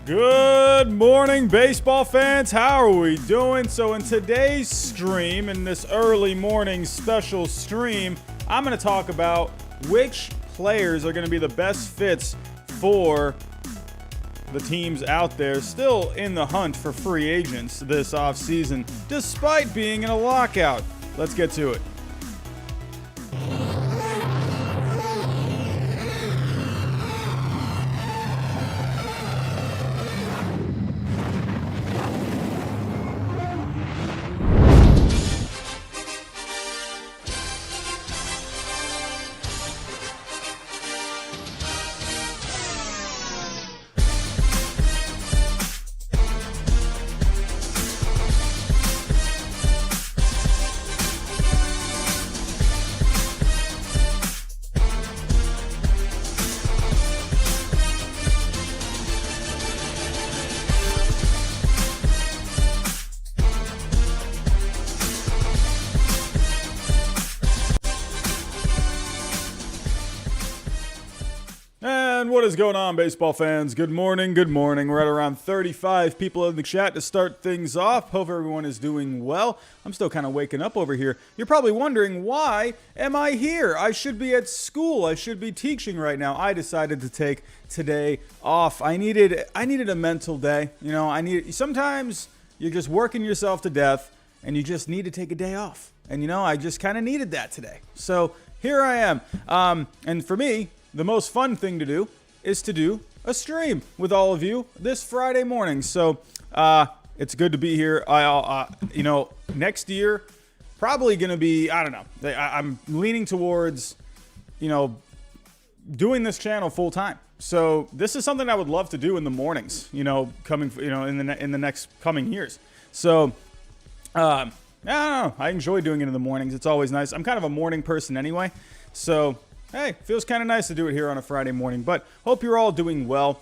Good morning, baseball fans. How are we doing? So in today's stream, in this early morning special stream, I'm going to talk about which players are going to be the best fits for the teams out there still in the hunt for free agents this offseason, despite being in a lockout. Let's get to it. And what is going on, baseball fans? Good morning, good morning. We're at around 35 people in the chat to start things off. Hope everyone is doing well. I'm still kind of waking up over here. You're probably wondering, why am I here? I should be at school. I should be teaching right now. I decided to take today off. I needed a mental day. You know, sometimes you're just working yourself to death and you just need to take a day off. And you know, I just kind of needed that today. So here I am. And for me, the most fun thing to do is to do a stream with all of you this Friday morning. So it's good to be here. Next year, probably going to be, I don't know. I'm leaning towards, doing this channel full time. So this is something I would love to do in the mornings, in the next coming years. So I don't know. I enjoy doing it in the mornings. It's always nice. I'm kind of a morning person anyway. So hey, feels kind of nice to do it here on a Friday morning, but hope you're all doing well.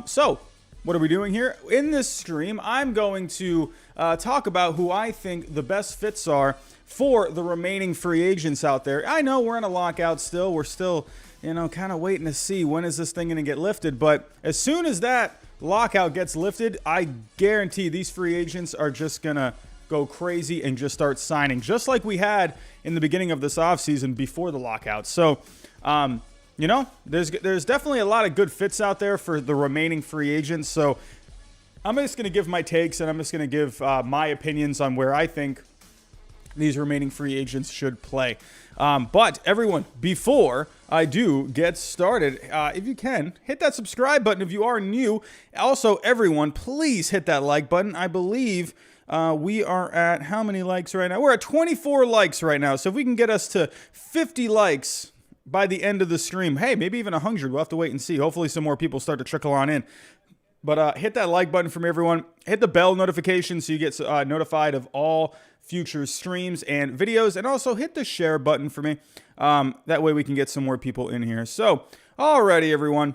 So what are we doing here? In this stream, I'm going to talk about who I think the best fits are for the remaining free agents out there. I know we're in a lockout still. We're still, kind of waiting to see when is this thing going to get lifted. But as soon as that lockout gets lifted, I guarantee these free agents are just going to go crazy and just start signing, just like we had in the beginning of this offseason before the lockout. So, there's definitely a lot of good fits out there for the remaining free agents. So I'm just going to give my takes and I'm just going to give my opinions on where I think these remaining free agents should play. But everyone, before I do get started, if you can, hit that subscribe button if you are new. Also, everyone, please hit that like button. I believe we are at how many likes right now? We're at 24 likes right now. So if we can get us to 50 likes by the end of the stream, hey, maybe even 100. We'll have to wait and see. Hopefully some more people start to trickle on in. But hit that like button from everyone. Hit the bell notification so you get notified of all future streams and videos. And also hit the share button for me. That way we can get some more people in here. So, alrighty, everyone.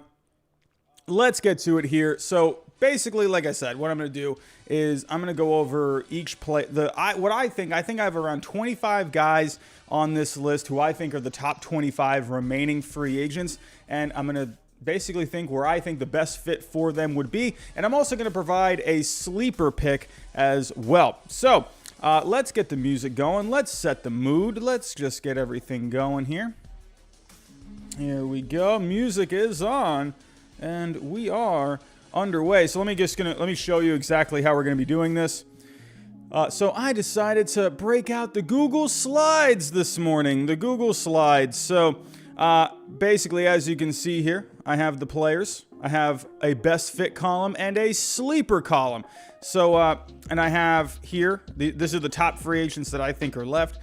Let's get to it here. So, basically, like I said, what I'm going to do is I'm going to go over each play. I think I have around 25 guys on this list who I think are the top 25 remaining free agents. And I'm going to basically think where I think the best fit for them would be. And I'm also going to provide a sleeper pick as well. So let's get the music going. Let's set the mood. Let's just get everything going here. Here we go. Music is on. And we are underway. So let me show you exactly how we're going to be doing this. So I decided to break out the Google Slides this morning. The Google Slides. So basically, as you can see here, I have the players. I have a best fit column and a sleeper column. So and I have here, this are the top free agents that I think are left.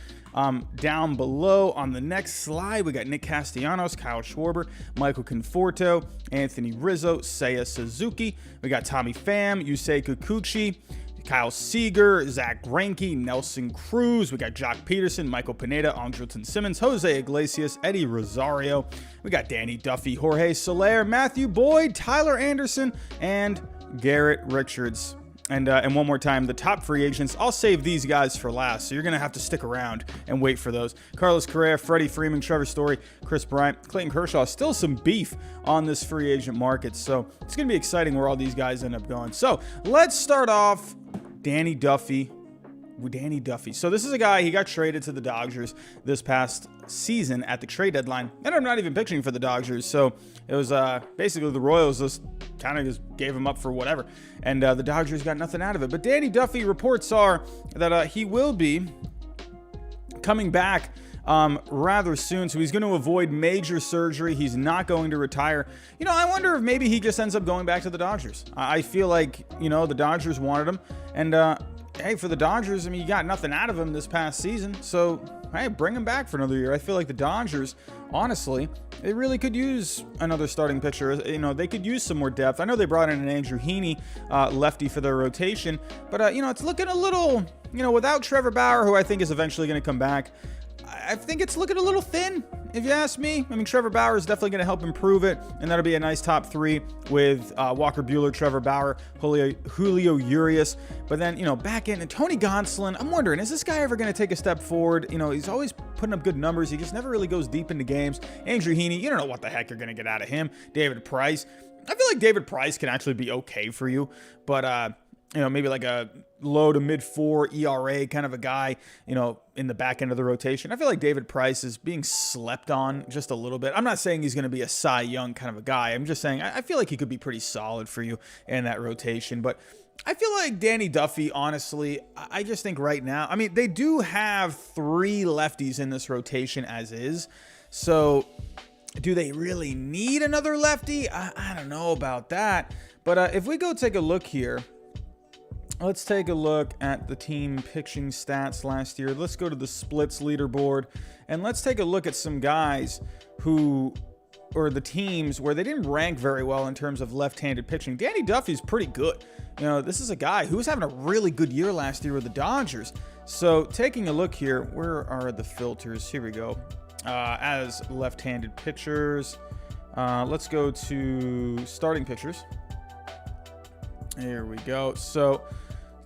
Down below on the next slide, we got Nick Castellanos, Kyle Schwarber, Michael Conforto, Anthony Rizzo, Seiya Suzuki. We got Tommy Pham, Yusei Kikuchi, Kyle Seager, Zach Greinke, Nelson Cruz. We got Jock Peterson, Michael Pineda, Andrelton Simmons, Jose Iglesias, Eddie Rosario. We got Danny Duffy, Jorge Solaire, Matthew Boyd, Tyler Anderson, and Garrett Richards. And one more time, the top free agents, I'll save these guys for last, so you're going to have to stick around and wait for those. Carlos Correa, Freddie Freeman, Trevor Story, Chris Bryant, Clayton Kershaw. Still some beef on this free agent market, so it's going to be exciting where all these guys end up going. So let's start off Danny Duffy. So this is a guy, he got traded to the Dodgers this past season at the trade deadline. And I'm not even pitching for the Dodgers. So it was basically the Royals just kind of just gave him up for whatever. And the Dodgers got nothing out of it. But Danny Duffy, reports are that he will be coming back rather soon. So he's going to avoid major surgery. He's not going to retire. You know, I wonder if maybe he just ends up going back to the Dodgers. I feel like, you know, the Dodgers wanted him. And, hey, for the Dodgers, I mean, you got nothing out of him this past season. So, hey, bring him back for another year. I feel like the Dodgers, honestly, they really could use another starting pitcher. You know, they could use some more depth. I know they brought in an Andrew Heaney, lefty, for their rotation. But, you know, it's looking a little, you know, without Trevor Bauer, who I think is eventually going to come back, I think it's looking a little thin, if you ask me. I mean, Trevor Bauer is definitely going to help improve it, and that'll be a nice top three with Walker Buehler, Trevor Bauer, Julio Urias. But then, you know, back in, and Tony Gonsolin, I'm wondering, is this guy ever going to take a step forward? You know, he's always putting up good numbers. He just never really goes deep into games. Andrew Heaney, you don't know what the heck you're going to get out of him. David Price. I feel like David Price can actually be okay for you, but, you know, maybe like a low to mid 4 ERA kind of a guy, you know, in the back end of the rotation. I feel like David Price is being slept on just a little bit. I'm not saying he's going to be a Cy Young kind of a guy. I'm just saying I feel like he could be pretty solid for you in that rotation. But I feel like Danny Duffy, honestly, I just think right now, I mean, they do have 3 lefties in this rotation as is. So do they really need another lefty? I don't know about that. But if we go take a look here, let's take a look at the team pitching stats last year. Let's go to the splits leaderboard, and let's take a look at some guys who, or the teams where they didn't rank very well in terms of left-handed pitching. Danny Duffy's pretty good. You know, this is a guy who was having a really good year last year with the Dodgers. So taking a look here, where are the filters? Here we go. As left-handed pitchers, let's go to starting pitchers. Here we go. So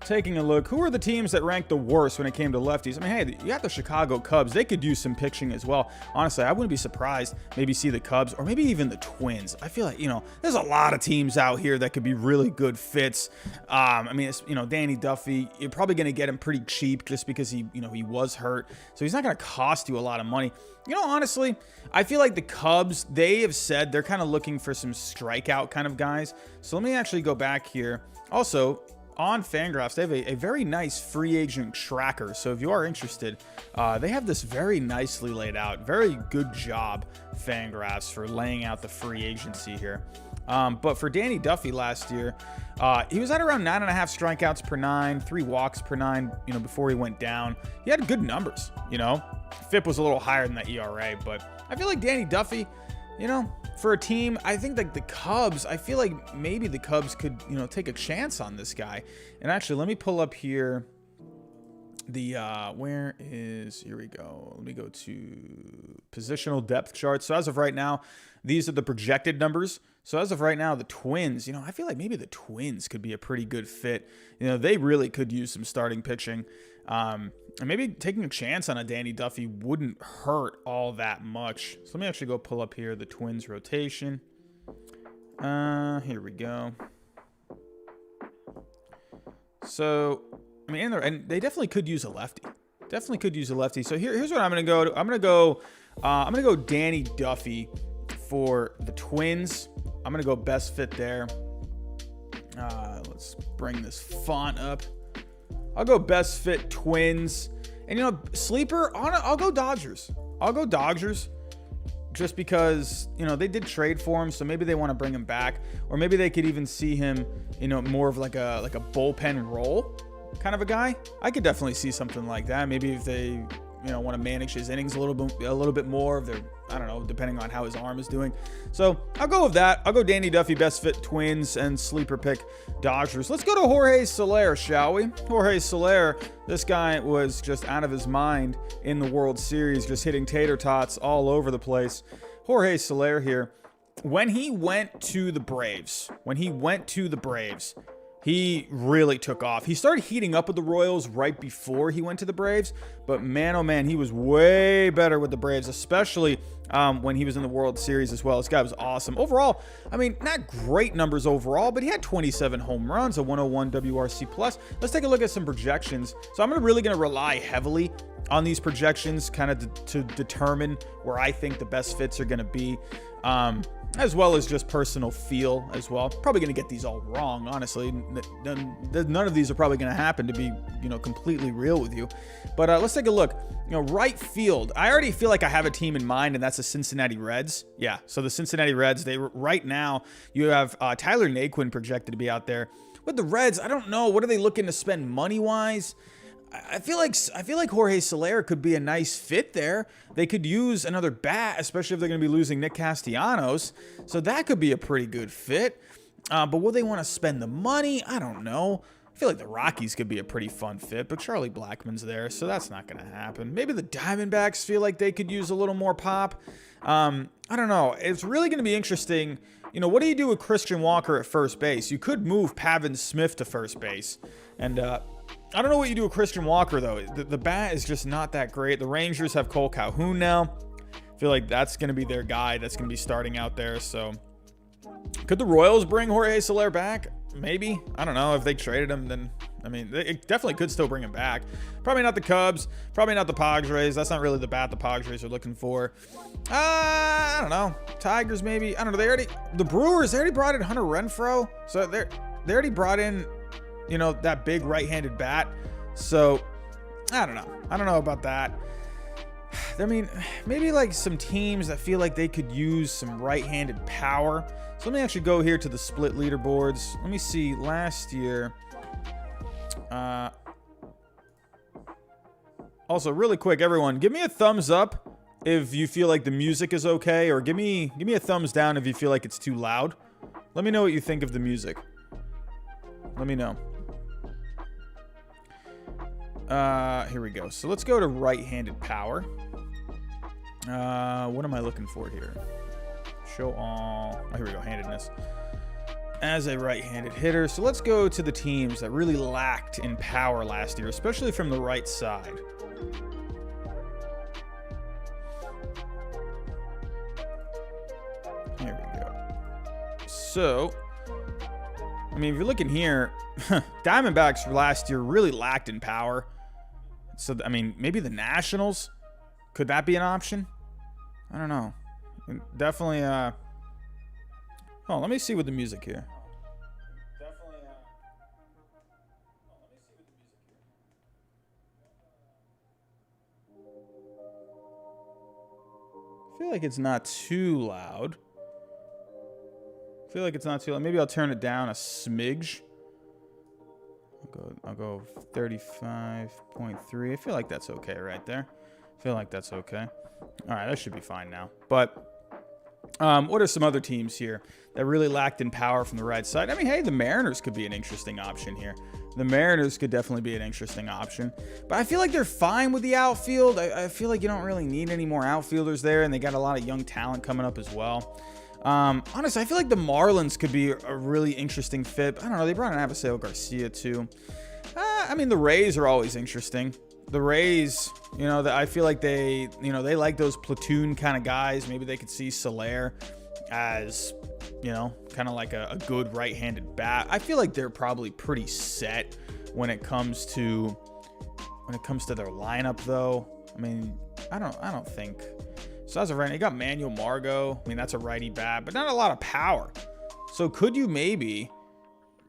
taking a look, who are the teams that ranked the worst when it came to lefties? I mean, hey, you got the Chicago Cubs. They could use some pitching as well. Honestly, I wouldn't be surprised maybe see the Cubs or maybe even the Twins. I feel like, you know, there's a lot of teams out here that could be really good fits. I mean, it's, you know, Danny Duffy, you're probably going to get him pretty cheap just because he was hurt. So he's not going to cost you a lot of money. You know, honestly, I feel like the Cubs, they have said they're kind of looking for some strikeout kind of guys. So let me actually go back here. Also, on Fangraphs, they have a very nice free agent tracker. So if you are interested, they have this very nicely laid out. Very good job, Fangraphs, for laying out the free agency here. But for Danny Duffy last year, he was at around 9.5 strikeouts per 9, 3 walks per 9, you know, before he went down. He had good numbers, you know. FIP was a little higher than that ERA, but I feel like Danny Duffy, you know, for a team, I think like the Cubs, I feel like maybe the Cubs could, you know, take a chance on this guy. And actually, let me pull up here the, here we go. Let me go to positional depth chart. So as of right now, these are the projected numbers. So as of right now, the Twins, you know, I feel like maybe the Twins could be a pretty good fit. You know, they really could use some starting pitching. And maybe taking a chance on a Danny Duffy wouldn't hurt all that much. So let me actually go pull up here the Twins rotation. Here we go. So, I mean, and they definitely could use a lefty. Definitely could use a lefty. So here's what I'm going to go to. I'm going to go Danny Duffy for the Twins. I'm going to go best fit there. Let's bring this font up. I'll go best fit Twins. And, you know, sleeper, I'll go Dodgers. I'll go Dodgers just because, you know, they did trade for him, so maybe they want to bring him back. Or maybe they could even see him, you know, more of like a bullpen role kind of a guy. I could definitely see something like that. Maybe if they, you know, want to manage his innings a little bit more, if they're, I don't know, depending on how his arm is doing. So I'll go with that. I'll go Danny Duffy, best fit Twins, and sleeper pick Dodgers. Let's go to Jorge Solaire, shall we? Jorge Solaire, this guy was just out of his mind in the World Series, just hitting tater tots all over the place. Jorge Solaire here, when he went to the Braves, He really took off. He started heating up with the Royals right before he went to the Braves, but man, oh man, he was way better with the Braves, especially when he was in the World Series as well. This guy was awesome. Overall, I mean, not great numbers overall, but he had 27 home runs, a 101 WRC+. Let's take a look at some projections. So I'm really going to rely heavily on these projections kind of to determine where I think the best fits are going to be. As well as just personal feel as well. Probably going to get these all wrong, honestly. None of these are probably going to happen, to be, completely real with you. But let's take a look. Right field. I already feel like I have a team in mind, and that's the Cincinnati Reds. Yeah, so the Cincinnati Reds, right now, you have Tyler Naquin projected to be out there. With the Reds, I don't know. What are they looking to spend money-wise? I feel like Jorge Solaire could be a nice fit there. They could use another bat, especially if they're going to be losing Nick Castellanos. So that could be a pretty good fit. But will they want to spend the money? I don't know. I feel like the Rockies could be a pretty fun fit, but Charlie Blackmon's there, so that's not going to happen. Maybe the Diamondbacks feel like they could use a little more pop. I don't know. It's really going to be interesting. What do you do with Christian Walker at first base? You could move Pavin Smith to first base. And I don't know what you do with Christian Walker, though. The bat is just not that great. The Rangers have Cole Calhoun now. I feel like that's going to be their guy that's going to be starting out there. So could the Royals bring Jorge Solaire back? Maybe. I don't know. If they traded him, then, I mean, it definitely could still bring him back. Probably not the Cubs. Probably not the Padres. That's not really the bat the Padres are looking for. I don't know. Tigers, maybe. I don't know. The Brewers, they already brought in Hunter Renfroe. So they already brought in, that big right-handed bat. So, I don't know. I don't know about that. I mean, maybe like some teams that feel like they could use some right-handed power. So let me actually go here to the split leaderboards. Let me see. Last year. Also, really quick, everyone, give me a thumbs up if you feel like the music is okay, or give me a thumbs down if you feel like it's too loud. Let me know what you think of the music. Let me know. Here we go. So let's go to right-handed power. What am I looking for here? Show all. Oh, here we go. Handedness. As a right-handed hitter. So let's go to the teams that really lacked in power last year, especially from the right side. Here we go. So, I mean, if you're looking here, Diamondbacks last year really lacked in power. So, I mean, maybe the Nationals, could that be an option? I don't know. Definitely, oh, let me see with the music here. I feel like it's not too loud. Maybe I'll turn it down a smidge. I'll go 35.3. I feel like that's okay right there. All right, that should be fine now. But what are some other teams here that really lacked in power from the right side? I mean, hey, the Mariners could be an interesting option here. The Mariners could definitely be an interesting option. But I feel like they're fine with the outfield. I feel like you don't really need any more outfielders there, and they got a lot of young talent coming up as well. Honestly, I feel like the Marlins could be a really interesting fit. I don't know. They brought in Avisel Garcia, too. I mean, the Rays are always interesting. The Rays, I feel like they like those platoon kind of guys. Maybe they could see Solaire as, kind of like a good right-handed bat. I feel like they're probably pretty set when it comes to their lineup, though. I mean, I don't think. So as of right now, you got Manuel Margot. I mean, that's a righty bat, but not a lot of power. So could you maybe?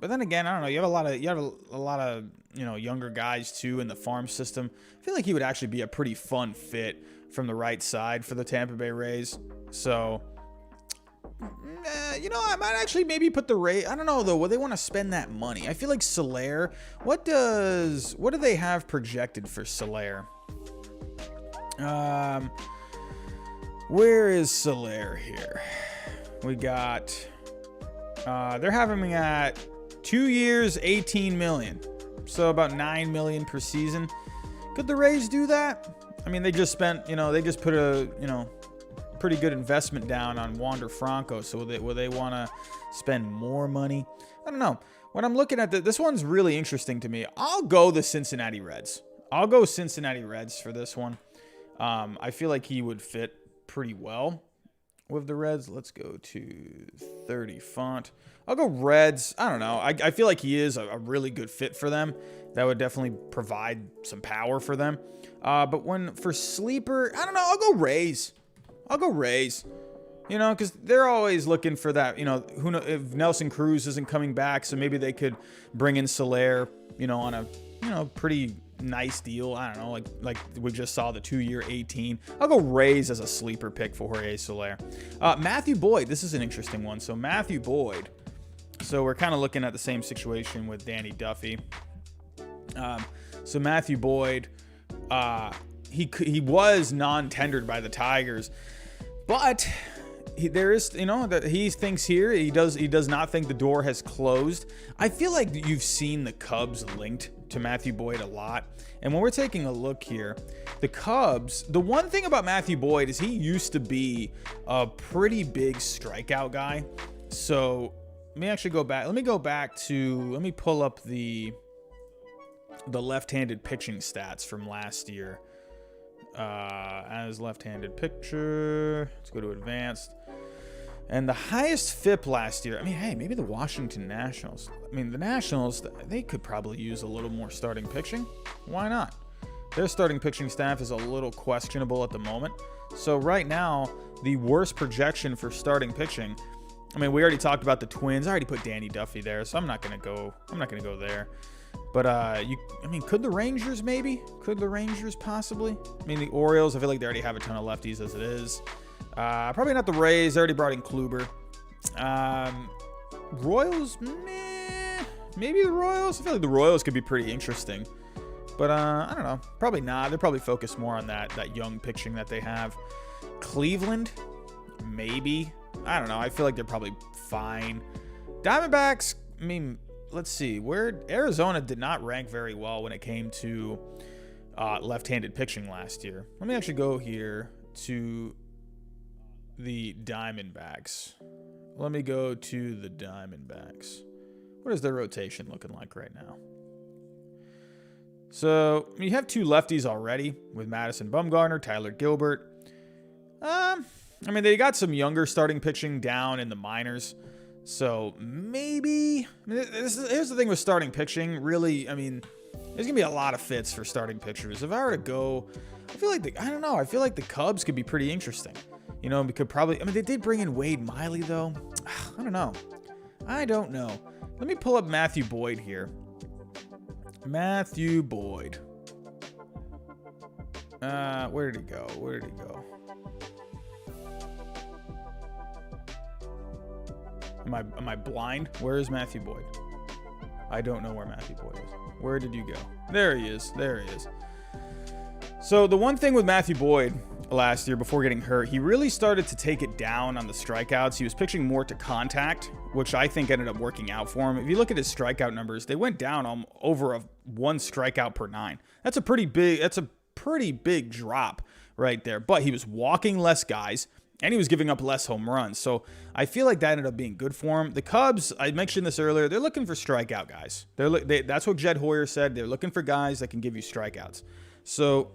But then again, I don't know. You have a lot of younger guys too in the farm system. I feel like he would actually be a pretty fun fit from the right side for the Tampa Bay Rays. So, I might actually maybe put the Rays. I don't know though. Will they want to spend that money? I feel like Solaire. What do they have projected for Solaire? Where is Solaire here? We got. They're having him at 2 years, $18 million. So about $9 million per season. Could the Rays do that? I mean, they just spent, they just put a, pretty good investment down on Wander Franco. So will they want to spend more money? I don't know. when I'm looking at this one's really interesting to me. I'll go the Cincinnati Reds. I'll go Cincinnati Reds for this one. I feel like he would fit pretty well with the Reds. Let's go to 30 font. I'll go Reds. I don't know. I feel like he is a really good fit for them. That would definitely provide some power for them. But for sleeper, I don't know. I'll go Rays. You know, because they're always looking for that. You know, who knows if Nelson Cruz isn't coming back, so maybe they could bring in Solaire, you know, on a, you know, pretty nice deal. I don't know, like we just saw the 2-year 18. I'll go Rays as a sleeper pick for Jorge Solaire. Matthew Boyd, this is an interesting one. So Matthew Boyd. So we're kind of looking at the same situation with Danny Duffy. So Matthew Boyd, he was non-tendered by the Tigers, but there is, you know, that he thinks here he does not think the door has closed. I feel like you've seen the Cubs linked to Matthew Boyd a lot, and when we're taking a look here, the Cubs, the one thing about Matthew Boyd is he used to be a pretty big strikeout guy. So let me actually go back. Let me pull up the left-handed pitching stats from last year. As left-handed pitcher, let's go to advanced. And the highest FIP last year, I mean, hey, maybe the Washington Nationals. I mean, the Nationals, they could probably use a little more starting pitching. Why not? Their starting pitching staff is a little questionable at the moment. So right now, the worst projection for starting pitching, I mean, we already talked about the Twins. I already put Danny Duffy there, so I'm not gonna go there. But I mean, could the Rangers maybe? Could the Rangers possibly? I mean, the Orioles, I feel like they already have a ton of lefties as it is. Probably not the Rays. They already brought in Kluber. Royals, meh. Maybe the Royals. I feel like the Royals could be pretty interesting. But I don't know. Probably not. They're probably focused more on that young pitching that they have. Cleveland, maybe. I don't know. I feel like they're probably fine. Diamondbacks, I mean, let's see. Where Arizona did not rank very well when it came to left-handed pitching last year. Let me actually go here to the Diamondbacks. Let me go to the Diamondbacks. What is their rotation looking like right now? So you have two lefties already with Madison Bumgarner, Tyler Gilbert. I mean, they got some younger starting pitching down in the minors. So maybe, I mean, here's the thing with starting pitching. Really, I mean, there's going to be a lot of fits for starting pitchers. If I were to go, I feel like I feel like the Cubs could be pretty interesting. You know, we could probably, I mean, they did bring in Wade Miley though. I don't know. Let me pull up Matthew Boyd here. Matthew Boyd. Where did he go? Am I blind? Where is Matthew Boyd? I don't know where Matthew Boyd is. Where did you go? There he is. So the one thing with Matthew Boyd last year before getting hurt, he really started to take it down on the strikeouts. He was pitching more to contact, which I think ended up working out for him. If you look at his strikeout numbers, they went down over one strikeout per 9. That's a pretty big drop right there. But he was walking less guys, and he was giving up less home runs. So I feel like that ended up being good for him. The Cubs, I mentioned this earlier, they're looking for strikeout guys. That's what Jed Hoyer said. They're looking for guys that can give you strikeouts. So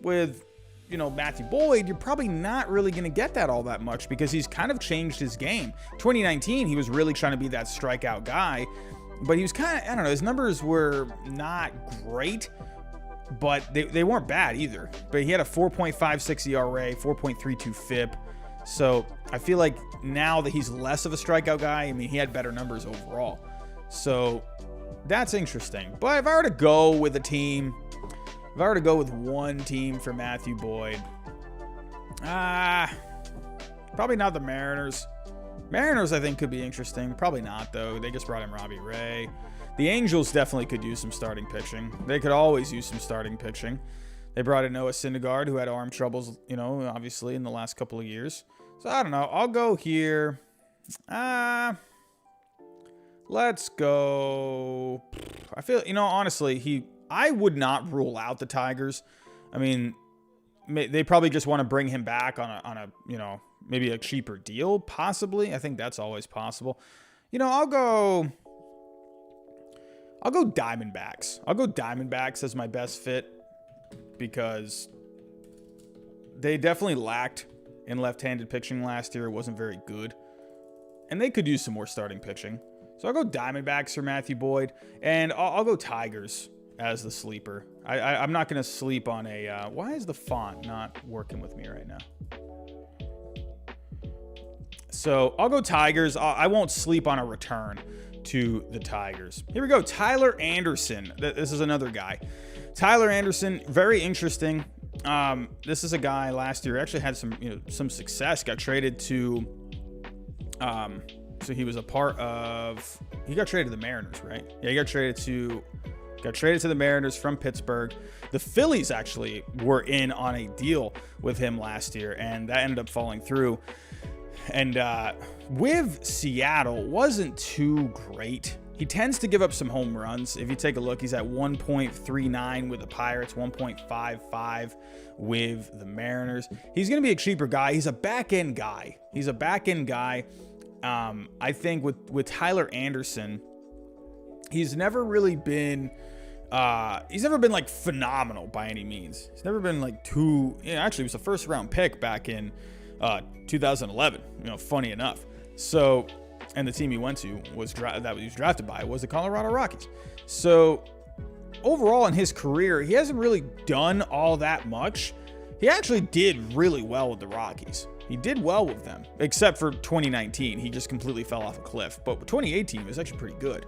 with, you know, Matthew Boyd, you're probably not really going to get that all that much because he's kind of changed his game. 2019, he was really trying to be that strikeout guy, but he was kind of, I don't know, his numbers were not great, but they weren't bad either. But he had a 4.56 ERA, 4.32 FIP. So I feel like now that he's less of a strikeout guy, I mean, he had better numbers overall. So that's interesting. But if I were to go with a team, if I were to go with one team for Matthew Boyd, probably not the Mariners. Mariners, I think, could be interesting. Probably not, though. They just brought in Robbie Ray. The Angels definitely could use some starting pitching. They could always use some starting pitching. They brought in Noah Syndergaard, who had arm troubles, you know, obviously, in the last couple of years. So, I don't know. I'll go here. Let's go. I feel, you know, honestly, I would not rule out the Tigers. I mean, they probably just want to bring him back on a you know, maybe a cheaper deal, possibly. I think that's always possible. You know, I'll go I'll go Diamondbacks. I'll go Diamondbacks as my best fit because they definitely lacked in left-handed pitching last year. It wasn't very good. And they could use some more starting pitching. So I'll go Diamondbacks for Matthew Boyd. And I'll go Tigers as the sleeper. I'm not going to sleep on a... why is the font not working with me right now? So I'll go Tigers. I won't sleep on a return to the Tigers. Here we go. Tyler Anderson. This is another guy. Tyler Anderson, very interesting. This is a guy last year actually had some success. Got traded to... so he was a part of... He got traded to the Mariners, right? Yeah, he got traded to the Mariners from Pittsburgh. The Phillies actually were in on a deal with him last year, and that ended up falling through. And with Seattle, wasn't too great. He tends to give up some home runs. If you take a look, he's at 1.39 with the Pirates, 1.55 with the Mariners. He's going to be a cheaper guy. He's a back-end guy. I think with Tyler Anderson, he's never really been... he's never been like phenomenal by any means. He's never been like actually, he was a first round pick back in 2011. Funny enough. So, and the team he went to was he was drafted by was the Colorado Rockies. So, overall in his career, he hasn't really done all that much. He actually did really well with the Rockies. He did well with them, except for 2019. He just completely fell off a cliff. But 2018 was actually pretty good.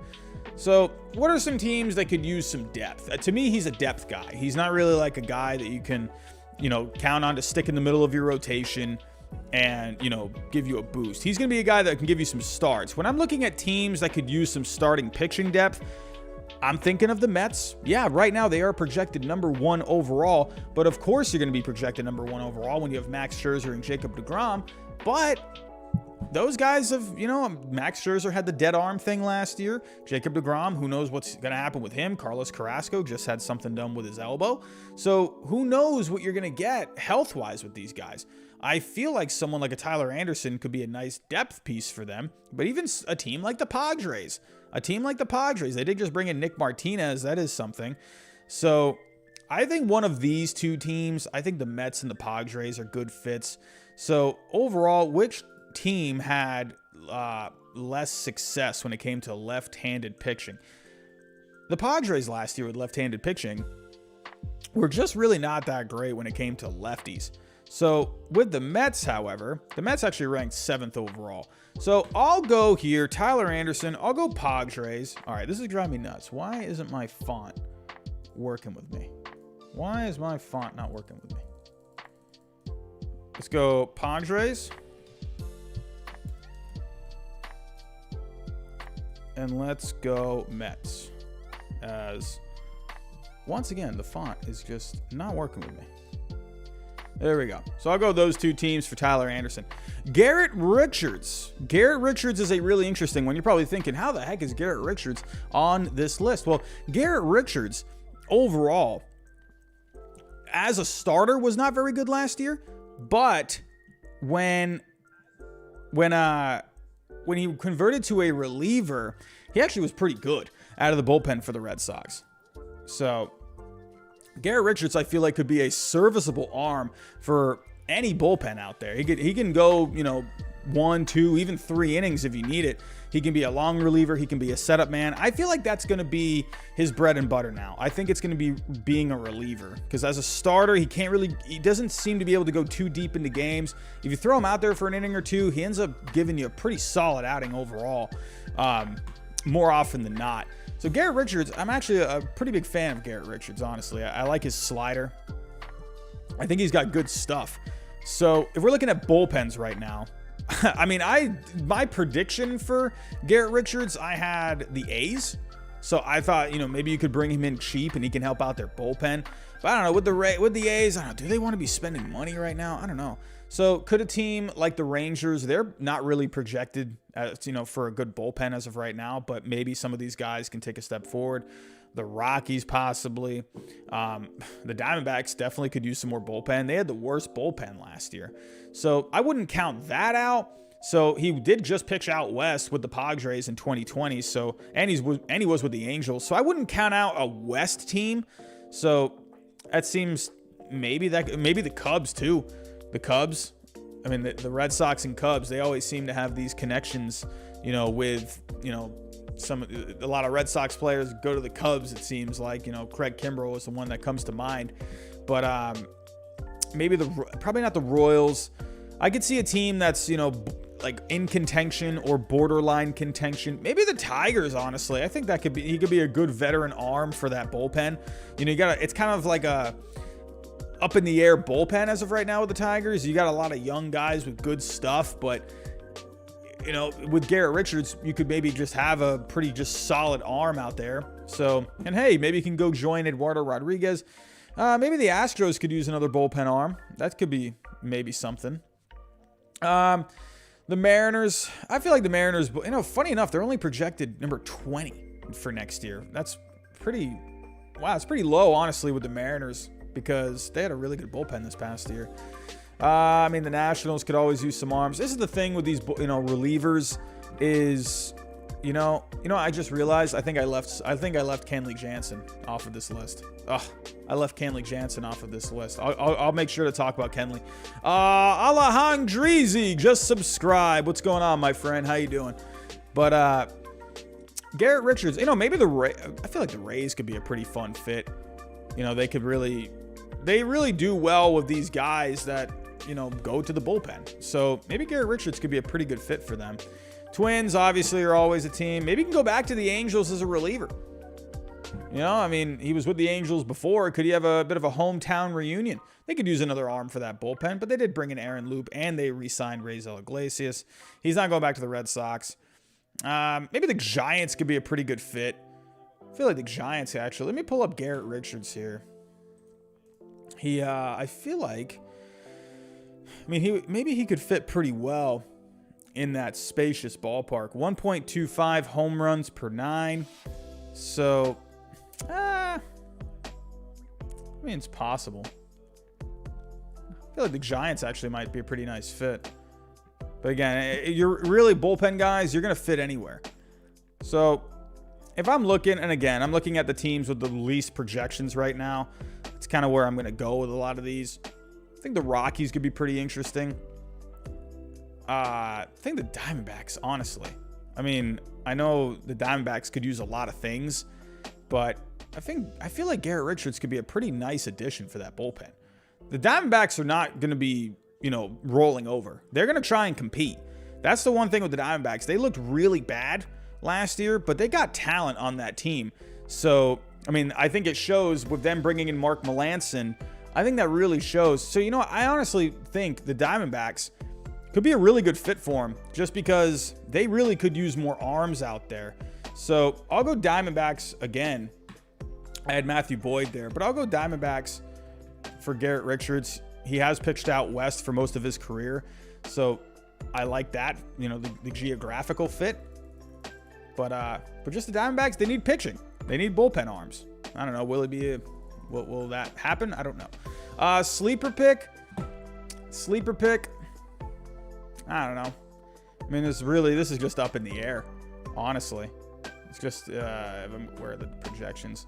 So what are some teams that could use some depth? To me, he's a depth guy. He's not really like a guy that you can, count on to stick in the middle of your rotation and, give you a boost. He's going to be a guy that can give you some starts. When I'm looking at teams that could use some starting pitching depth, I'm thinking of the Mets. Yeah, right now they are projected number 1 overall. But of course you're going to be projected number 1 overall when you have Max Scherzer and Jacob deGrom. But those guys have, Max Scherzer had the dead arm thing last year. Jacob deGrom, who knows what's going to happen with him? Carlos Carrasco just had something done with his elbow. So who knows what you're going to get health-wise with these guys. I feel like someone like a Tyler Anderson could be a nice depth piece for them. But even a team like the Padres. They did just bring in Nick Martinez. That is something. So I think one of these two teams, I think the Mets and the Padres are good fits. So overall, which team had less success when it came to left-handed pitching? The Padres last year with left-handed pitching were just really not that great when it came to lefties. So with the Mets, however, the Mets actually ranked 7th overall. So I'll go here, Tyler Anderson. I'll go Padres. All right, this is driving me nuts. Why isn't my font working with me? Why is my font not working with me? Let's go Padres. And let's go Mets. As once again, the font is just not working with me. There we go. So I'll go those two teams for Tyler Anderson. Garrett Richards. Garrett Richards is a really interesting one. You're probably thinking, how the heck is Garrett Richards on this list? Well, Garrett Richards overall, as a starter, was not very good last year. But when he converted to a reliever, he actually was pretty good out of the bullpen for the Red Sox. So Garrett Richards, I feel like, could be a serviceable arm for any bullpen out there. He can go, 1, 2, even 3 innings if you need it. He can be a long reliever. He can be a setup man. I feel like that's going to be his bread and butter now. I think it's going to be being a reliever because as a starter, he doesn't seem to be able to go too deep into games. If you throw him out there for an inning or two, he ends up giving you a pretty solid outing overall, more often than not. So Garrett Richards, I'm actually a pretty big fan of Garrett Richards, honestly. I like his slider. I think he's got good stuff. So if we're looking at bullpens right now, I mean, my prediction for Garrett Richards, I had the A's. So I thought, maybe you could bring him in cheap and he can help out their bullpen. But I don't know, with the A's, I don't know, do they want to be spending money right now? I don't know. So could a team like the Rangers, they're not really projected as, for a good bullpen as of right now, but maybe some of these guys can take a step forward. The Rockies possibly. The Diamondbacks definitely could use some more bullpen. They had the worst bullpen last year. So I wouldn't count that out. So he did just pitch out west with the Padres in 2020. So and he was with the Angels. So I wouldn't count out a West team. So that seems maybe the Cubs too. The Cubs. I mean, the Red Sox and Cubs, they always seem to have these connections, with, a lot of Red Sox players go to the Cubs, it seems like. Craig Kimbrell is the one that comes to mind. But probably not the Royals. I could see a team that's, like in contention or borderline contention. Maybe the Tigers, honestly. I think he could be a good veteran arm for that bullpen. It's kind of like a up in the air bullpen as of right now with the Tigers. You got a lot of young guys with good stuff, but with Garrett Richards, you could maybe just have a pretty just solid arm out there. So, and hey, maybe you can go join Eduardo Rodriguez. Maybe the Astros could use another bullpen arm. That could be maybe something. The Mariners, I feel like the Mariners, funny enough, they're only projected number 20 for next year. That's pretty low, honestly, with the Mariners, because they had a really good bullpen this past year. The Nationals could always use some arms. This is the thing with these, relievers is, I just realized I think I left Kenley Jansen off of this list. I left Kenley Jansen off of this list. I'll make sure to talk about Kenley. Alejandrizi, just subscribe. What's going on, my friend? How you doing? But Garrett Richards, maybe I feel like the Rays could be a pretty fun fit. They really do well with these guys that, go to the bullpen. So maybe Garrett Richards could be a pretty good fit for them. Twins, obviously, are always a team. Maybe he can go back to the Angels as a reliever. He was with the Angels before. Could he have a bit of a hometown reunion? They could use another arm for that bullpen, but they did bring in Aaron Loop, and they re-signed Raisel Iglesias. He's not going back to the Red Sox. Maybe the Giants could be a pretty good fit. I feel like the Giants, actually. Let me pull up Garrett Richards here. I feel like, maybe he could fit pretty well in that spacious ballpark. 1.25 home runs per 9. So, it's possible. I feel like the Giants actually might be a pretty nice fit. But again, you're really bullpen guys, you're going to fit anywhere. So, if I'm looking, and again, I'm looking at the teams with the least projections right now. It's kind of where I'm going to go with a lot of these. I think the Rockies could be pretty interesting. I think the Diamondbacks, honestly. I know the Diamondbacks could use a lot of things, but I feel like Garrett Richards could be a pretty nice addition for that bullpen. The Diamondbacks are not going to be, rolling over. They're going to try and compete. That's the one thing with the Diamondbacks. They looked really bad last year, but they got talent on that team. So, I think it shows with them bringing in Mark Melancon. I think that really shows. So, I honestly think the Diamondbacks could be a really good fit for him just because they really could use more arms out there. So, I'll go Diamondbacks again. I had Matthew Boyd there, but I'll go Diamondbacks for Garrett Richards. He has pitched out west for most of his career. So, I like that, the geographical fit. But just the Diamondbacks, they need pitching. They need bullpen arms. I don't know. Will that happen? I don't know. Sleeper pick. I don't know. This is just up in the air, honestly. It's just where are the projections?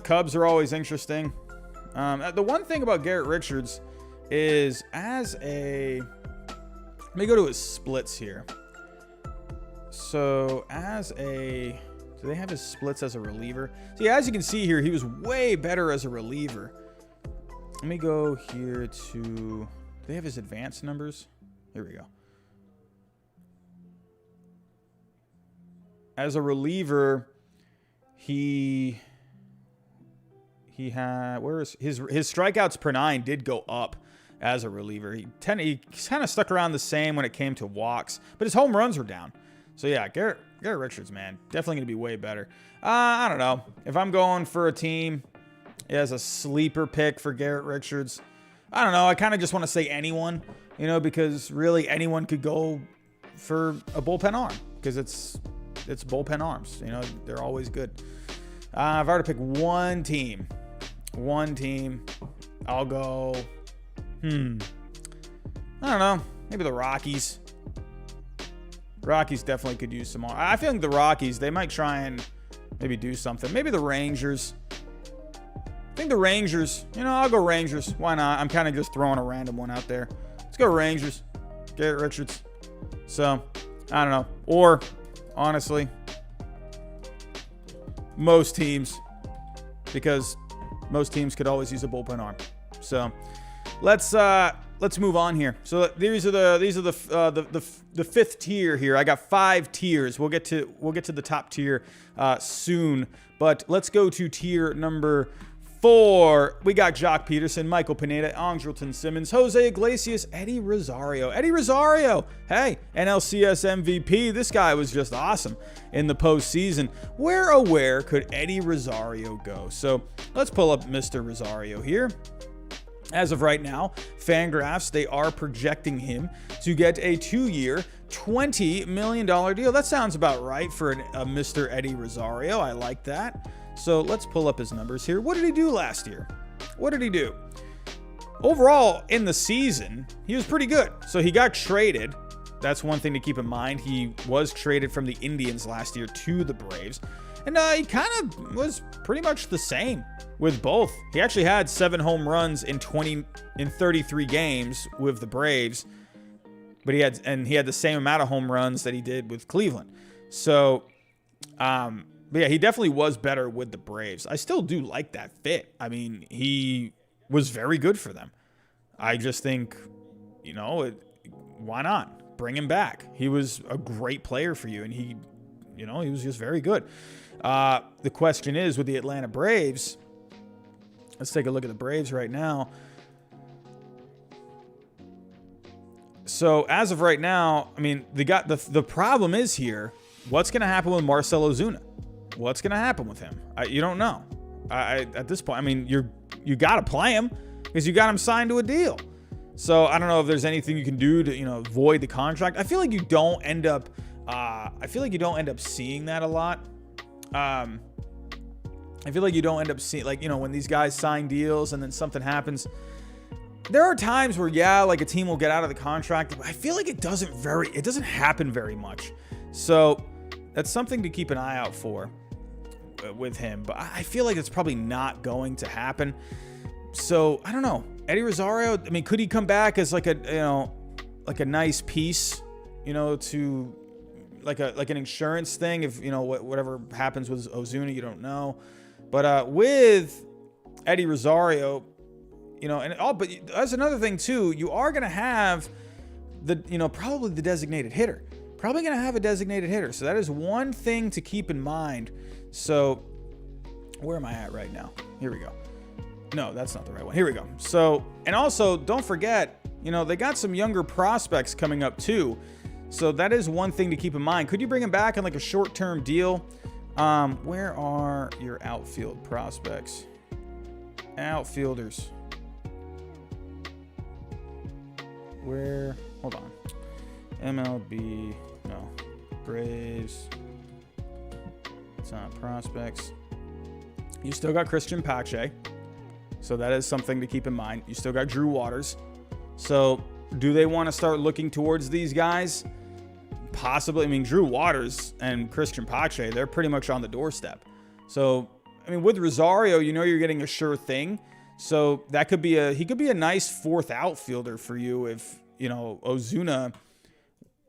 Cubs are always interesting. The one thing about Garrett Richards is let me go to his splits here. So do they have his splits as a reliever? So yeah, as you can see here, he was way better as a reliever. Let me go here to, do they have his advanced numbers? Here we go. As a reliever, he had, his strikeouts per 9 did go up as a reliever. He kind of stuck around the same when it came to walks, but his home runs were down. So yeah, Garrett Richards, man, definitely going to be way better. I don't know. If I'm going for a team as a sleeper pick for Garrett Richards, I don't know. I kind of just want to say anyone, because really anyone could go for a bullpen arm because it's bullpen arms. They're always good. If I were to pick one team, I'll go, I don't know. Maybe the Rockies. Rockies definitely could use some more. I feel like the Rockies, they might try and maybe do something. Maybe the Rangers. I think the Rangers, I'll go Rangers. Why not? I'm kind of just throwing a random one out there. Let's go Rangers. Garrett Richards. So, I don't know. Or, honestly, most teams, because most teams could always use a bullpen arm. So, let's move on here. So these are the fifth tier here. I got 5 tiers. We'll get to the top tier soon, but let's go to tier number 4. We got Jock Peterson, Michael Pineda, Andrelton Simmons, Jose Iglesias, Eddie Rosario. Eddie Rosario, hey, NLCS MVP. This guy was just awesome in the postseason. Where could Eddie Rosario go? So let's pull up Mr. Rosario here. As of right now, Fangraphs, they are projecting him to get a 2-year, $20 million deal. That sounds about right for a Mr. Eddie Rosario. I like that. So let's pull up his numbers here. What did he do last year? What did he do? Overall, in the season, he was pretty good. So he got traded. That's one thing to keep in mind. He was traded from the Indians last year to the Braves. And he kind of was pretty much the same with both. He actually had 7 home runs in 33 games with the Braves, but he had the same amount of home runs that he did with Cleveland. So, but yeah, he definitely was better with the Braves. I still do like that fit. I mean, he was very good for them. I just think, why not bring him back? He was a great player for you, and he was just very good. The question is, with the Atlanta Braves, let's take a look at the Braves right now. So as of right now, I mean, the problem is here. What's going to happen with Marcell Ozuna? What's going to happen with him? You don't know. At this point, I mean, you got to play him because you got him signed to a deal. So I don't know if there's anything you can do to void the contract. I feel like you don't end up seeing that a lot. I feel like you don't end up seeing, when these guys sign deals and then something happens. There are times where, a team will get out of the contract. I feel like it doesn't happen very much. So that's something to keep an eye out for with him. But I feel like it's probably not going to happen. So I don't know. Eddie Rosario, I mean, could he come back as like a nice piece, to like an insurance thing if whatever happens with Ozuna, you don't know. But with Eddie Rosario, but that's another thing too. You are gonna have probably the designated hitter. Probably gonna have a designated hitter. So that is one thing to keep in mind. So where am I at right now? Here we go. No, that's not the right one. Here we go. So, and also don't forget, they got some younger prospects coming up too. So that is one thing to keep in mind. Could you bring him back on like a short-term deal? Where are your outfield prospects? Outfielders. Hold on. MLB, no. Braves. It's not prospects. You still got Christian Pache. So that is something to keep in mind. You still got Drew Waters. So do they want to start looking towards these guys? Possibly. I mean, Drew Waters and Christian Pache, they're pretty much on the doorstep. So, I mean, with Rosario, you're getting a sure thing. So that could be he could be a nice 4th outfielder for you if, Ozuna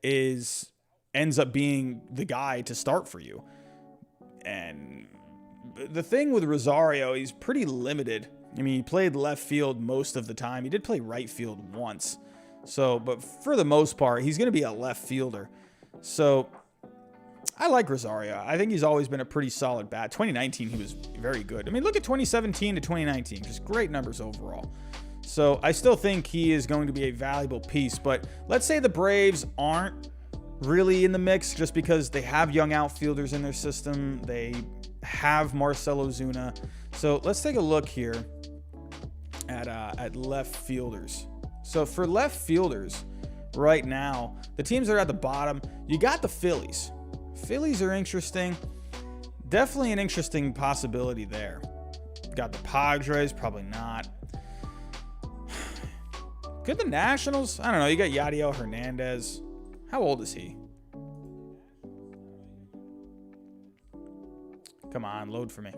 ends up being the guy to start for you. And the thing with Rosario, he's pretty limited. I mean, he played left field most of the time. He did play right field once. So, but for the most part, he's going to be a left fielder. So, I like Rosario. I think he's always been a pretty solid bat. 2019, he was very good. I mean, look at 2017 to 2019. Just great numbers overall. So, I still think he is going to be a valuable piece. But let's say the Braves aren't really in the mix just because they have young outfielders in their system. They have Marcell Ozuna. So, let's take a look here at left fielders. So, for left fielders right now, the teams that are at the bottom, you got the Phillies. Phillies are interesting. Definitely an interesting possibility there. Got the Padres, probably not. Could the Nationals? I don't know. You got Yadiel Hernandez. How old is he? Come on, load for me.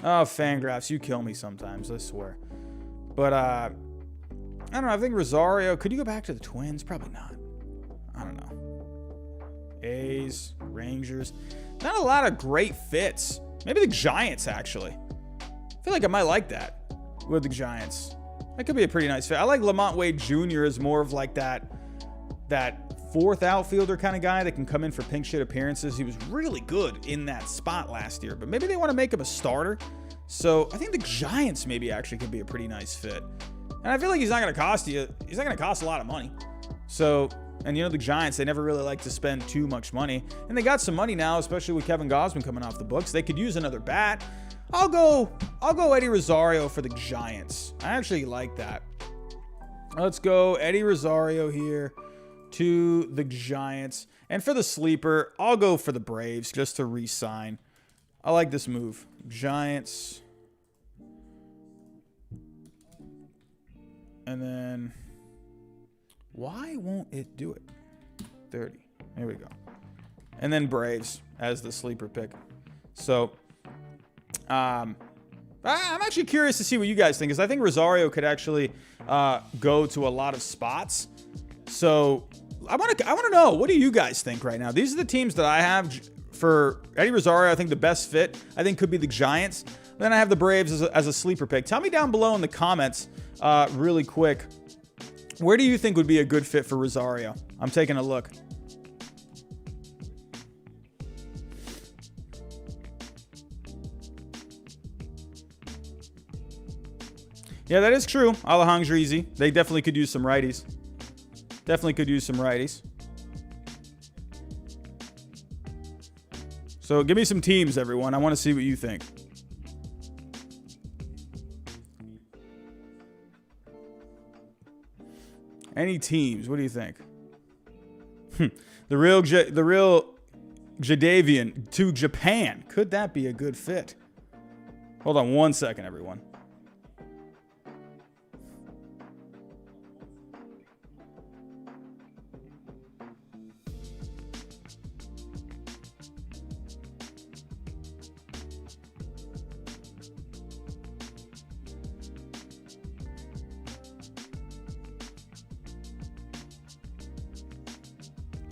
Oh, Fangraphs, you kill me sometimes, I swear. But, I don't know. I think Rosario. Could you go back to the Twins? Probably not. I don't know. A's, Rangers. Not a lot of great fits. Maybe the Giants, actually. I feel like I might like that with the Giants. That could be a pretty nice fit. I like Lamont Wade Jr. as more of like that fourth outfielder kind of guy that can come in for pink shit appearances. He was really good in that spot last year, but maybe they want to make him a starter. So I think the Giants maybe actually could be a pretty nice fit. And I feel like he's not going to cost a lot of money. So, and you know, the Giants, they never really like to spend too much money. And they got some money now, especially with Kevin Gausman coming off the books. They could use another bat. I'll go Eddie Rosario for the Giants. I actually like that. Let's go Eddie Rosario here to the Giants. And for the sleeper, I'll go for the Braves just to re-sign. I like this move. Giants. And then, why won't it do it? 30. There we go. And then Braves as the sleeper pick. So, I'm actually curious to see what you guys think, because I think Rosario could actually go to a lot of spots. So, I want to know, what do you guys think right now? These are the teams that I have for Eddie Rosario. I think the best fit, I think, could be the Giants. Then I have the Braves as a sleeper pick. Tell me down below in the comments really quick, where do you think would be a good fit for Rosario? I'm taking a look. Yeah, that is true. Alejandro easy. They definitely could use some righties. So give me some teams, everyone. I want to see what you think. Any teams? What do you think? The real Jadavian to Japan. Could that be a good fit? Hold on one second, everyone.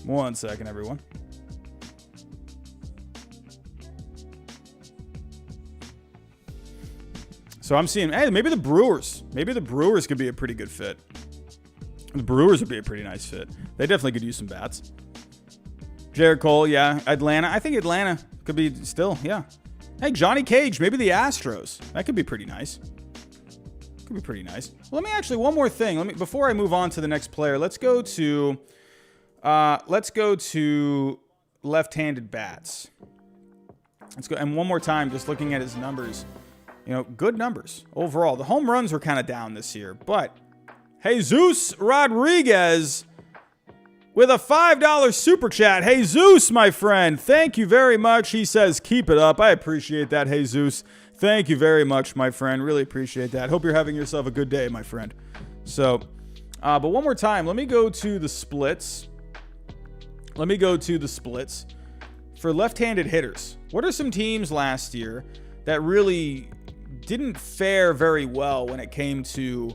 One second, everyone. So I'm seeing, hey, maybe the Brewers. Maybe the Brewers could be a pretty good fit. The Brewers would be a pretty nice fit. They definitely could use some bats. Jared Cole, yeah. Atlanta. I think Atlanta could be still, yeah. Hey, Johnny Cage, maybe the Astros. That could be pretty nice. Could be pretty nice. Well, let me actually, one more thing. Before I move on to the next player, let's go to left-handed bats. Let's go. And one more time, just looking at his numbers. You know, good numbers overall. The home runs were kind of down this year, but Jesus Rodriguez with a $5 super chat. Jesus, my friend, thank you very much. He says, keep it up. I appreciate that, Jesus. Thank you very much, my friend. Really appreciate that. Hope you're having yourself a good day, my friend. So, but one more time, let me go to the splits. For left-handed hitters. What are some teams last year that really didn't fare very well when it came to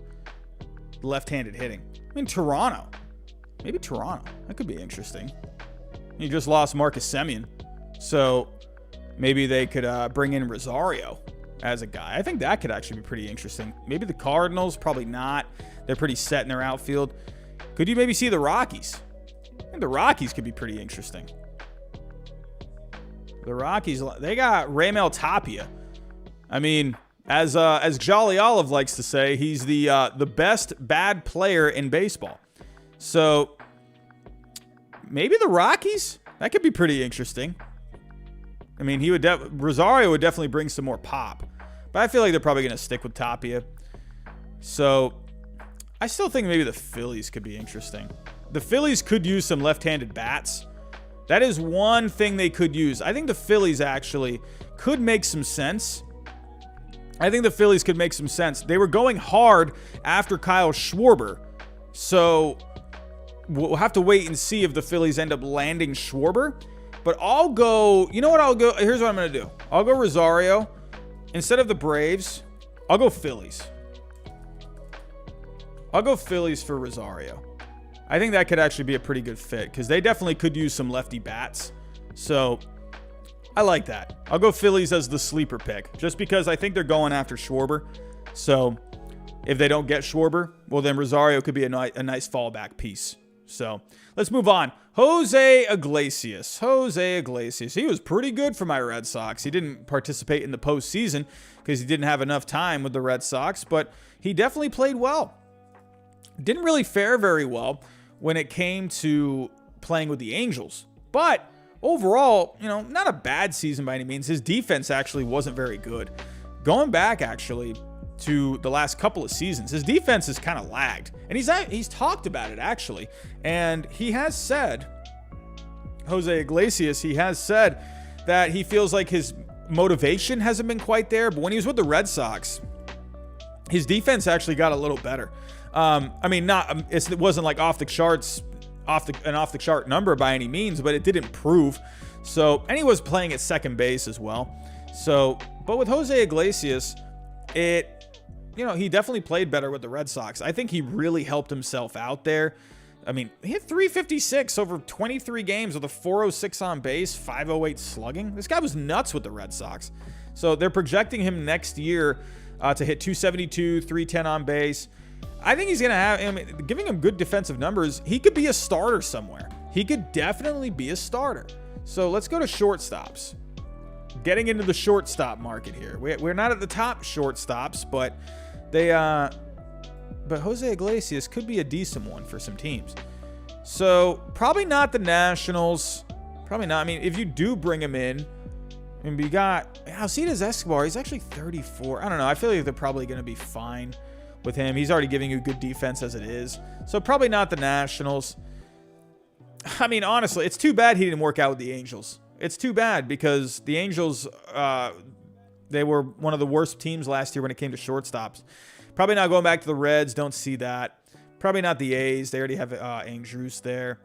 left-handed hitting? I mean, Toronto. Maybe Toronto. That could be interesting. You just lost Marcus Semien. So maybe they could bring in Rosario as a guy. I think that could actually be pretty interesting. Maybe the Cardinals. Probably not. They're pretty set in their outfield. Could you maybe see the Rockies? I think the Rockies could be pretty interesting. The Rockies, they got Raimel Tapia. I mean, as Jolly Olive likes to say, he's the best bad player in baseball. So maybe the Rockies, that could be pretty interesting. I mean, Rosario would definitely bring some more pop, but I feel like they're probably going to stick with Tapia. So I still think maybe the Phillies could be interesting. The Phillies could use some left-handed bats. That is one thing they could use. I think the Phillies actually could make some sense. They were going hard after Kyle Schwarber. So we'll have to wait and see if the Phillies end up landing Schwarber. But I'll go, you know what I'll go, here's what I'm going to do. I'll go Rosario. Instead of the Braves, I'll go Phillies. I'll go Phillies for Rosario. I think that could actually be a pretty good fit because they definitely could use some lefty bats. So I like that. I'll go Phillies as the sleeper pick just because I think they're going after Schwarber. So if they don't get Schwarber, well, then Rosario could be a nice fallback piece. So let's move on. Jose Iglesias. He was pretty good for my Red Sox. He didn't participate in the postseason because he didn't have enough time with the Red Sox, but he definitely played well. Didn't really fare very well when it came to playing with the Angels. But overall, not a bad season by any means. His defense actually wasn't very good. Going back, actually, to the last couple of seasons, his defense has kind of lagged. And he's talked about it, actually. And he has said, Jose Iglesias, he has said that he feels like his motivation hasn't been quite there. But when he was with the Red Sox, his defense actually got a little better. It wasn't like off the charts, off the chart number by any means, but it did improve. So, and he was playing at second base as well. So, but with Jose Iglesias, he definitely played better with the Red Sox. I think he really helped himself out there. I mean, he hit 356 over 23 games with a 406 on base, 508 slugging. This guy was nuts with the Red Sox. So they're projecting him next year to hit 272, 310 on base. I think he's going to have, giving him good defensive numbers, he could be a starter somewhere. He could definitely be a starter. So let's go to shortstops. Getting into the shortstop market here. We're not at the top shortstops, but but Jose Iglesias could be a decent one for some teams. So probably not the Nationals. Probably not. I mean, if you do bring him in, we got Alcides Escobar. He's actually 34. I don't know. I feel like they're probably going to be fine with him. He's already giving you good defense as it is. So probably not the Nationals. I mean, honestly, it's too bad he didn't work out with the Angels. It's too bad because the Angels, they were one of the worst teams last year when it came to shortstops. Probably not going back to the Reds. Don't see that. Probably not the A's. They already have Andrews there.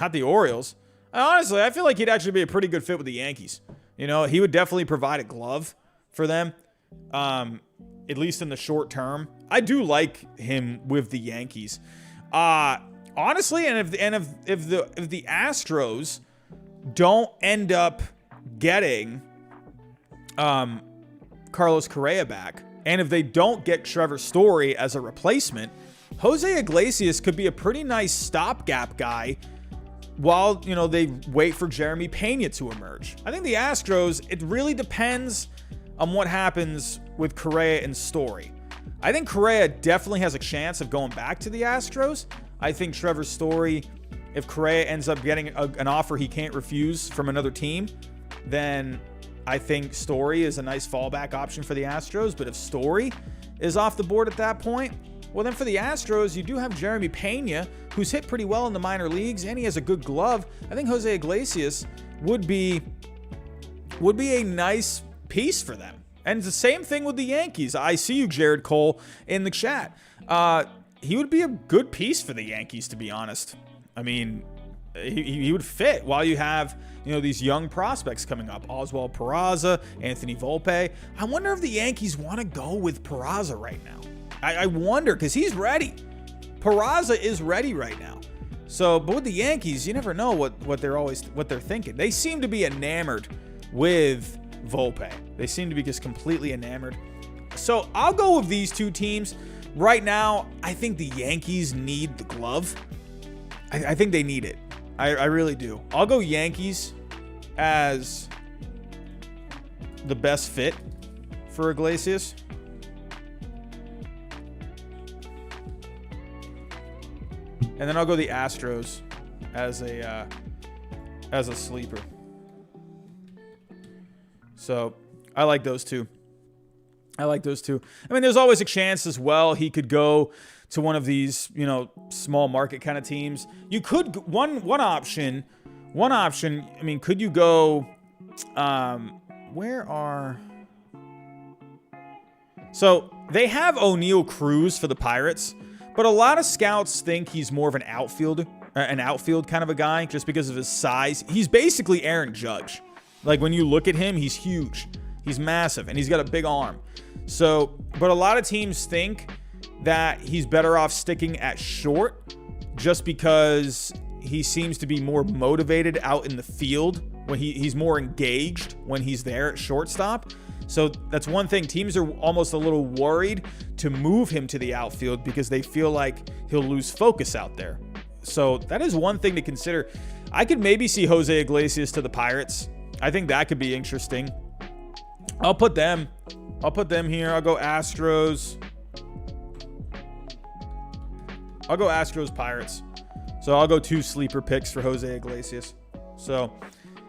Not the Orioles. Honestly, I feel like he'd actually be a pretty good fit with the Yankees. He would definitely provide a glove for them, at least in the short term. I do like him with the Yankees. Honestly, and if the Astros don't end up getting Carlos Correa back, and if they don't get Trevor Story as a replacement, Jose Iglesias could be a pretty nice stopgap guy while, they wait for Jeremy Pena to emerge. I think the Astros, it really depends on what happens with Correa and Story. I think Correa definitely has a chance of going back to the Astros. I think Trevor Story, if Correa ends up getting an offer he can't refuse from another team, then I think Story is a nice fallback option for the Astros. But if Story is off the board at that point, well, then for the Astros, you do have Jeremy Pena, who's hit pretty well in the minor leagues, and he has a good glove. I think Jose Iglesias would be a nice piece for them. And it's the same thing with the Yankees. I see you, Jared Cole, in the chat. He would be a good piece for the Yankees, to be honest. I mean, he would fit while you have, these young prospects coming up. Oswald Peraza, Anthony Volpe. I wonder if the Yankees want to go with Peraza right now. I wonder, because he's ready. Peraza is ready right now. So, but with the Yankees, you never know what they're thinking. They seem to be enamored with Volpe. They seem to be just completely enamored. So I'll go with these two teams. Right now, I think the Yankees need the glove. I think they need it. I really do. I'll go Yankees as the best fit for Iglesias. And then I'll go the Astros as a sleeper. So I like those two. I mean, there's always a chance as well he could go to one of these, small market kind of teams. You could one option. I mean, could you go? So they have O'Neal Cruz for the Pirates, but a lot of scouts think he's more of an outfielder. an outfield kind of a guy just because of his size. He's basically Aaron Judge. Like, when you look at him, he's huge. He's massive, and he's got a big arm. So, but a lot of teams think that he's better off sticking at short just because he seems to be more motivated out in the field when he's more engaged when he's there at shortstop. So that's one thing. Teams are almost a little worried to move him to the outfield because they feel like he'll lose focus out there. So that is one thing to consider. I could maybe see Jose Iglesias to the Pirates. I think that could be interesting. I'll put them here. I'll go Astros. I'll go Astros, Pirates. So I'll go 2 sleeper picks for Jose Iglesias. So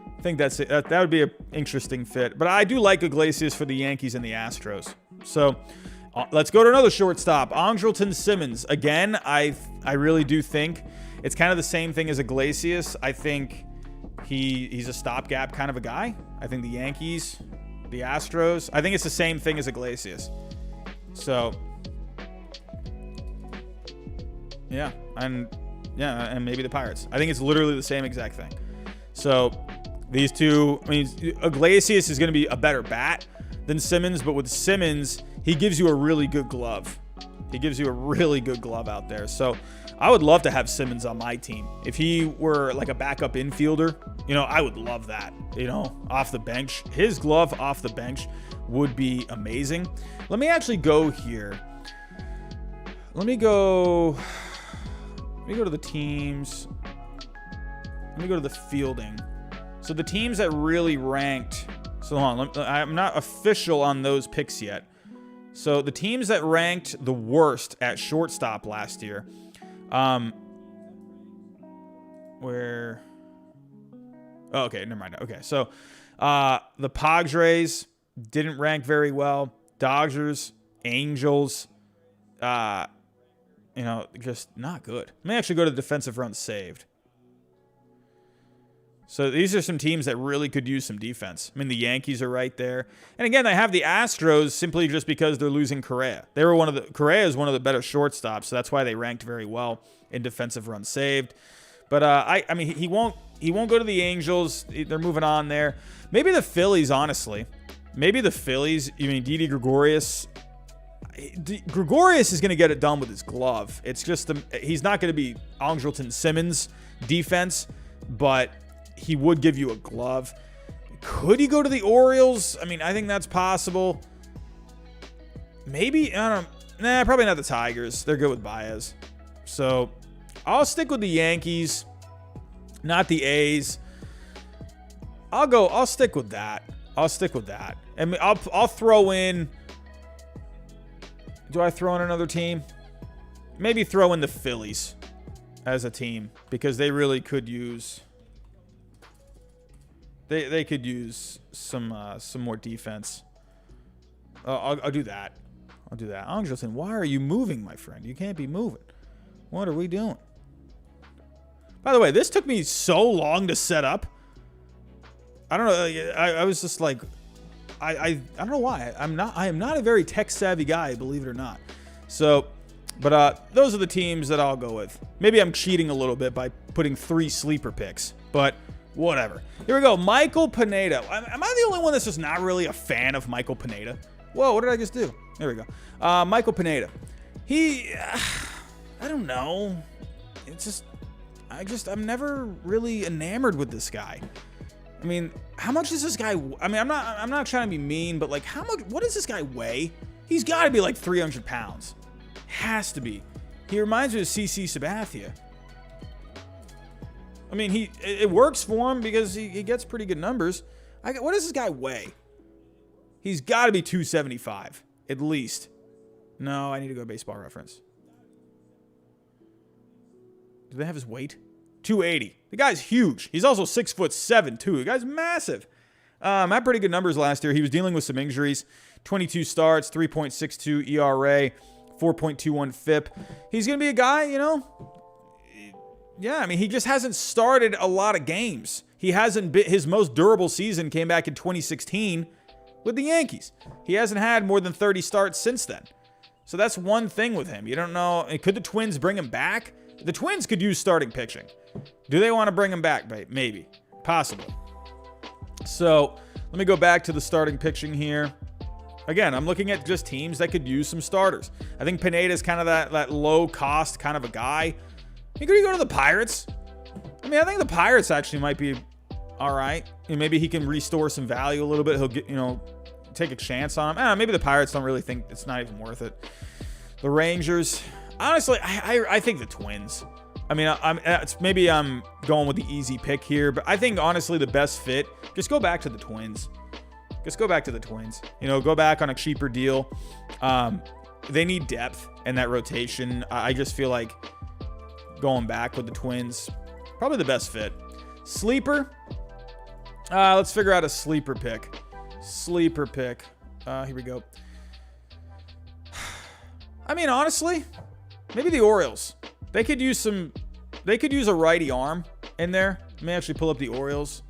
I think that's it. That would be an interesting fit. But I do like Iglesias for the Yankees and the Astros. So let's go to another shortstop, Andrelton Simmons. Again, I really do think it's kind of the same thing as Iglesias. I think he's a stopgap kind of a guy. I think the Yankees, the Astros, I think it's the same thing as Iglesias. So yeah, and maybe the Pirates. I think it's literally the same exact thing. So these two, I mean, Iglesias is going to be a better bat than Simmons, but with Simmons, he gives you a really good glove. He gives you a really good glove out there. So I would love to have Simmons on my team. If he were like a backup infielder, I would love that, off the bench. His glove off the bench would be amazing. Let me actually go here. Let me go to the teams. Let me go to the fielding. So the teams that really ranked. So hold on. I'm not official on those picks yet. So the teams that ranked the worst at shortstop last year. Where? Oh, okay, never mind. Okay, so the Padres didn't rank very well. Dodgers, Angels, just not good. Let me actually go to defensive runs saved. So these are some teams that really could use some defense. I mean, the Yankees are right there. And again, I have the Astros simply just because they're losing Correa. Correa is one of the better shortstops, so that's why they ranked very well in defensive runs saved. But I mean, he won't go to the Angels. They're moving on there. Maybe the Phillies, honestly. Maybe the Phillies. Didi Gregorius. Gregorius is going to get it done with his glove. It's just he's not going to be Andrelton Simmons defense, but he would give you a glove. Could he go to the Orioles? I mean, I think that's possible. Maybe, I don't know. Nah, probably not the Tigers. They're good with Baez. So I'll stick with the Yankees, not the A's. I'll stick with that. And I'll throw in. Do I throw in another team? Maybe throw in the Phillies as a team because they really could use. They could use some more defense. I'll do that. Andrelton, why are you moving, my friend? You can't be moving. What are we doing? By the way, this took me so long to set up. I don't know. I was just like, I don't know why. I am not a very tech savvy guy, believe it or not. So, but those are the teams that I'll go with. Maybe I'm cheating a little bit by putting 3 sleeper picks, but whatever. Here we go. Michael Pineda. Am I the only one that's just not really a fan of Michael Pineda? Whoa, what did I just do? There we go. Michael Pineda. I don't know. I'm never really enamored with this guy. I mean, how much is this guy? I mean, I'm not trying to be mean, but like, what does this guy weigh? He's got to be like 300 pounds. Has to be. He reminds me of CC Sabathia. I mean, it works for him because he gets pretty good numbers. What does this guy weigh? He's got to be 275 at least. No, I need to go to Baseball Reference. Do they have his weight? 280. The guy's huge. He's also 6'7" too. The guy's massive. Had pretty good numbers last year. He was dealing with some injuries. 22 starts, 3.62 ERA, 4.21 FIP. He's gonna be a guy, Yeah, I mean, he just hasn't started a lot of games. He hasn't been. His most durable season came back in 2016 with the Yankees. He hasn't had more than 30 starts since then. So that's one thing with him. You don't know. Could the Twins bring him back? The Twins could use starting pitching. Do they want to bring him back? Maybe. Possibly. So let me go back to the starting pitching here. Again, I'm looking at just teams that could use some starters. I think Pineda is kind of that low cost kind of a guy. Could he go to the Pirates? I mean, I think the Pirates actually might be all right. Maybe he can restore some value a little bit. He'll get, take a chance on him. I don't know, maybe the Pirates don't really think it's not even worth it. The Rangers, honestly, I think the Twins. I mean, maybe I'm going with the easy pick here, but I think honestly the best fit, just go back to the Twins. Just go back to the Twins. Go back on a cheaper deal. They need depth in that rotation. I just feel like going back with the Twins, probably the best fit. Sleeper. Let's figure out a sleeper pick. Here we go. I mean, honestly, maybe the Orioles. They could use a righty arm in there. Let me actually pull up the Orioles.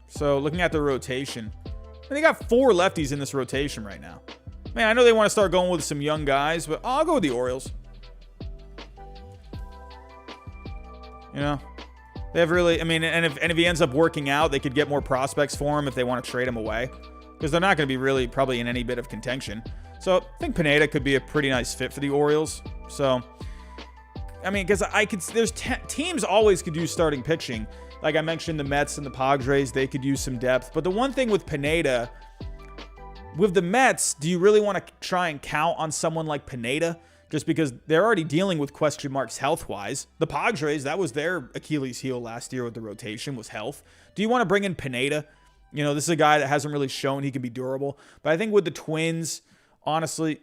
So looking at the rotation, they got 4 lefties in this rotation right now. Man, I know they want to start going with some young guys, but I'll go with the Orioles. They have really, and if he ends up working out, they could get more prospects for him if they want to trade him away, because they're not going to be really probably in any bit of contention. So I think Pineda could be a pretty nice fit for the Orioles. So, because there's teams always could use starting pitching. Like I mentioned, the Mets and the Padres, they could use some depth. But the one thing with Pineda, with the Mets, do you really want to try and count on someone like Pineda? Just because they're already dealing with question marks health-wise. The Padres, that was their Achilles heel last year with the rotation, was health. Do you want to bring in Pineda? This is a guy that hasn't really shown he can be durable. But I think with the Twins, honestly,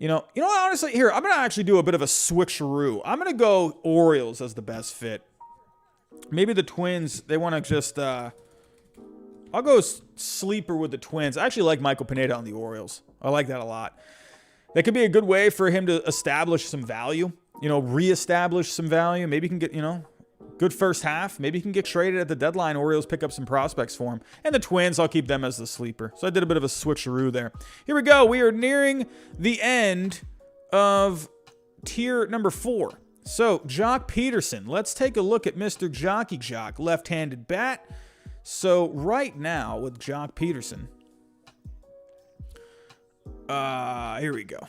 honestly, here, I'm going to actually do a bit of a switcheroo. I'm going to go Orioles as the best fit. Maybe the Twins, they want to just, I'll go sleeper with the Twins. I actually like Michael Pineda on the Orioles. I like that a lot. That could be a good way for him to establish some value, reestablish some value. Maybe he can get, good first half. Maybe he can get traded at the deadline. Orioles pick up some prospects for him. And the Twins, I'll keep them as the sleeper. So I did a bit of a switcheroo there. Here we go. We are nearing the end of tier number 4. So, Jock Peterson. Let's take a look at Mr. Jockey Jock, left-handed bat. So, right now with Jock Peterson, here we go.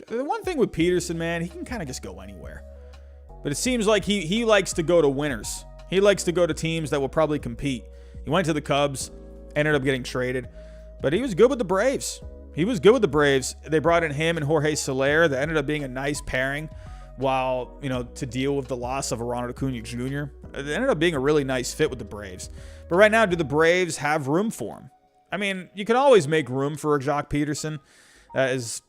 The one thing with Peterson, man, he can kind of just go anywhere. But it seems like he likes to go to winners. He likes to go to teams that will probably compete. He went to the Cubs, ended up getting traded. But he was good with the Braves. They brought in him and Jorge Solaire. That ended up being a nice pairing. While, to deal with the loss of Ronald Acuna Jr. It ended up being a really nice fit with the Braves. But right now, do the Braves have room for him? You can always make room for a Jock Peterson. That is,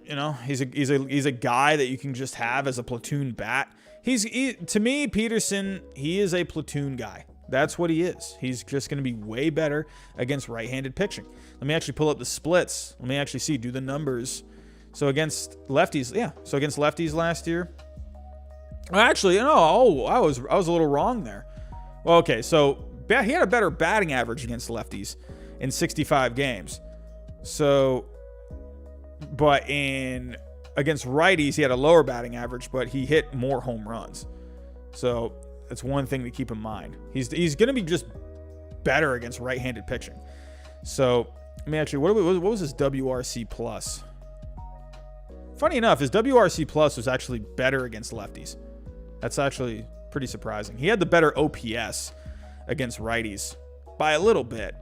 he's a guy that you can just have as a platoon bat. To me, Peterson, he is a platoon guy. That's what he is. He's just going to be way better against right-handed pitching. Let me actually pull up the splits. Let me actually see, do the numbers. So against lefties, yeah. So against lefties last year. Actually, no. I was a little wrong there. Well, okay. So he had a better batting average against lefties in 65 games. So, but against righties, he had a lower batting average, but he hit more home runs. So that's one thing to keep in mind. He's going to be just better against right-handed pitching. So let me actually, what was his WRC plus? Funny enough, his WRC plus was actually better against lefties. That's actually pretty surprising. He had the better OPS against righties by a little bit.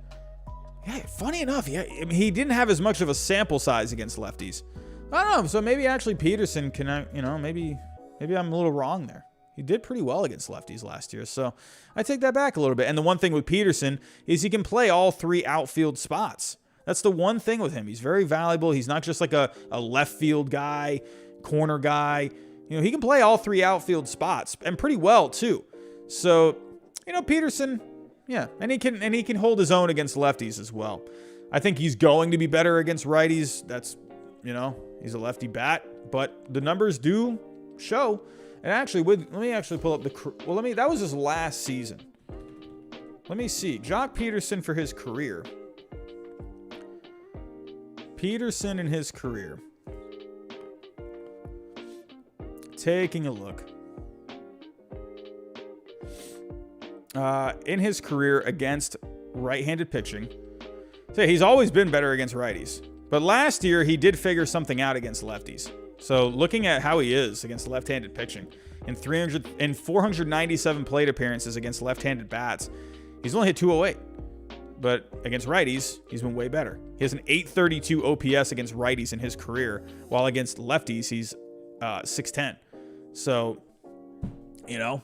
Yeah, funny enough, he didn't have as much of a sample size against lefties. I don't know. So maybe actually Peterson can, maybe I'm a little wrong there. He did pretty well against lefties last year. So I take that back a little bit. And the one thing with Peterson is he can play all 3 outfield spots. That's the one thing with him. He's very valuable. He's not just like a left field guy, corner guy. He can play all 3 outfield spots and pretty well too. So, Peterson, yeah, and he can hold his own against lefties as well. I think he's going to be better against righties. That's, he's a lefty bat, but the numbers do show. And actually, let me actually pull up that was his last season. Let me see. Jock Peterson for his career. Peterson in his career. taking a look. In his career against right-handed pitching, so he's always been better against righties. But last year, he did figure something out against lefties. So looking at how he is against left-handed pitching, in 497 plate appearances against left-handed bats, he's only hit 208. But against righties, he's been way better. He has an 832 OPS against righties in his career, while against lefties, he's 610. So, you know,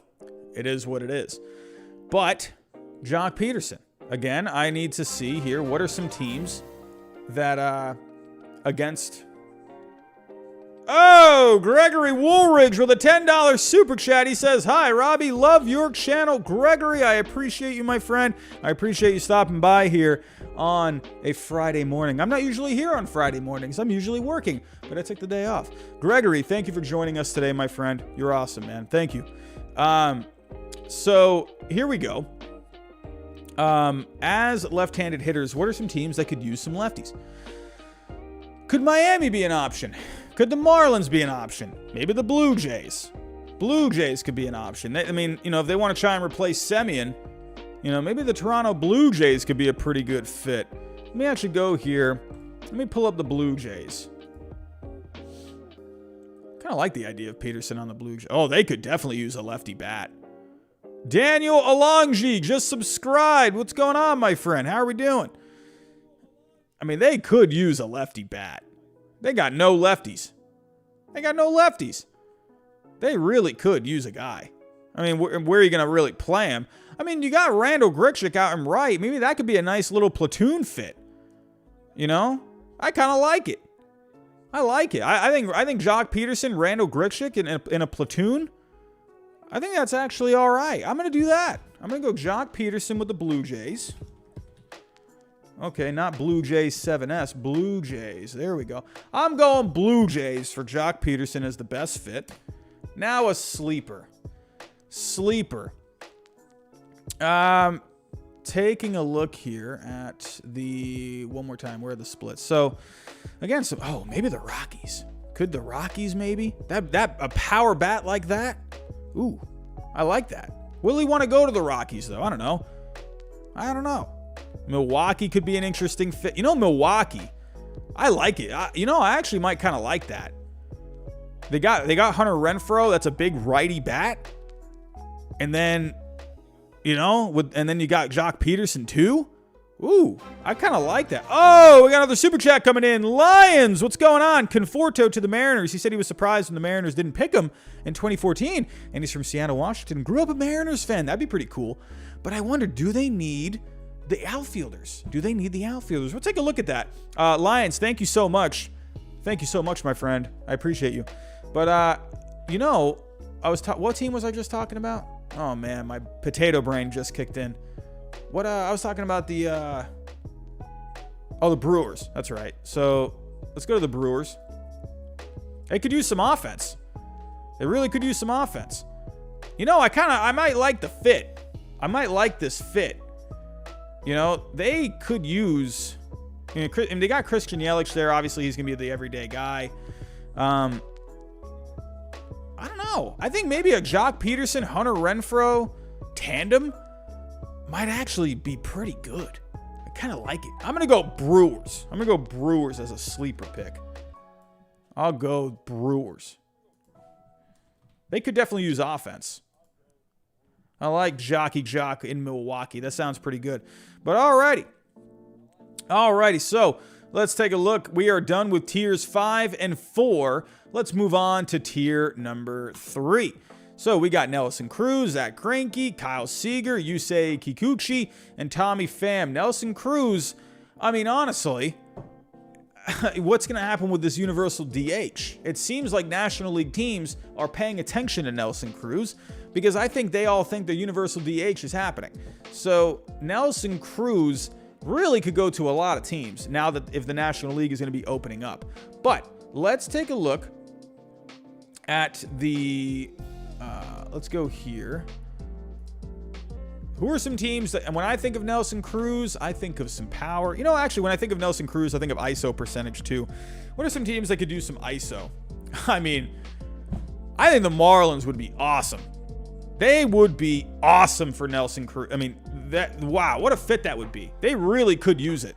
it is what it is. But Jock Peterson, again, I need to see here, what are some teams that against... Oh, Gregory Woolridge with a $10 super chat. He says, hi, Robbie, love your channel. Gregory, I appreciate you, my friend. I appreciate you stopping by here on a Friday morning. I'm not usually here on Friday mornings. I'm usually working, but I took the day off. Gregory, thank you for joining us today, my friend. You're awesome, man. Thank you. So here we go. As left-handed hitters, what are some teams that could use some lefties? Could Miami be an option? Could the Marlins be an option? Maybe the Blue Jays. Blue Jays could be an option. I mean, you know, if they want to try and replace Semien, you know, maybe the Toronto Blue Jays could be a pretty good fit. Let me actually go here. Let me pull up the Blue Jays. Kind of like the idea of Peterson on the Blue Jays. Oh, they could definitely use a lefty bat. Daniel Alonji just subscribed. What's going on, my friend? How are we doing? I mean, they could use a lefty bat. They got no lefties. They really could use a guy. I mean, where are you going to really play him? I mean, you got Randall Grichuk out in right. Maybe that could be a nice little platoon fit. You know? I kind of like it. I think Jock Peterson, Randall Grichuk in a platoon, I think that's actually all right. I'm going to do that. I'm going to go Jock Peterson with the Blue Jays. Okay, not Blue Jays 7S, Blue Jays. There we go. I'm going Blue Jays for Jock Peterson as the best fit. Now a sleeper. Taking a look here at the... One more time, where are the splits? So, again, maybe the Rockies. Could the Rockies maybe? A power bat like that? Ooh, I like that. Will he want to go to the Rockies, though? I don't know. Milwaukee could be an interesting fit. You know, Milwaukee, I like it. I actually might kind of like that. They got Hunter Renfroe. That's a big righty bat. And then, and then you got Jock Peterson too. Ooh, I kind of like that. Oh, we got another super chat coming in. Lions, what's going on? Conforto to the Mariners. He said he was surprised when the Mariners didn't pick him in 2014. And he's from Seattle, Washington. Grew up a Mariners fan. That'd be pretty cool. But I wonder, do they need the outfielders? We'll take a look at that. Lions, thank you so much. My friend. I appreciate you. But, what team was I just talking about? Oh, man, my potato brain just kicked in. I was talking about the Brewers. That's right. So let's go to the Brewers. They could use some offense. They really could use some offense. I might like the fit. I might like this fit. They could use, and they got Christian Yelich there. Obviously, he's going to be the everyday guy. I don't know. I think maybe a Jock Peterson, Hunter Renfroe tandem might actually be pretty good. I kind of like it. I'm going to go Brewers. As a sleeper pick. I'll go Brewers. They could definitely use offense. I like Jockey Jock in Milwaukee. That sounds pretty good. But alrighty. So let's take a look. We are done with tiers 5 and 4. Let's move on to tier number 3. So we got Nelson Cruz, Zach Greinke, Kyle Seager, Yusei Kikuchi, and Tommy Pham. Nelson Cruz, I mean, honestly, what's going to happen with this universal DH? It seems like National League teams are paying attention to Nelson Cruz because I think they all think the universal DH is happening. So Nelson Cruz really could go to a lot of teams now that if the National League is going to be opening up. But let's take a look at the... let's go here. Who are some teams that, and when I think of Nelson Cruz, I think of some power. Actually, when I think of Nelson Cruz, I think of ISO percentage too. What are some teams that could do some ISO? I mean, I think the Marlins would be awesome. They would be awesome for Nelson Cruz. I mean, wow, what a fit that would be. They really could use it.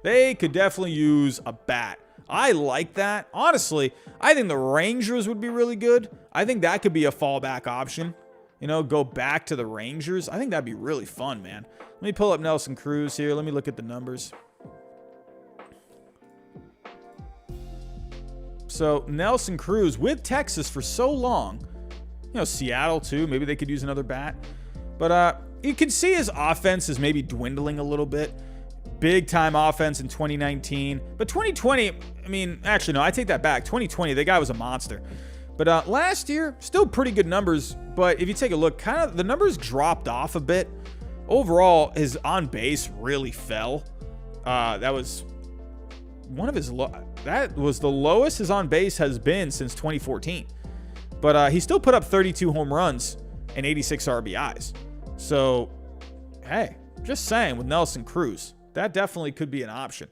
They could definitely use a bat. I like that. Honestly, I think the Rangers would be really good. I think that could be a fallback option. You know, go back to the Rangers. I think that'd be really fun, man. Let me pull up Nelson Cruz here. Let me look at the numbers. So Nelson Cruz with Texas for so long. You know, Seattle too. Maybe they could use another bat. But you can see his offense is maybe dwindling a little bit. Big time offense in 2019. But 2020, I mean, actually, no, I take that back. 2020, the guy was a monster. But last year, still pretty good numbers. But if you take a look, kind of the numbers dropped off a bit. Overall, his on base really fell. That was one of his that was the lowest his on base has been since 2014. But he still put up 32 home runs and 86 RBIs. So, hey, just saying with Nelson Cruz, that definitely could be an option.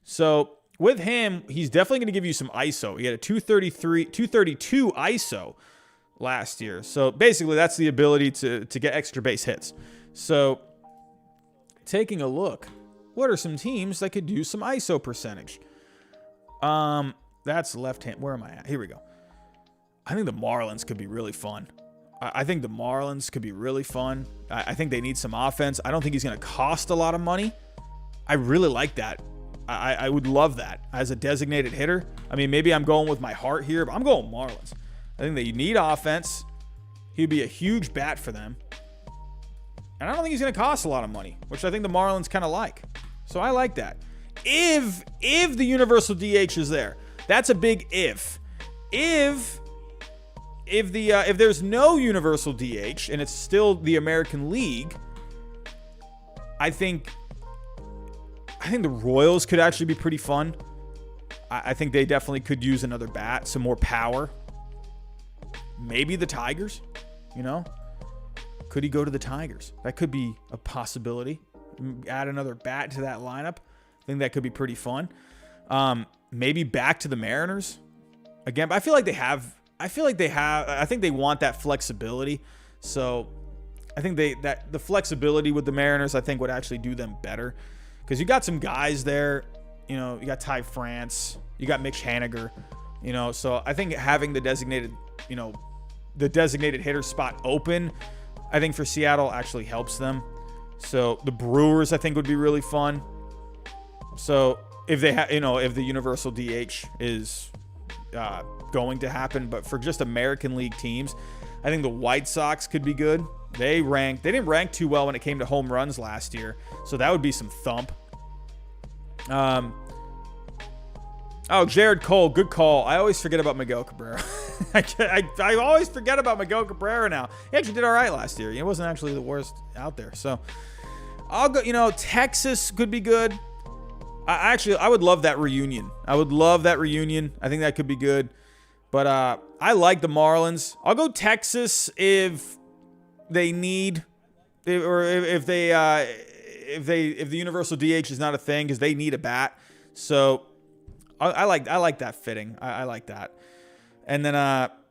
So with him, he's definitely going to give you some ISO. He had a 232 ISO last year. So basically, that's the ability to get extra base hits. So taking a look, what are some teams that could use some ISO percentage? That's left hand. Where am I at? Here we go. I think the Marlins could be really fun. I think the Marlins could be really fun. I think they need some offense. I don't think he's going to cost a lot of money. I really like that. I would love that as a designated hitter. I mean, maybe I'm going with my heart here, but I'm going Marlins. I think they need offense. He'd be a huge bat for them. And I don't think he's going to cost a lot of money, which I think the Marlins kind of like. So I like that. If the universal DH is there, that's a big if. If there's no universal DH and it's still the American League, I think the Royals could actually be pretty fun. I think they definitely could use another bat, some more power. Maybe the Tigers, you know? Could he go to the Tigers? That could be a possibility. Add another bat to that lineup. I think that could be pretty fun. Maybe back to the Mariners. Again, but I think they want that flexibility. So I think the flexibility with the Mariners, I think, would actually do them better. Because you got some guys there, you know, you got Ty France, you got Mitch Haniger, you know, so I think having the designated hitter spot open, I think for Seattle actually helps them. So the Brewers, I think, would be really fun. So if they if the universal DH is going to happen, but for just American League teams, I think the White Sox could be good. They didn't rank too well when it came to home runs last year, so that would be some thump. Jared Cole, good call. I always forget about Miguel Cabrera. I always forget about Miguel Cabrera now. He actually did all right last year. He wasn't actually the worst out there. So I'll go. Texas could be good. I would love that reunion. I think that could be good. But I like the Marlins. I'll go Texas if they need, or if the universal DH is not a thing, because they need a bat. So I like that fitting. I like that. And then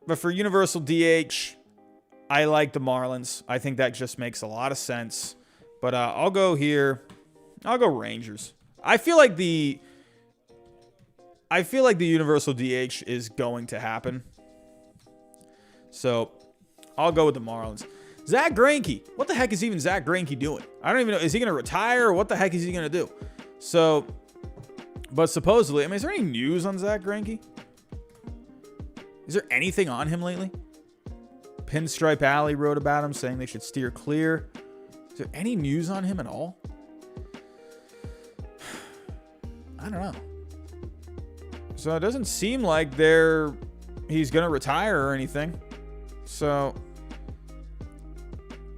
but for universal DH, I like the Marlins. I think that just makes a lot of sense. But I'll go here. I'll go Rangers. I feel like the universal DH is going to happen. So I'll go with the Marlins. Zach Greinke. What the heck is even Zach Greinke doing? I don't even know. Is he going to retire, or what the heck is he going to do? So, but supposedly, I mean, is there any news on Zach Greinke? Is there anything on him lately? Pinstripe Alley wrote about him, saying they should steer clear. Is there any news on him at all? I don't know. So it doesn't seem like he's going to retire or anything. So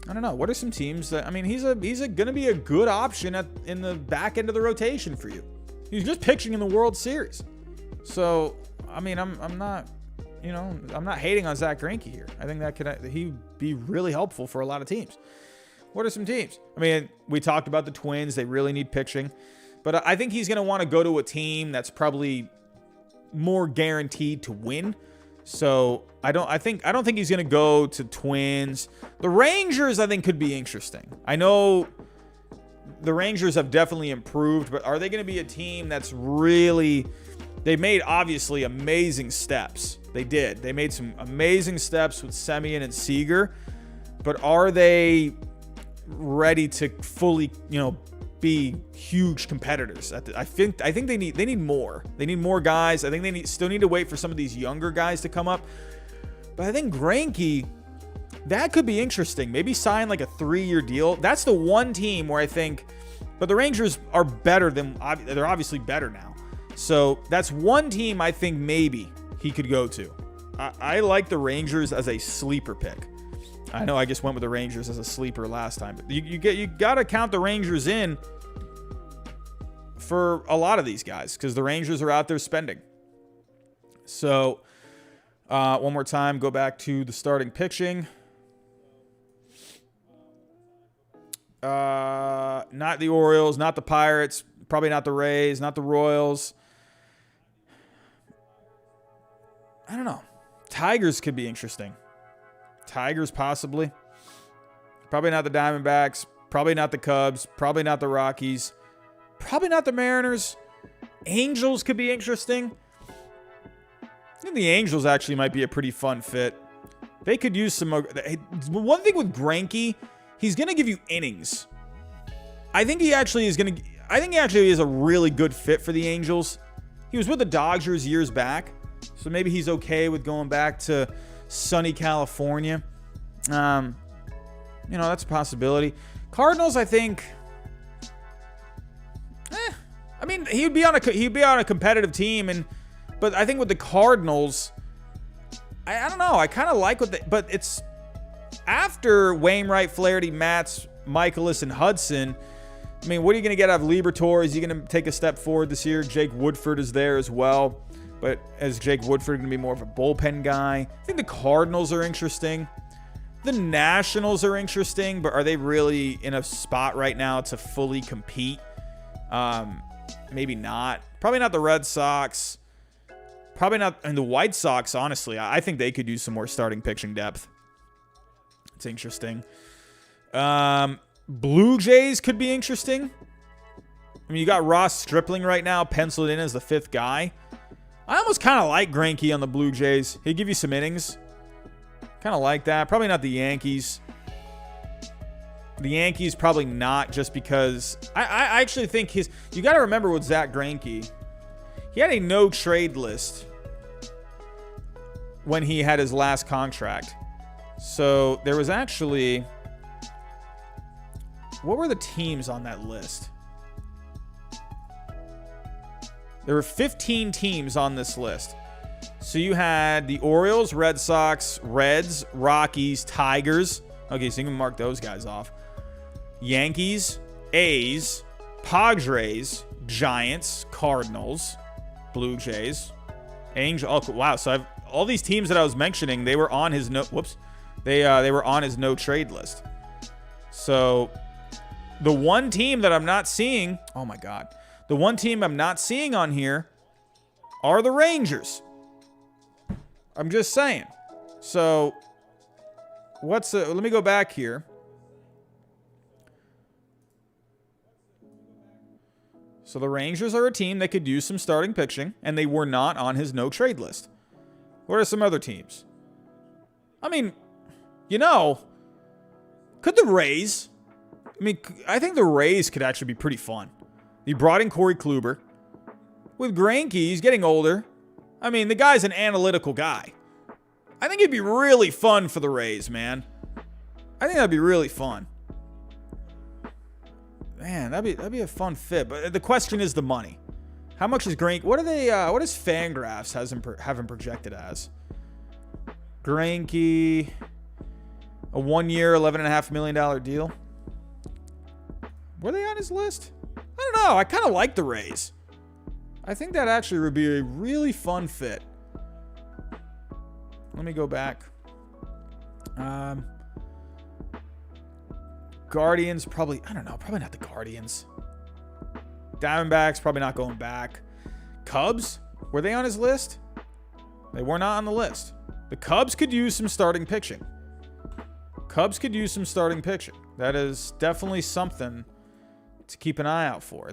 I don't know. What are some teams that, I mean, he's going to be a good option in the back end of the rotation for you. He's just pitching in the World Series. So, I mean, I'm not hating on Zach Greinke here. I think he'd be really helpful for a lot of teams. What are some teams? I mean, we talked about the Twins. They really need pitching. But I think he's going to want to go to a team that's probably more guaranteed to win. So I don't think he's going to go to Twins. The Rangers, I think, could be interesting. I know the Rangers have definitely improved, but are they going to be a team that's really... They made, obviously, amazing steps. They did. They made some amazing steps with Semien and Seager. But are they ready to fully, be huge competitors? I think they need more. They need more guys. I think they still need to wait for some of these younger guys to come up. But I think Greinke, that could be interesting. Maybe sign like a 3-year deal. That's the one team where I think, but the Rangers are better than, they're obviously better now. So that's one team I think maybe he could go to. I like the Rangers as a sleeper pick. I know I just went with the Rangers as a sleeper last time, but you got to count the Rangers in for a lot of these guys because the Rangers are out there spending. So one more time, go back to the starting pitching. Not the Orioles, not the Pirates, probably not the Rays, not the Royals. I don't know. Tigers could be interesting. Tigers possibly. Probably not the Diamondbacks. Probably not the Cubs. Probably not the Rockies. Probably not the Mariners. Angels could be interesting. I think the Angels actually might be a pretty fun fit. They could use some... One thing with Greinke, he's going to give you innings. I think he actually is a really good fit for the Angels. He was with the Dodgers years back, so maybe he's okay with going back to sunny California. That's a possibility. Cardinals, I think. He'd be on a competitive team, but I think with the Cardinals, I don't know. I kind of like but it's after Wainwright, Flaherty, Matz, Michaelis, and Hudson. What are you going to get out of Liberatore? Is he going to take a step forward this year? Jake Woodford is there as well. But as Jake Woodford going to be more of a bullpen guy. I think the Cardinals are interesting. The Nationals are interesting, but are they really in a spot right now to fully compete? Maybe not. Probably not the Red Sox. Probably not. And the White Sox, honestly, I think they could use some more starting pitching depth. It's interesting. Blue Jays could be interesting. You got Ross Stripling right now penciled in as the 5th guy. I almost kind of like Greinke on the Blue Jays. He'd give you some innings. Kind of like that. Probably not the Yankees. The Yankees probably not, just because I actually think you got to remember with Zach Greinke, he had a no trade list when he had his last contract. So there was actually, what were the teams on that list? There were 15 teams on this list. So you had the Orioles, Red Sox, Reds, Rockies, Tigers. Okay, so you can mark those guys off. Yankees, A's, Padres, Giants, Cardinals, Blue Jays, Angels. Oh, wow. So all these teams that I was mentioning, they were on his they were on his no trade list. So the one team that I'm not seeing, oh my God. The one team I'm not seeing on here are the Rangers. I'm just saying. So, let me go back here. So the Rangers are a team that could use some starting pitching, and they were not on his no-trade list. What are some other teams? Could the Rays... I think the Rays could actually be pretty fun. He brought in Corey Kluber. With Greinke, he's getting older. The guy's an analytical guy. I think it'd be really fun for the Rays, man. I think that'd be really fun. Man, that'd be a fun fit. But the question is the money. How much is Greinke? What does Fangraphs have him projected as? Greinke, a 1-year, $11.5 million deal. Were they on his list? I don't know. I kind of like the Rays. I think that actually would be a really fun fit. Let me go back. Guardians, probably not the Guardians. Diamondbacks, probably not going back. Cubs, were they on his list? They were not on the list. The Cubs could use some starting pitching. That is definitely something to keep an eye out for.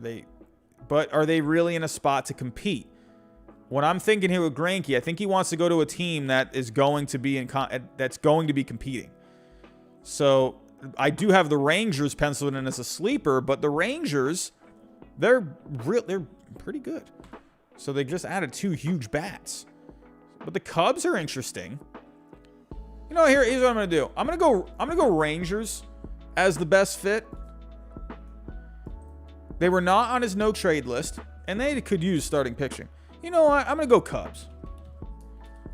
But are they really in a spot to compete? What I'm thinking here with Greinke, I think he wants to go to a team that is going to be that's going to be competing. So I do have the Rangers penciled in as a sleeper, but the Rangers, they're pretty good. So they just added 2 huge bats. But the Cubs are interesting. You know, here's what I'm gonna do. I'm gonna go Rangers as the best fit. They were not on his no trade list, and they could use starting pitching. You know what? I'm gonna go Cubs.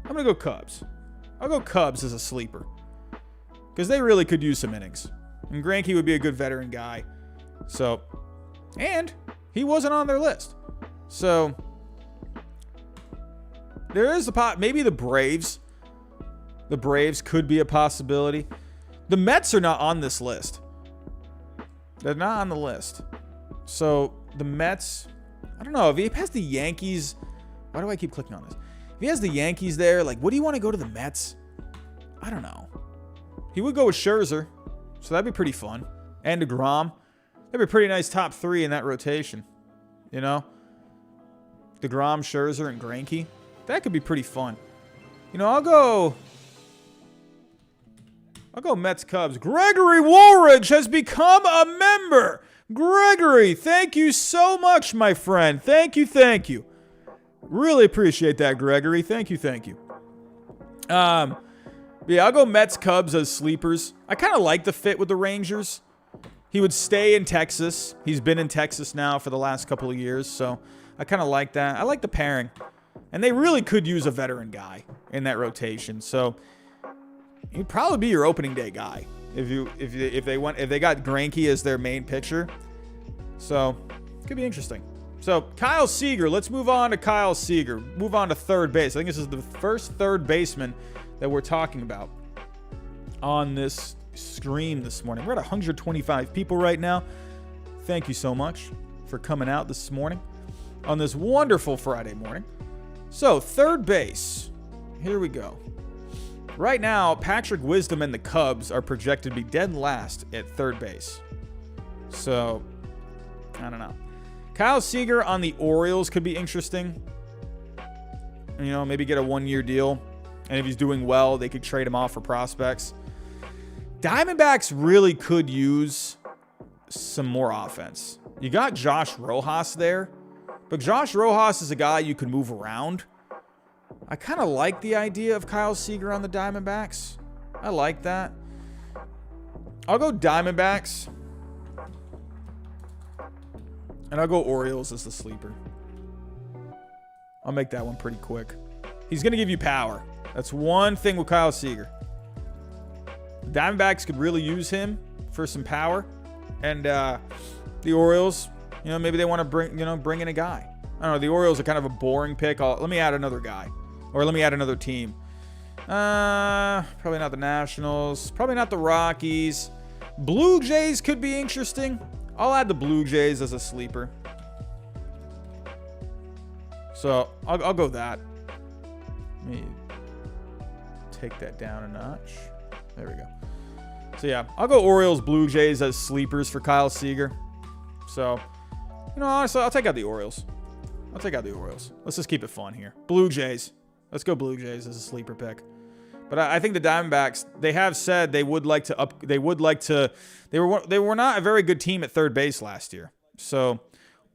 I'll go Cubs as a sleeper. Because they really could use some innings. And Greinke would be a good veteran guy. So, and he wasn't on their list. So, there is maybe the Braves. The Braves could be a possibility. The Mets are not on this list. They're not on the list. So, the Mets, I don't know. If he has the Yankees, why do I keep clicking on this? If he has the Yankees there, like, would he want to go to the Mets? I don't know. He would go with Scherzer, so that'd be pretty fun. And DeGrom. That'd be a pretty nice top 3 in that rotation. You know? DeGrom, Scherzer, and Greinke. That could be pretty fun. You know, I'll go Mets, Cubs. Gregory Woolridge has become a member. Gregory, thank you so much, my friend. Thank you. Really appreciate that, Gregory. Thank you. Yeah, I'll go Mets, Cubs as sleepers. I kind of like the fit with the Rangers. He would stay in Texas. He's been in Texas now for the last couple of years, so I kind of like that. I like the pairing. And they really could use a veteran guy in that rotation. So he'd probably be your opening day guy if they got Greinke as their main pitcher. So it could be interesting. So Kyle Seager, let's move on to Kyle Seager. Move on to third base. I think this is the first third baseman that we're talking about on this stream this morning. We're at 125 people right now. Thank you so much for coming out this morning on this wonderful Friday morning. So third base, here we go. Right now, Patrick Wisdom and the Cubs are projected to be dead last at third base. So, I don't know. Kyle Seager on the Orioles could be interesting. You know, maybe get a 1-year deal. And if he's doing well, they could trade him off for prospects. Diamondbacks really could use some more offense. You got Josh Rojas there. But Josh Rojas is a guy you can move around. I kind of like the idea of Kyle Seager on the Diamondbacks. I like that. I'll go Diamondbacks. And I'll go Orioles as the sleeper. I'll make that one pretty quick. He's going to give you power. That's one thing with Kyle Seager. The Diamondbacks could really use him for some power. And the Orioles, you know, maybe they want to bring in a guy. I don't know. The Orioles are kind of a boring pick. Let me add another guy. Or let me add another team. Probably not the Nationals. Probably not the Rockies. Blue Jays could be interesting. I'll add the Blue Jays as a sleeper. So I'll go that. Let me take that down a notch. There we go. So yeah, I'll go Orioles, Blue Jays as sleepers for Kyle Seager. So, you know, honestly, I'll take out the Orioles. Let's just keep it fun here. Blue Jays. Let's go Blue Jays as a sleeper pick. But I think the Diamondbacks, they have said they would like to they were not a very good team at third base last year. So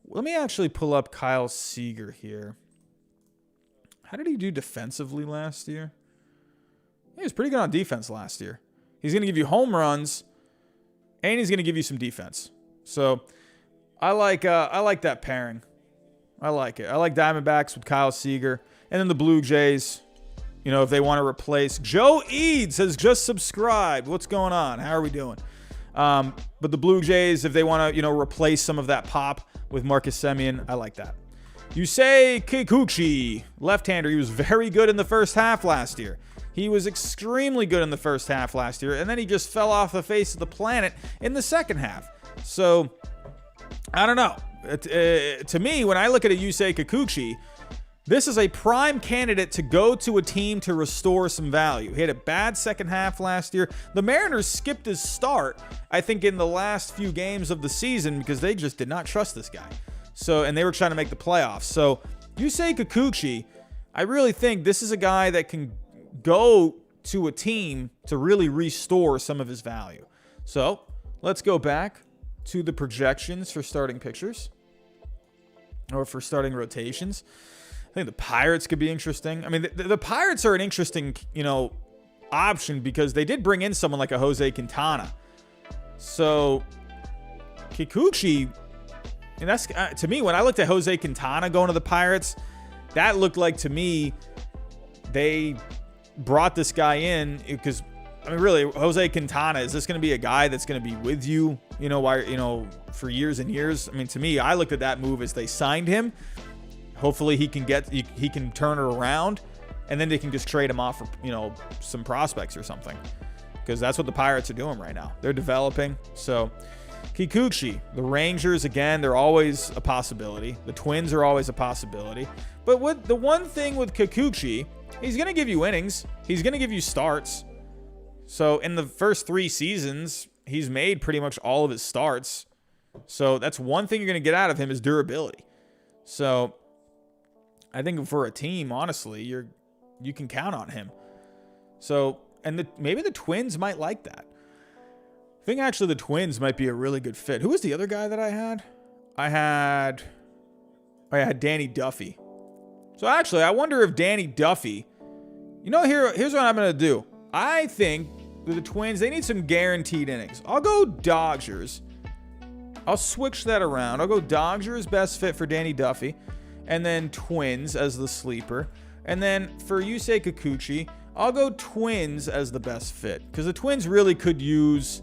let me actually pull up Kyle Seager here. How did he do defensively last year? He was pretty good on defense last year. He's going to give you home runs, and he's going to give you some defense. So I like that pairing. I like it. I like Diamondbacks with Kyle Seager. And then the Blue Jays, you know, if they want to replace. Joe Eads has just subscribed. What's going on? How are we doing? But the Blue Jays, if they want to, you know, replace some of that pop with Marcus Semien, I like that. Yusei Kikuchi, left-hander. He was very good in the first half last year. He was extremely good in the first half last year, and then he just fell off the face of the planet in the second half. So, I don't know. To me, when I look at a Yusei Kikuchi, This is a prime candidate to go to a team to restore some value. He had a bad second half last year. The Mariners skipped his start, I think, in the last few games of the season because they just did not trust this guy. So, and they were trying to make the playoffs. So, Yusei Kikuchi, I really think this is a guy that can go to a team to really restore some of his value. So, let's go back to the projections for starting pitchers or for starting rotations. I think the Pirates could be interesting. I mean, the Pirates are an interesting, option because they did bring in someone like a Jose Quintana. So, Kikuchi, and that's, to me, when I looked at Jose Quintana going to the Pirates, that looked like, to me, they brought this guy in because, I mean, really, Jose Quintana, is this going to be a guy that's going to be with you, for years and years? I mean, to me, I looked at that move as they signed him. Hopefully he can turn it around, and then they can just trade him off for, some prospects or something, because that's what the Pirates are doing right now. They're developing. So Kikuchi, the Rangers, again, they're always a possibility. The Twins are always a possibility. But with the one thing with Kikuchi, he's going to give you innings. He's going to give you starts. So in the first 3 seasons, he's made pretty much all of his starts. So that's one thing you're going to get out of him is durability. So I think for a team, honestly, you can count on him. So, and maybe the Twins might like that. I think actually the Twins might be a really good fit. Who was the other guy that I had? I had Danny Duffy. So actually, I wonder if Danny Duffy, here's what I'm going to do. I think with the Twins, they need some guaranteed innings. I'll go Dodgers. I'll switch that around. I'll go Dodgers best fit for Danny Duffy. And then Twins as the sleeper. And then for Yusei Kikuchi, I'll go Twins as the best fit. Because the Twins really could use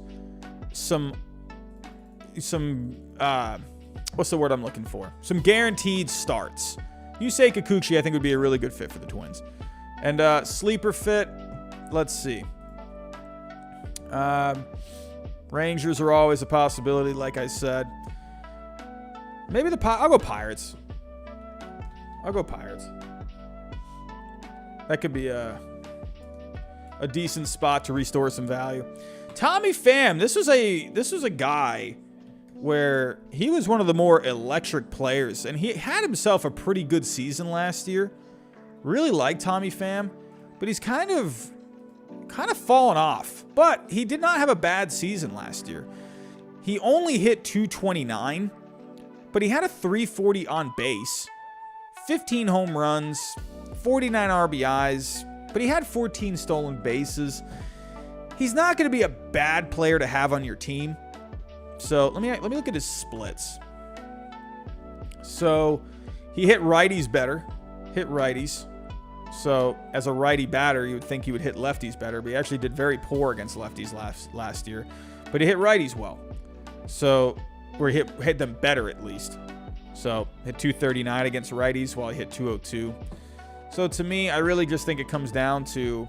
some what's the word I'm looking for? Some guaranteed starts. Yusei Kikuchi, I think, would be a really good fit for the Twins. And sleeper fit, let's see. Rangers are always a possibility, like I said. Maybe I'll go Pirates. That could be a decent spot to restore some value. Tommy Pham, this was a guy where he was one of the more electric players, and he had himself a pretty good season last year. Really like Tommy Pham, but he's kind of fallen off. But he did not have a bad season last year. He only hit .229, but he had a .340 on base. 15 home runs, 49 RBIs, but he had 14 stolen bases. He's not going to be a bad player to have on your team. So let me look at his splits. So he hit righties better. So as a righty batter, you would think he would hit lefties better, but he actually did very poor against lefties last year. But he hit righties well. So, or he hit them better at least. So hit .239 against righties while he hit .202. So to me, I really just think it comes down to,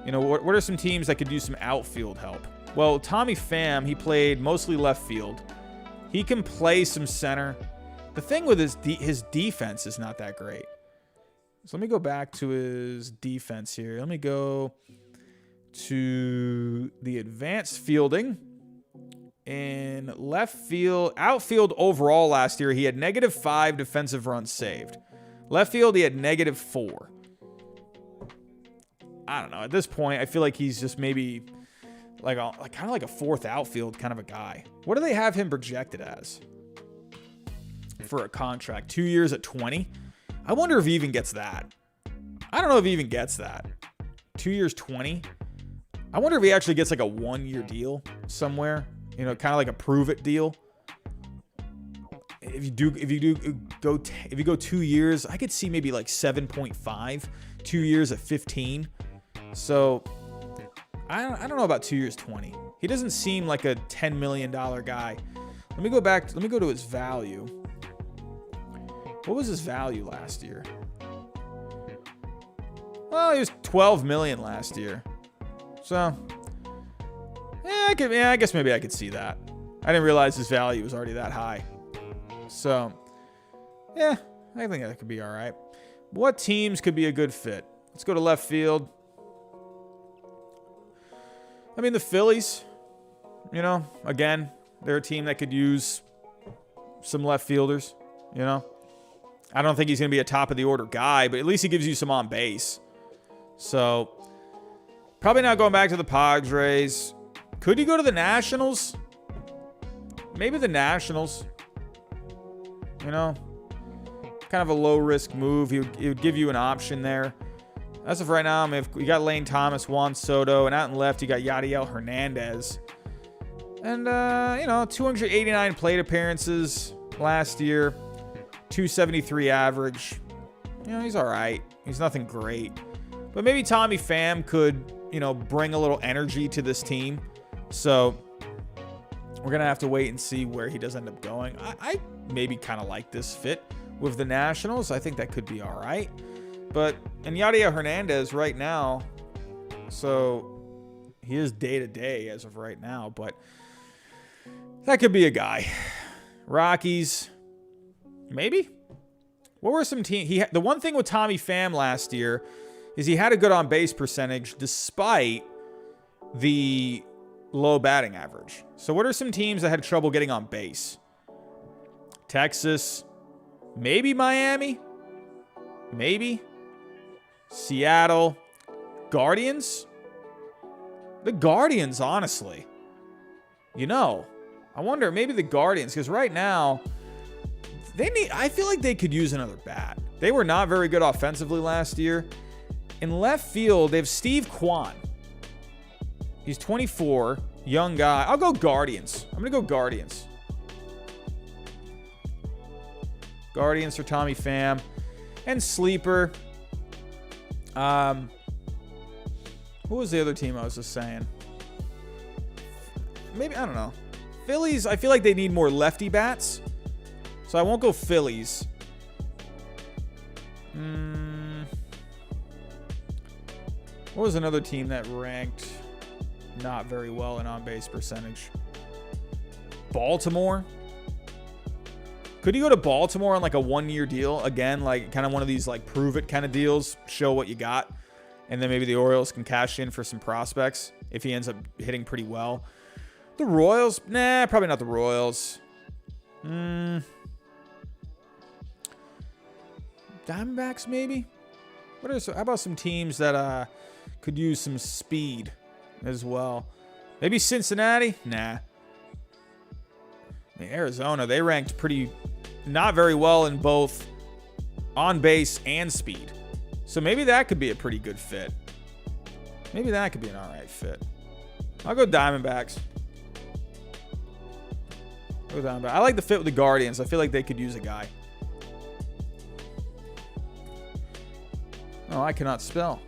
what are some teams that could use some outfield help? Well, Tommy Pham, he played mostly left field. He can play some center. The thing with his defense is not that great. So let me go back to his defense here. Let me go to the advanced fielding. In left field, outfield overall last year, he had -5 defensive runs saved. Left field, he had -4. I don't know. At this point, I feel like he's just maybe kind of like a fourth outfield kind of a guy. What do they have him projected as for a contract? 2 years at 20. I wonder if he even gets that. I don't know if he even gets that. 2 years, 20. I wonder if he actually gets like a 1-year deal somewhere. Kind of like a prove it deal. If you go 2 years, I could see maybe like 7.5, 2 years at 15. So I don't know about 2 years, 20. He doesn't seem like a $10 million guy. Let me go to his value. What was his value last year? Well, he was $12 million last year. So I guess maybe I could see that. I didn't realize his value was already that high. So, yeah, I think that could be all right. What teams could be a good fit? Let's go to left field. I mean, the Phillies, again, they're a team that could use some left fielders, I don't think he's going to be a top of the order guy, but at least he gives you some on base. So, probably not going back to the Padres. Could he go to the Nationals? Maybe the Nationals. Kind of a low-risk move. He would give you an option there. As of right now, you got Lane Thomas, Juan Soto, and out and left, you got Yadiel Hernandez. And, 289 plate appearances last year, 273 average. He's all right. He's nothing great. But maybe Tommy Pham could, bring a little energy to this team. So we're going to have to wait and see where he does end up going. I maybe kind of like this fit with the Nationals. I think that could be all right. And Yadiel Hernandez right now, so he is day-to-day as of right now, but that could be a guy. Rockies, maybe? What were some teams? The one thing with Tommy Pham last year is he had a good on-base percentage despite the low batting average. So what are some teams that had trouble getting on base? Texas, maybe Miami, maybe Seattle, Guardians. The Guardians, honestly. I wonder, maybe the Guardians, because right now, I feel like they could use another bat. They were not very good offensively last year. In left field, they have Steve Kwan. He's 24, young guy. I'll go Guardians. I'm going to go Guardians. Guardians for Tommy Pham. And sleeper. Who was the other team I was just saying? Maybe, I don't know. Phillies, I feel like they need more lefty bats. So I won't go Phillies. What was another team that ranked not very well in on-base percentage? Baltimore? Could you go to Baltimore on like a one-year deal? Again, like kind of one of these like prove it kind of deals. Show what you got. And then maybe the Orioles can cash in for some prospects if he ends up hitting pretty well. The Royals? Nah, probably not the Royals. Diamondbacks, maybe? How about some teams that could use some speed as well? Maybe Cincinnati? Nah. Arizona, they ranked not very well in both on base and speed. So maybe that could be a pretty good fit. Maybe that could be an all right fit. I'll go Diamondbacks. I like the fit with the Guardians. I feel like they could use a guy. Oh, I cannot spell.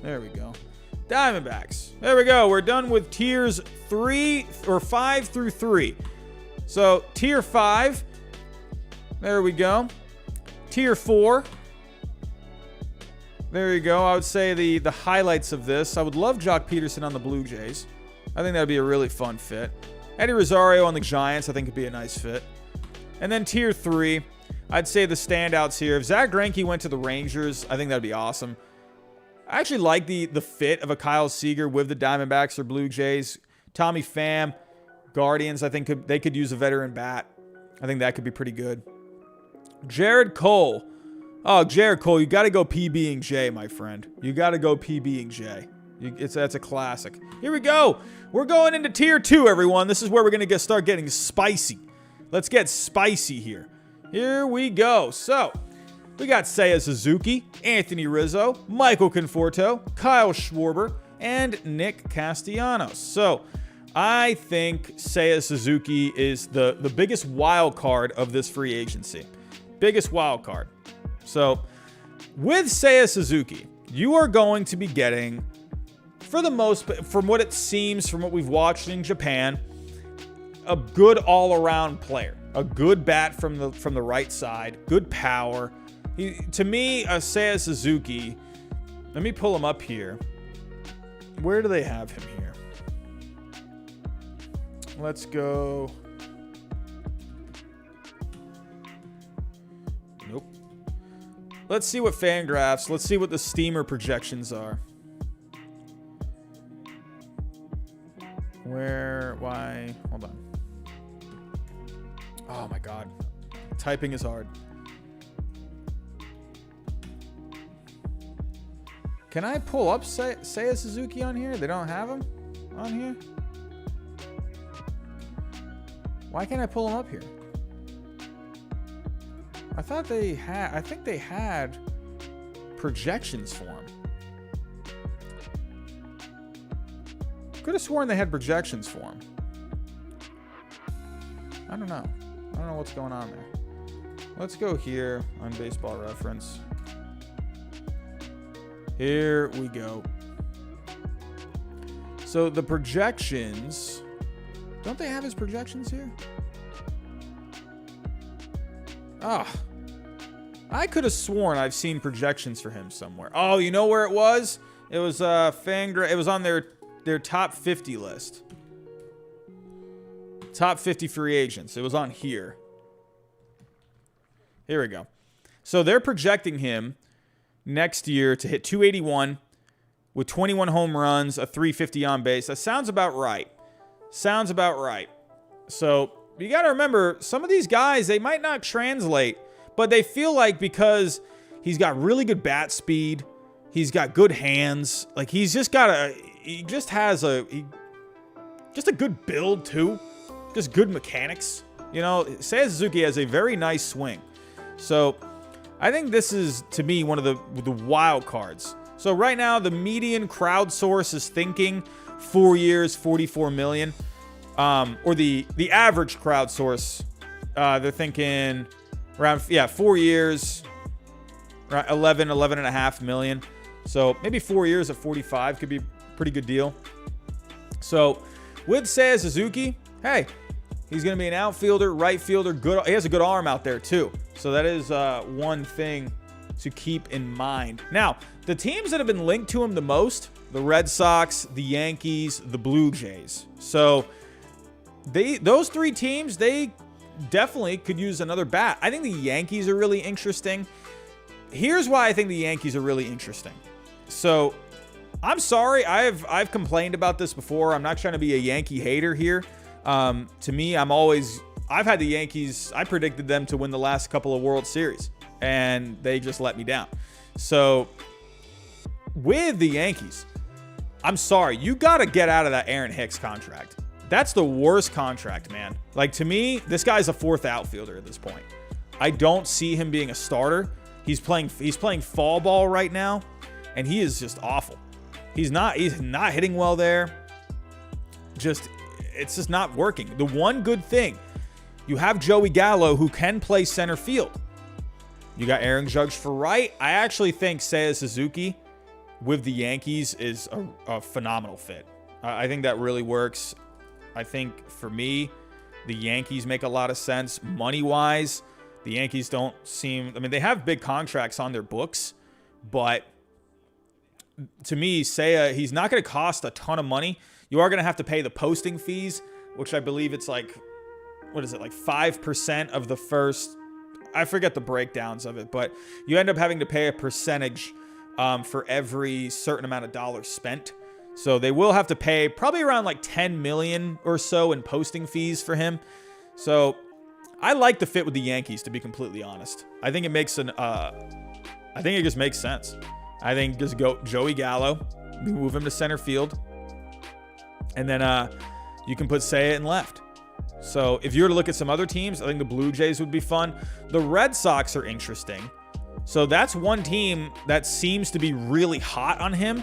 There we go. Diamondbacks. There we go. We're done with tiers 5 through 3. So tier 5. There we go. Tier 4. There you go. I would say the highlights of this. I would love Jock Peterson on the Blue Jays. I think that would be a really fun fit. Eddie Rosario on the Giants, I think could be a nice fit. And then tier 3, I'd say the standouts here. If Zach Greinke went to the Rangers, I think that'd be awesome. I actually like the fit of a Kyle Seager with the Diamondbacks or Blue Jays. Tommy Pham, Guardians, I think they could use a veteran bat. I think that could be pretty good. Jared Cole. Oh, Jared Cole, you got to go PB and J, my friend. You got to go PB and J. That's a classic. Here we go. We're going into tier 2, everyone. This is where we're going to start getting spicy. Let's get spicy here. Here we go. So, we got Seiya Suzuki, Anthony Rizzo, Michael Conforto, Kyle Schwarber, and Nick Castellanos. So, I think Seiya Suzuki is the biggest wild card of this free agency. Biggest wild card. So, with Seiya Suzuki, you are going to be getting, for the most, from what it seems, from what we've watched in Japan, a good all-around player. A good bat from the right side. Good power. To me, Seiya Suzuki, let me pull him up here. Where do they have him here? Let's go. Nope. let's see what Fangraphs, let's see what the Steamer projections are. Why? Hold on. Oh my God. Typing is hard. Can I pull up Seiya Suzuki on here? They don't have him on here? Why can't I pull him up here? I thought they had, I think they had projections for him. Could have sworn they had projections for him. I don't know. I don't know what's going on there. Let's go here on Baseball Reference. Here we go. So the projections, don't they have his projections here? Ah, I could have sworn I've seen projections for him somewhere. Oh, you know where it was? It was it was on their top 50 list. Top 50 free agents. It was on here. Here we go. So they're projecting him next year to hit 281 with 21 home runs, a 350 on base. That sounds about right. Sounds about right. So you got to remember, some of these guys, they might not translate, but they feel like because he's got really good bat speed, he's got good hands, like he just has a good build too, just good mechanics. You know, Seiya Suzuki has a very nice swing. So I think this is, to me, one of the wild cards. So right now, the median crowdsource is thinking 4 years, 44 million. Or the average crowdsource, they're thinking around, 4 years, around 11.5 million. So maybe 4 years at 45 could be a pretty good deal. So with Seiya Suzuki, hey, he's going to be an outfielder, right fielder. Good. He has a good arm out there too. So that is one thing to keep in mind. Now, the teams that have been linked to him the most, the Red Sox, the Yankees, the Blue Jays. So those three teams, they definitely could use another bat. I think the Yankees are really interesting. Here's why I think the Yankees are really interesting. So I'm sorry, I've complained about this before. I'm not trying to be a Yankee hater here. To me, I've had the Yankees, I predicted them to win the last couple of World Series, and they just let me down. So with the Yankees, I'm sorry, you got to get out of that Aaron Hicks contract. That's the worst contract, man. Like, to me, this guy's a fourth outfielder at this point. I don't see him being a starter. He's playing fall ball right now, and he is just awful. He's not hitting well there. It's just not working. The one good thing, you have Joey Gallo, who can play center field. You got Aaron Judge for right. I actually think Seiya Suzuki with the Yankees is a phenomenal fit. I think that really works. I think for me, the Yankees make a lot of sense money-wise. The Yankees don't seem, they have big contracts on their books, but to me, Seiya, he's not going to cost a ton of money. You are going to have to pay the posting fees, which I believe it's like, what is it, like 5% of the first, I forget the breakdowns of it, but you end up having to pay a percentage for every certain amount of dollars spent. So they will have to pay probably around like 10 million or so in posting fees for him. So I like the fit with the Yankees, to be completely honest. I think it makes I think it just makes sense. I think just go Joey Gallo, move him to center field, and then you can put Seiya in left. So if you were to look at some other teams, I think the Blue Jays would be fun. The Red Sox are interesting. So that's one team that seems to be really hot on him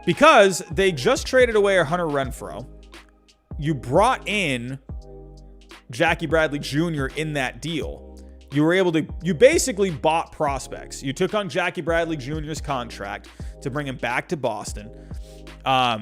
because they just traded away Hunter Renfroe. You brought in Jackie Bradley Jr. in that deal. You basically bought prospects. You took on Jackie Bradley Jr.'s contract to bring him back to Boston. But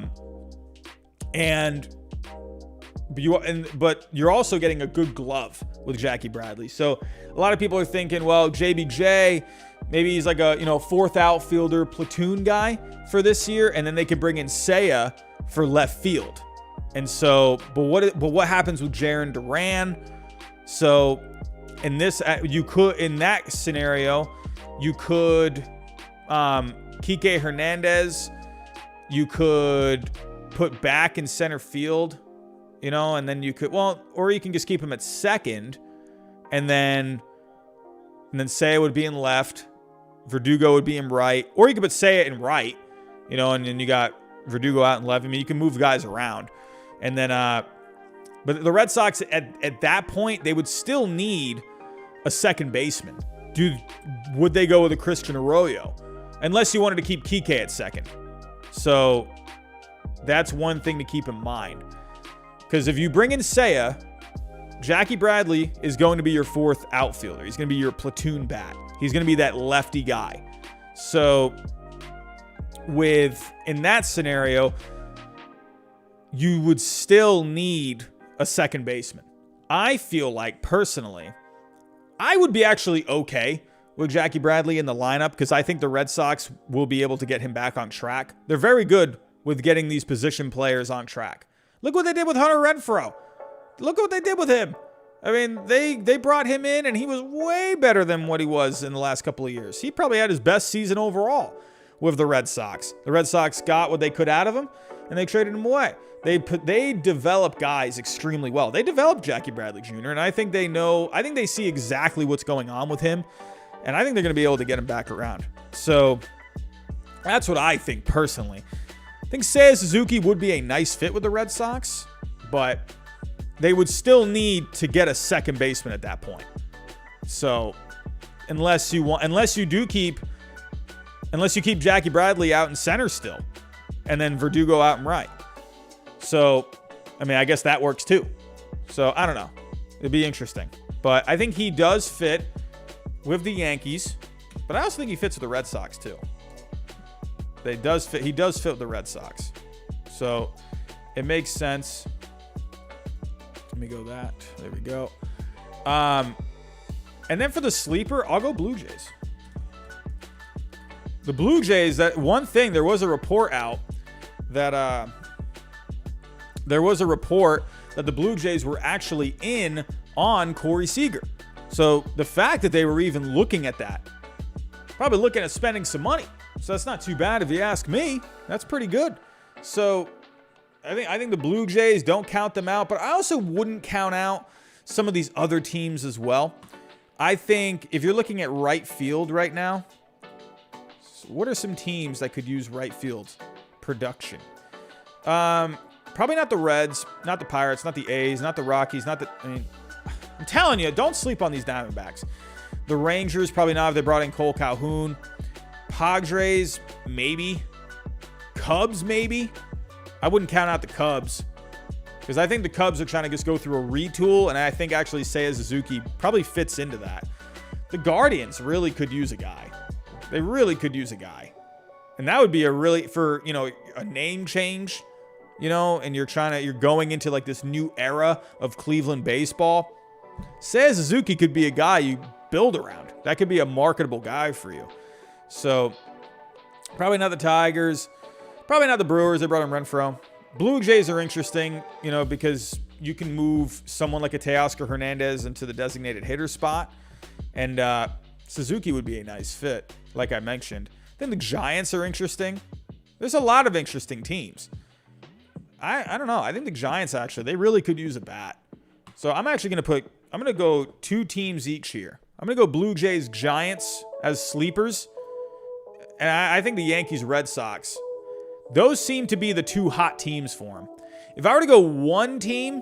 you're also getting a good glove with Jackie Bradley. So a lot of people are thinking, well, JBJ, maybe he's like a fourth outfielder platoon guy for this year, and then they can bring in Seiya for left field. And so, but what happens with Jarren Duran? So in that scenario, You could Kike Hernandez, you could put back in center field, and then you could, or you can just keep him at second, and then Seiya would be in left, Verdugo would be in right, or you could put Seiya in right, and then you got Verdugo out in left. I mean, you can move guys around, and then, but the Red Sox at that point, they would still need a second baseman. Would they go with a Christian Arroyo? Unless you wanted to keep Kike at second. So that's one thing to keep in mind. Because if you bring in Seiya, Jackie Bradley is going to be your fourth outfielder. He's going to be your platoon bat. He's going to be that lefty guy. So in that scenario, you would still need a second baseman. I feel like, personally, I would be actually okay with Jackie Bradley in the lineup because I think the Red Sox will be able to get him back on track. They're very good with getting these position players on track. Look what they did with Hunter Renfroe. Look what they did with him. I mean, they brought him in, and he was way better than what he was in the last couple of years. He probably had his best season overall with the Red Sox. The Red Sox got what they could out of him, and they traded him away. They develop guys extremely well. They developed Jackie Bradley Jr., and I think they see exactly what's going on with him, and I think they're going to be able to get him back around. So that's what I think personally. I think Seiya Suzuki would be a nice fit with the Red Sox, but they would still need to get a second baseman at that point. So unless you keep Jackie Bradley out in center still, and then Verdugo out in right. So, I mean, I guess that works too. So, I don't know. It'd be interesting. But I think he does fit with the Yankees. But I also think he fits with the Red Sox too. He does fit with the Red Sox. So, it makes sense. Let me go that. There we go. And then for the sleeper, I'll go Blue Jays. The Blue Jays, that one thing, there was a report out that the Blue Jays were actually in on Corey Seager. So the fact that they were even looking at that, probably looking at spending some money. So that's not too bad if you ask me. That's pretty good. So I think the Blue Jays, don't count them out, but I also wouldn't count out some of these other teams as well. I think if you're looking at right field right now, what are some teams that could use right field production? Probably not the Reds, not the Pirates, not the A's, not the Rockies, I'm telling you, don't sleep on these Diamondbacks. The Rangers, probably not if they brought in Cole Calhoun. Padres, maybe. Cubs, maybe. I wouldn't count out the Cubs because I think the Cubs are trying to just go through a retool, and I think actually Seiya Suzuki probably fits into that. The Guardians really could use a guy. They really could use a guy. And that would be a name change, and you're going into like this new era of Cleveland baseball. Seiya Suzuki could be a guy you build around. That could be a marketable guy for you. So probably not the Tigers, probably not the Brewers. They brought in Renfroe. Blue Jays are interesting, because you can move someone like a Teoscar Hernandez into the designated hitter spot. And Suzuki would be a nice fit, like I mentioned. Then the Giants are interesting. There's a lot of interesting teams. I don't know. I think the Giants, actually, they really could use a bat. So I'm actually going to go two teams each here. I'm going to go Blue Jays, Giants as sleepers. And I think the Yankees, Red Sox, those seem to be the two hot teams for them. If I were to go one team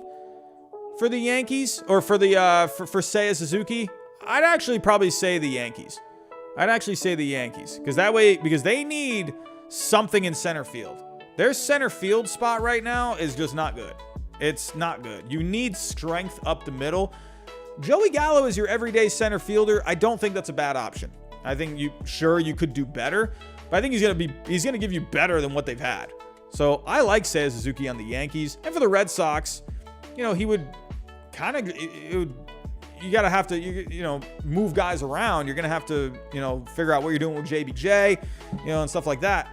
for the Yankees, or for Seiya Suzuki, I'd actually probably say the Yankees. Because they need something in center field. Their center field spot right now is just not good. It's not good. You need strength up the middle. Joey Gallo is your everyday center fielder. I don't think that's a bad option. I think you could do better, but I think he's going to give you better than what they've had. So I like Seiya Suzuki on the Yankees. And for the Red Sox, he would you got to have to, move guys around. You're going to have to, figure out what you're doing with JBJ, and stuff like that.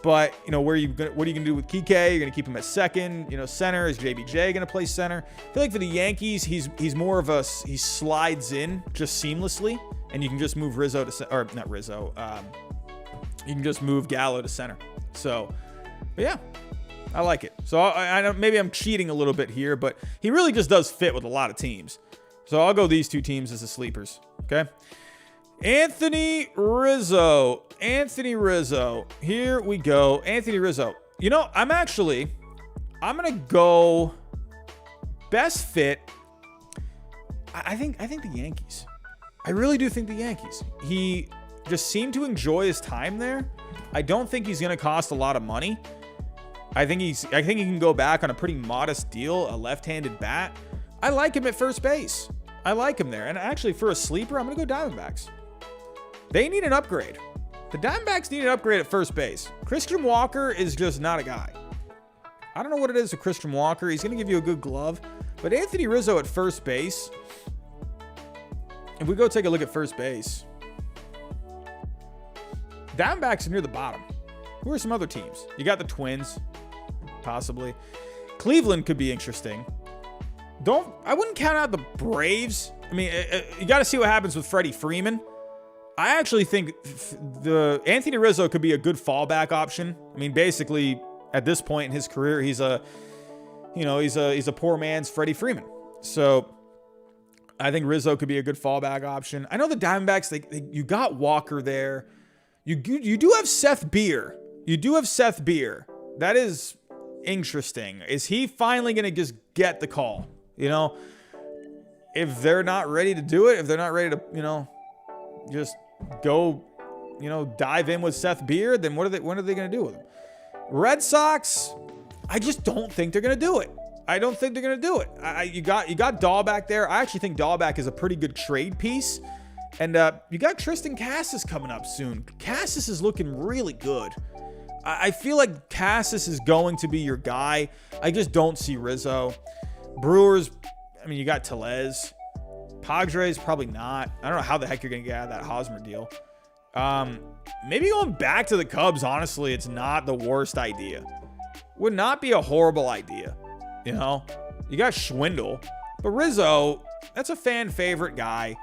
But, what are you going to do with Kike? You're going to keep him at second, center. Is JBJ going to play center? I feel like for the Yankees, he's more of he slides in just seamlessly. and you can just move Rizzo to or not Rizzo. You can just move Gallo to center. So, but yeah, I like it. So I know maybe I'm cheating a little bit here, but he really just does fit with a lot of teams. So I'll go these two teams as the sleepers. Okay. Anthony Rizzo. Here we go. Anthony Rizzo. You know, I'm going to go best fit. I think the Yankees. I really do think the Yankees. He just seemed to enjoy his time there. I don't think he's going to cost a lot of money. I think he can go back on a pretty modest deal, a left-handed bat. I like him at first base. I like him there. And actually, for a sleeper, I'm going to go Diamondbacks. They need an upgrade. The Diamondbacks need an upgrade at first base. Christian Walker is just not a guy. I don't know what it is with Christian Walker. He's going to give you a good glove. But Anthony Rizzo at first base, if we go take a look at first base, Diamondbacks are near the bottom. Who are some other teams? You got the Twins, possibly. Cleveland could be interesting. I wouldn't count out the Braves. I mean, you got to see what happens with Freddie Freeman. I actually think the Anthony Rizzo could be a good fallback option. I mean, basically, at this point in his career, he's a poor man's Freddie Freeman. So I think Rizzo could be a good fallback option. I know the Diamondbacks, you got Walker there. You do have Seth Beer. That is interesting. Is he finally going to just get the call? You know, if they're not ready to do it, if they're not ready to, just go, dive in with Seth Beer, then what are they going to do with him? Red Sox, I just don't think they're going to do it. You got Dahlback there. I actually think Dahlback is a pretty good trade piece. And you got Tristan Cassis coming up soon. Cassis is looking really good. I feel like Cassis is going to be your guy. I just don't see Rizzo. Brewers, I mean, you got Tellez. Padres, probably not. I don't know how the heck you're going to get out of that Hosmer deal. Maybe going back to the Cubs, honestly, it's not the worst idea. Would not be a horrible idea. You got Schwindel. But Rizzo, that's a fan favorite guy.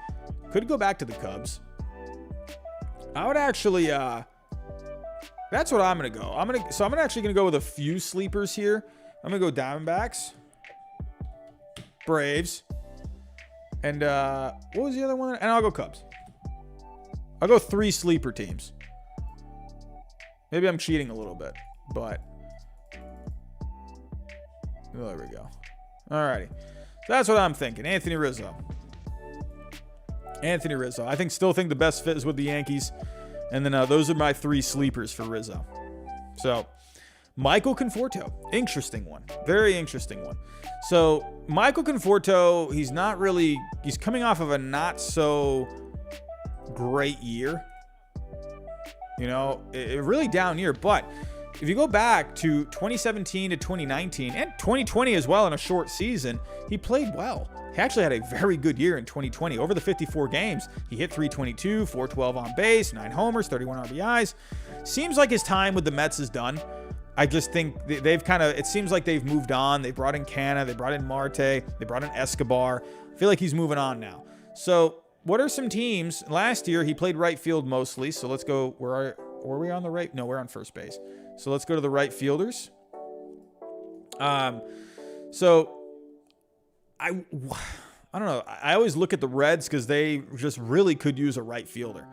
Could go back to the Cubs. I would actually, that's what I'm going to go. I'm actually going to go with a few sleepers here. I'm going to go Diamondbacks, Braves, and what was the other one? And I'll go Cubs. I'll go 3 sleeper teams. Maybe I'm cheating a little bit, but there we go. Alrighty. So that's what I'm thinking. Anthony Rizzo. Still think the best fit is with the Yankees. And then those are my 3 sleepers for Rizzo. So, Michael Conforto. Interesting one. Very interesting one. So, Michael Conforto, he's coming off of a not so great year. A really down year. But if you go back to 2017 to 2019 and 2020 as well in a short season, he played well. He actually had a very good year in 2020. Over the 54 games, he hit 322, 412 on base, 9 homers, 31 RBIs. Seems like his time with the Mets is done. I just think it seems like they've moved on. They brought in Canna, they brought in Marte, they brought in Escobar. I feel like he's moving on now. So what are some teams? Last year, he played right field mostly. So let's go. Were we on the right? No, we're on first base. So let's go to the right fielders. So I don't know. I always look at the Reds because they just really could use a right fielder.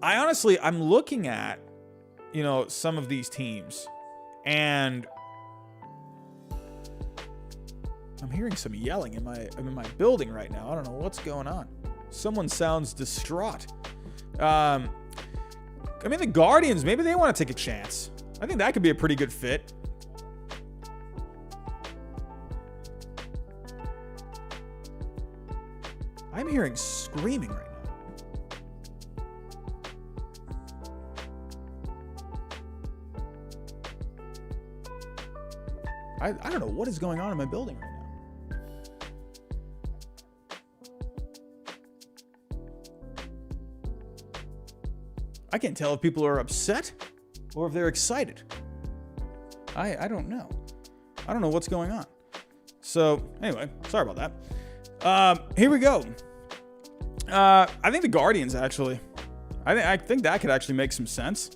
I'm looking at, some of these teams, and I'm hearing some yelling I'm in my building right now. I don't know what's going on. Someone sounds distraught. The Guardians, maybe they want to take a chance. I think that could be a pretty good fit. I'm hearing screaming right now. I don't know what is going on in my building right now. I can't tell if people are upset or if they're excited. I don't know. I don't know what's going on. So, anyway, sorry about that. Here we go. I think the Guardians, actually. I think that could actually make some sense.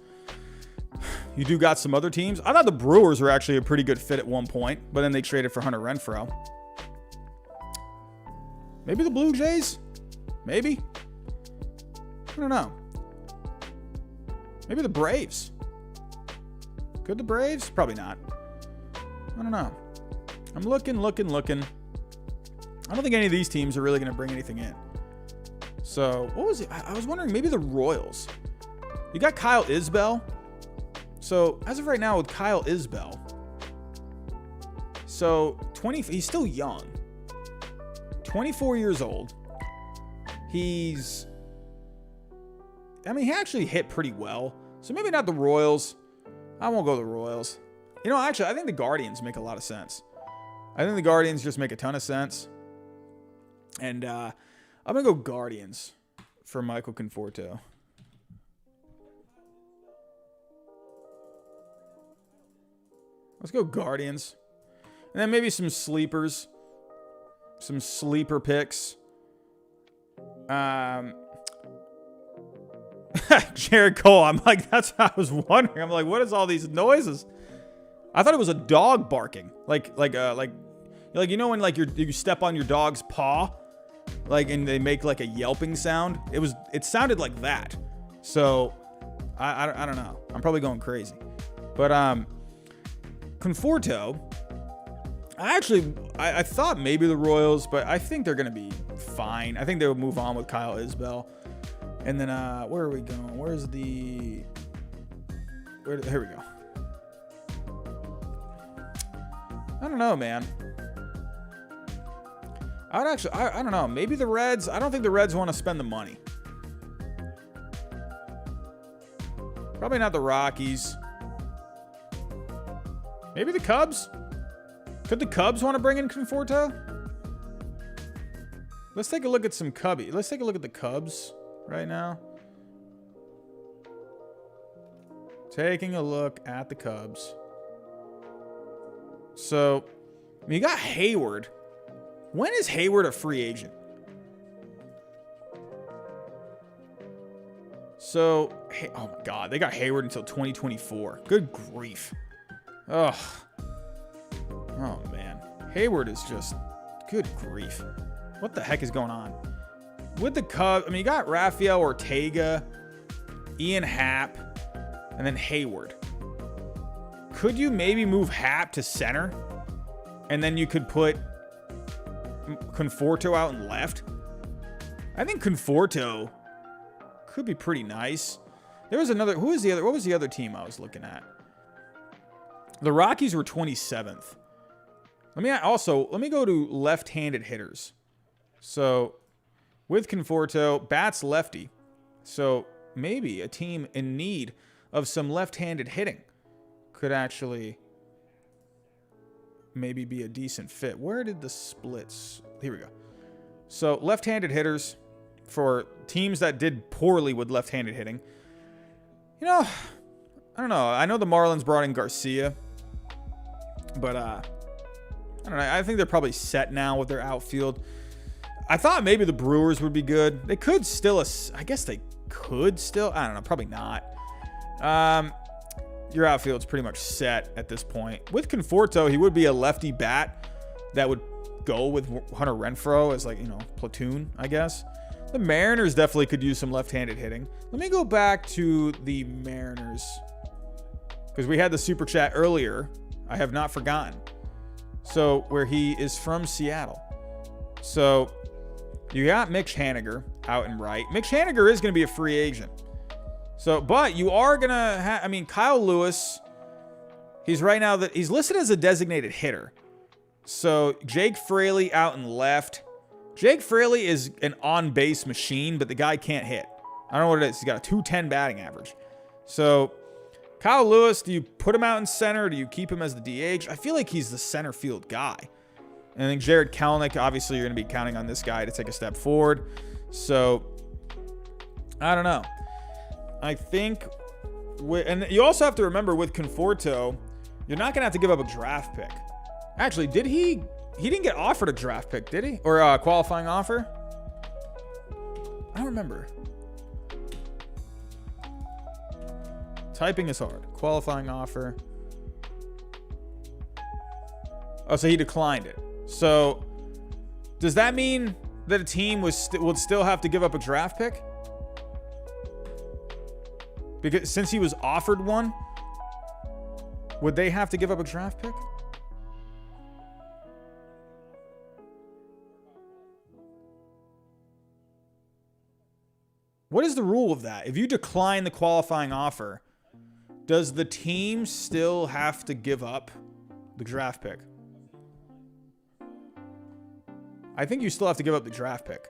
You do got some other teams. I thought the Brewers were actually a pretty good fit at one point, but then they traded for Hunter Renfroe. Maybe the Blue Jays? Maybe. I don't know. Maybe the Braves. Could the Braves? Probably not. I don't know. I'm looking. I don't think any of these teams are really going to bring anything in. So, what was it? I was wondering, maybe the Royals. You got Kyle Isbell. So, as of right now with Kyle Isbell, so he's still young. 24 years old. He actually hit pretty well. So maybe not the Royals. I won't go the Royals. You know, actually, I think the Guardians make a lot of sense. I think the Guardians just make a ton of sense. And I'm going to go Guardians for Michael Conforto. Let's go Guardians. And then maybe some sleepers. Some sleeper picks. Jared Cole. I'm like, that's what I was wondering. I'm like, what is all these noises? I thought it was a dog barking. Like you know when like you step on your dog's paw, like, and they make like a yelping sound. It sounded like that. So I don't know. I'm probably going crazy. But Conforto, I thought maybe the Royals, but I think they're going to be fine. I think they will move on with Kyle Isbell. And then, where are we going? Here we go. I don't know, man. I don't know. Maybe the Reds. I don't think the Reds want to spend the money. Probably not the Rockies. Maybe the Cubs. Could the Cubs want to bring in Conforto? Let's take a look at some Cubby. Let's take a look at the Cubs right now. Taking a look at the Cubs. So, you got Hayward. When is Hayward a free agent? So, oh my God, they got Hayward until 2024. Good grief. Ugh. Oh, man. Hayward is just... Good grief. What the heck is going on? With the Cubs, I mean, you got Rafael Ortega, Ian Happ, and then Hayward. Could you maybe move Happ to center? And then you could put Conforto out in left? I think Conforto could be pretty nice. There was another... What was the other team I was looking at? The Rockies were 27th. Let me go to left-handed hitters. So, with Conforto, bats lefty. So, maybe a team in need of some left-handed hitting could actually maybe be a decent fit. Where did the splits... Here we go. So, left-handed hitters for teams that did poorly with left-handed hitting. You know, I don't know. I know the Marlins brought in Garcia. But, I don't know. I think they're probably set now with their outfield. I thought maybe the Brewers would be good. They could still... I guess they could still... I don't know. Probably not. Your outfield's pretty much set at this point. With Conforto, he would be a lefty bat that would go with Hunter Renfroe as, like, you know, platoon, I guess. The Mariners definitely could use some left-handed hitting. Let me go back to the Mariners, because we had the super chat earlier. I have not forgotten. So, where he is from Seattle. So, you got Mitch Haniger out and right. Mitch Haniger is going to be a free agent. So, but you are going to have... I mean, Kyle Lewis, he's right now... He's listed as a designated hitter. So, Jake Fraley out and left. Jake Fraley is an on-base machine, but the guy can't hit. I don't know what it is. He's got a 210 batting average. So, Kyle Lewis, do you put him out in center, or do you keep him as the DH? I feel like he's the center field guy. And I think Jared Kelenic, obviously you're going to be counting on this guy to take a step forward. So, I don't know. I think... And you also have to remember with Conforto, you're not going to have to give up a draft pick. Actually, did he... He didn't get offered a draft pick, did he? Or a qualifying offer? don't remember. Typing is hard. Qualifying offer. Oh, so he declined it. So does that mean that a team would still have to give up a draft pick? Because since he was offered one, would they have to give up a draft pick? What is the rule of that? If you decline the qualifying offer, does the team still have to give up the draft pick? I think you still have to give up the draft pick.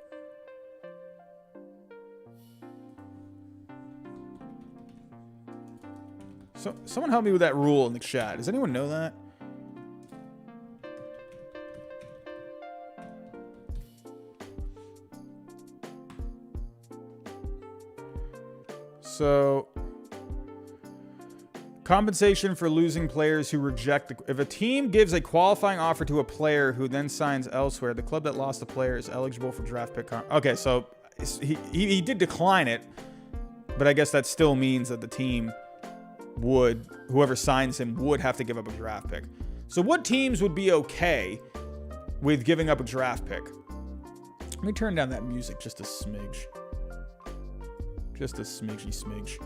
So, someone help me with that rule in the chat. Does anyone know that? So, compensation for losing players who reject. If a team gives a qualifying offer to a player who then signs elsewhere, the club that lost the player is eligible for draft pick. Okay, so he did decline it, but I guess that still means that the team would, whoever signs him would have to give up a draft pick. So what teams would be okay with giving up a draft pick? Let me turn down that music just a smidge. Just a smidgy.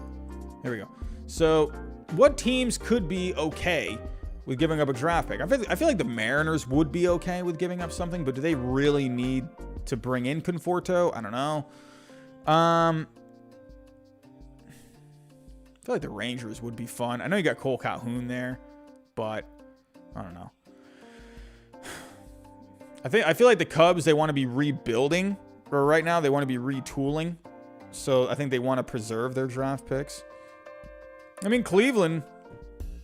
There we go. So what teams could be okay with giving up a draft pick? I feel like the Mariners would be okay with giving up something, but do they really need to bring in Conforto? I don't know. I feel like the Rangers would be fun. I know you got Cole Calhoun there, but I don't know. I feel like the Cubs, they want to be rebuilding, or right now they want to be retooling. So I think they want to preserve their draft picks. I mean, Cleveland,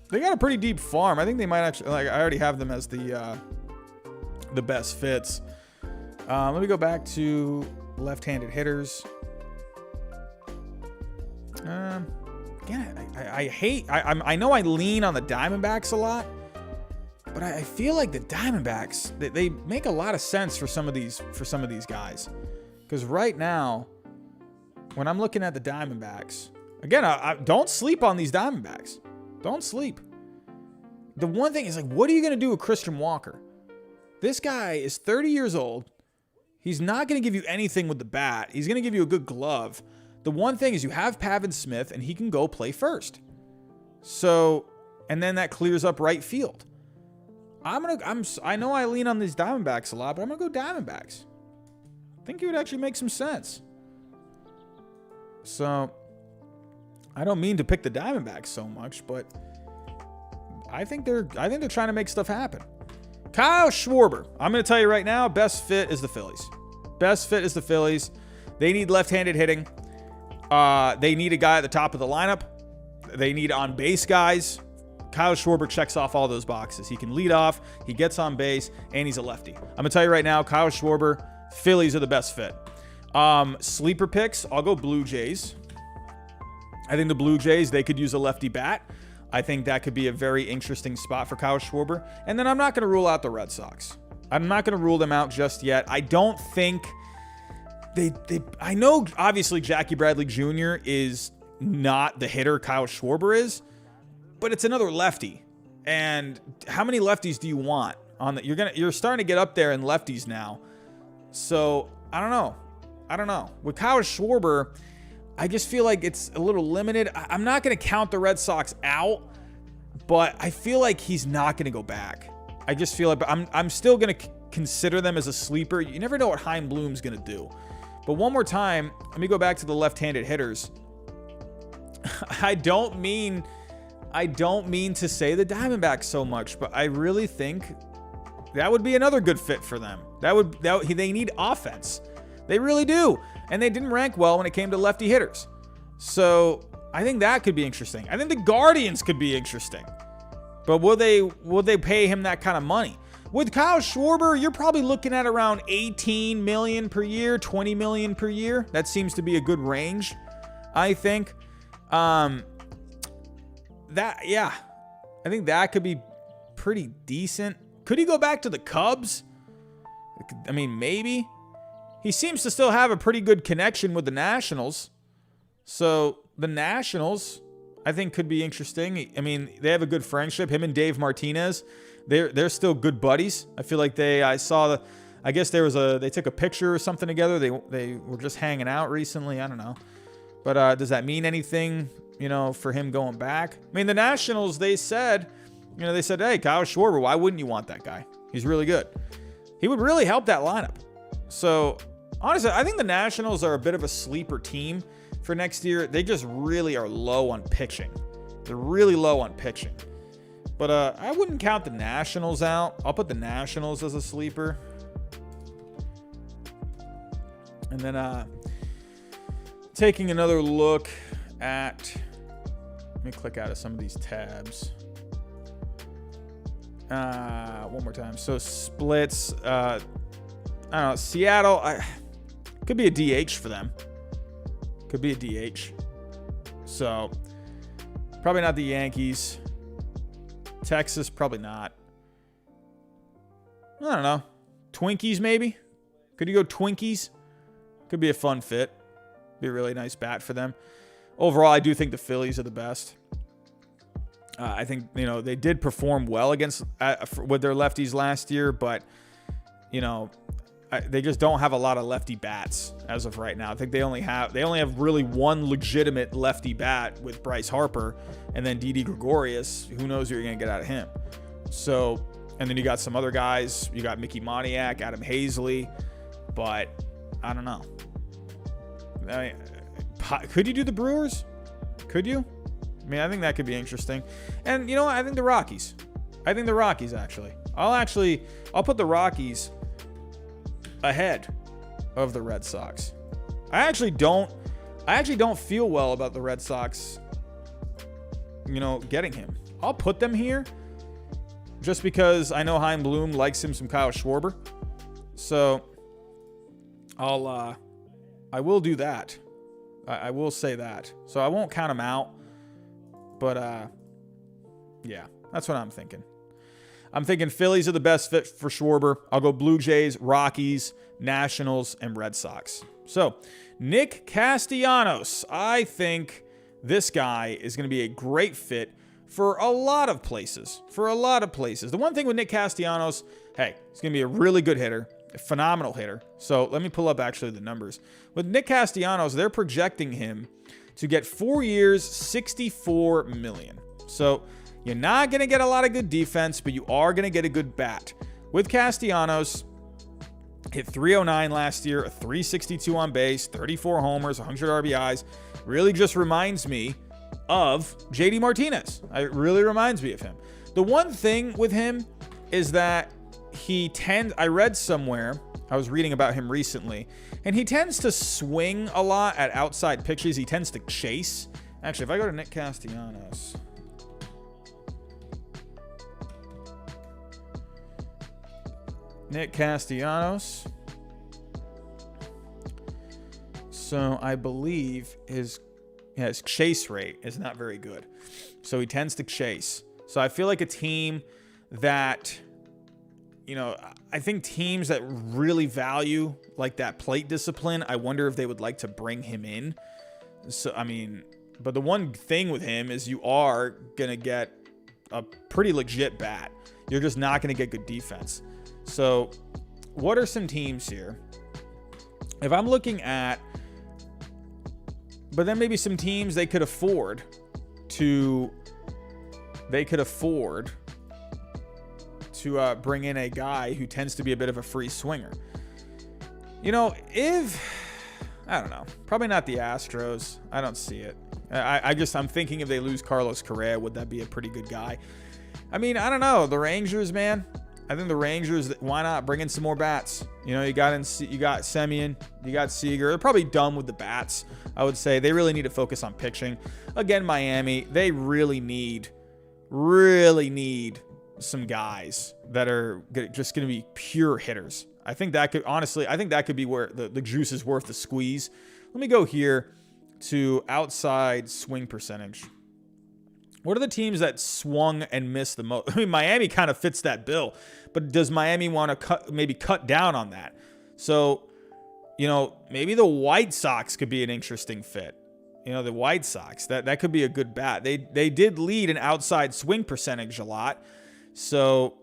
they got a pretty deep farm. I think they might actually, like, I already have them as the best fits. Let me go back to left-handed hitters. Again, I know I lean on the Diamondbacks a lot, but I feel like the Diamondbacks, they make a lot of sense for some of these guys. Because right now, when I'm looking at the Diamondbacks, again, I don't sleep on these Diamondbacks. Don't sleep. The one thing is, like, what are you going to do with Christian Walker? This guy is 30 years old. He's not going to give you anything with the bat. He's going to give you a good glove. The one thing is you have Pavin Smith, and he can go play first. So, and then that clears up right field. I know I lean on these Diamondbacks a lot, but I'm going to go Diamondbacks. I think it would actually make some sense. So, I don't mean to pick the Diamondbacks so much, but I think they're trying to make stuff happen. Kyle Schwarber. I'm going to tell you right now, best fit is the Phillies. Best fit is the Phillies. They need left-handed hitting. They need a guy at the top of the lineup. They need on-base guys. Kyle Schwarber checks off all those boxes. He can lead off, he gets on base, and he's a lefty. I'm going to tell you right now, Kyle Schwarber, Phillies are the best fit. Sleeper picks, I'll go Blue Jays. I think the Blue Jays, they could use a lefty bat. I think that could be a very interesting spot for Kyle Schwarber. And then I'm not going to rule out the Red Sox. I'm not going to rule them out just yet. I don't think I know obviously Jackie Bradley Jr. is not the hitter Kyle Schwarber is, but it's another lefty. And how many lefties do you want on that? You're starting to get up there in lefties now. So I don't know. With Kyle Schwarber, I just feel like it's a little limited. I'm not going to count the Red Sox out, but I feel like he's not going to go back. I just feel like I'm still going to consider them as a sleeper. You never know what Chaim Bloom's going to do. But one more time, let me go back to the left-handed hitters. I don't mean to say the Diamondbacks so much, but I really think that would be another good fit for them. They need offense. They really do. And they didn't rank well when it came to lefty hitters. So I think that could be interesting. I think the Guardians could be interesting. But will they pay him that kind of money? With Kyle Schwarber, you're probably looking at around $18 million per year, $20 million per year. That seems to be a good range, I think. I think that could be pretty decent. Could he go back to the Cubs? I mean, maybe. he seems to still have a pretty good connection with the Nationals. So the Nationals, I think, could be interesting. I mean, they have a good friendship. Him and Dave Martinez, they're still good buddies. I feel like they took a picture or something together. They were just hanging out recently. I don't know. But does that mean anything, for him going back? I mean, the Nationals, they said, hey, Kyle Schwarber, why wouldn't you want that guy? He's really good. He would really help that lineup. So, honestly, I think the Nationals are a bit of a sleeper team for next year. They just really are low on pitching. They're really low on pitching. But I wouldn't count the Nationals out. I'll put the Nationals as a sleeper. And then taking another look at... Let me click out of some of these tabs. One more time. So splits. I don't know. Seattle. Could be a DH for them. Could be a DH. So probably not the Yankees. Texas, probably not. I don't know. Twinkies, maybe? Could you go Twinkies? Could be a fun fit. Be a really nice bat for them. Overall, I do think the Phillies are the best. I think, they did perform well with their lefties last year, but, they just don't have a lot of lefty bats as of right now. I think they only have really one legitimate lefty bat with Bryce Harper, and then Didi Gregorius. Who knows what you're going to get out of him? So, and then you got some other guys. You got Mickey Moniak, Adam Hazley, but I don't know. I mean, could you do the Brewers? Could you? I mean, I think that could be interesting. And you know what? I think the Rockies. Actually. I'll put the Rockies ahead of the Red Sox. I actually don't feel well about the Red Sox, getting him. I'll put them here just because I know Chaim Bloom likes him some Kyle Schwarber. So I will do that. I will say that. So I won't count them out. But, yeah, that's what I'm thinking. I'm thinking Phillies are the best fit for Schwarber. I'll go Blue Jays, Rockies, Nationals, and Red Sox. So, Nick Castellanos. I think this guy is going to be a great fit for a lot of places. The one thing with Nick Castellanos, hey, he's going to be a really good hitter. A phenomenal hitter. So, let me pull up actually the numbers. With Nick Castellanos, they're projecting him to get 4 years, $64 million. So you're not going to get a lot of good defense, but you are going to get a good bat. With Castellanos, hit 309 last year, a 362 on base, 34 homers, 100 RBIs. Really just reminds me of JD Martinez. It really reminds me of him. The one thing with him is that I read somewhere, I was reading about him recently, and he tends to swing a lot at outside pitches. He tends to chase. Actually, if I go to Nick Castellanos. So I believe his chase rate is not very good. So he tends to chase. So I feel like a team that, I think teams that really value like that plate discipline, I wonder if they would like to bring him in. So, I mean, but the one thing with him is you are going to get a pretty legit bat. You're just not going to get good defense. So what are some teams here? If I'm looking at, but then maybe some teams they could afford to bring in a guy who tends to be a bit of a free swinger. I don't know, probably not the Astros. I don't see it. I'm thinking if they lose Carlos Correa, would that be a pretty good guy? I mean, I don't know. The Rangers, man. I think the Rangers, why not bring in some more bats? You got Semien, you got Seager. They're probably done with the bats. I would say they really need to focus on pitching. Again, Miami, they really need some guys that are just going to be pure hitters. I think that could be where the juice is worth the squeeze. Let me go here to outside swing percentage. What are the teams that swung and missed the most? I mean, Miami kind of fits that bill, but does Miami want to cut down on that? So, maybe the White Sox could be an interesting fit. The White Sox, that could be a good bat. They did lead an outside swing percentage a lot. So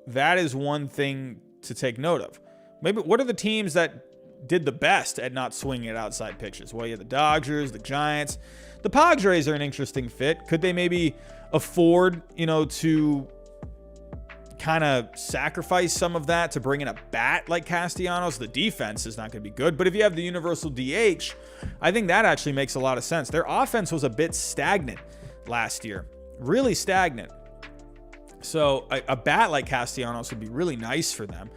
that is one thing to take note of. Maybe what are the teams that did the best at not swinging at outside pitches? Well, you have the Dodgers, the Giants. The Padres are an interesting fit. Could they maybe afford, to kind of sacrifice some of that to bring in a bat like Castellanos? The defense is not going to be good, but if you have the universal DH, I think that actually makes a lot of sense. Their offense was a bit stagnant last year, really stagnant. So a bat like Castellanos would be really nice for them.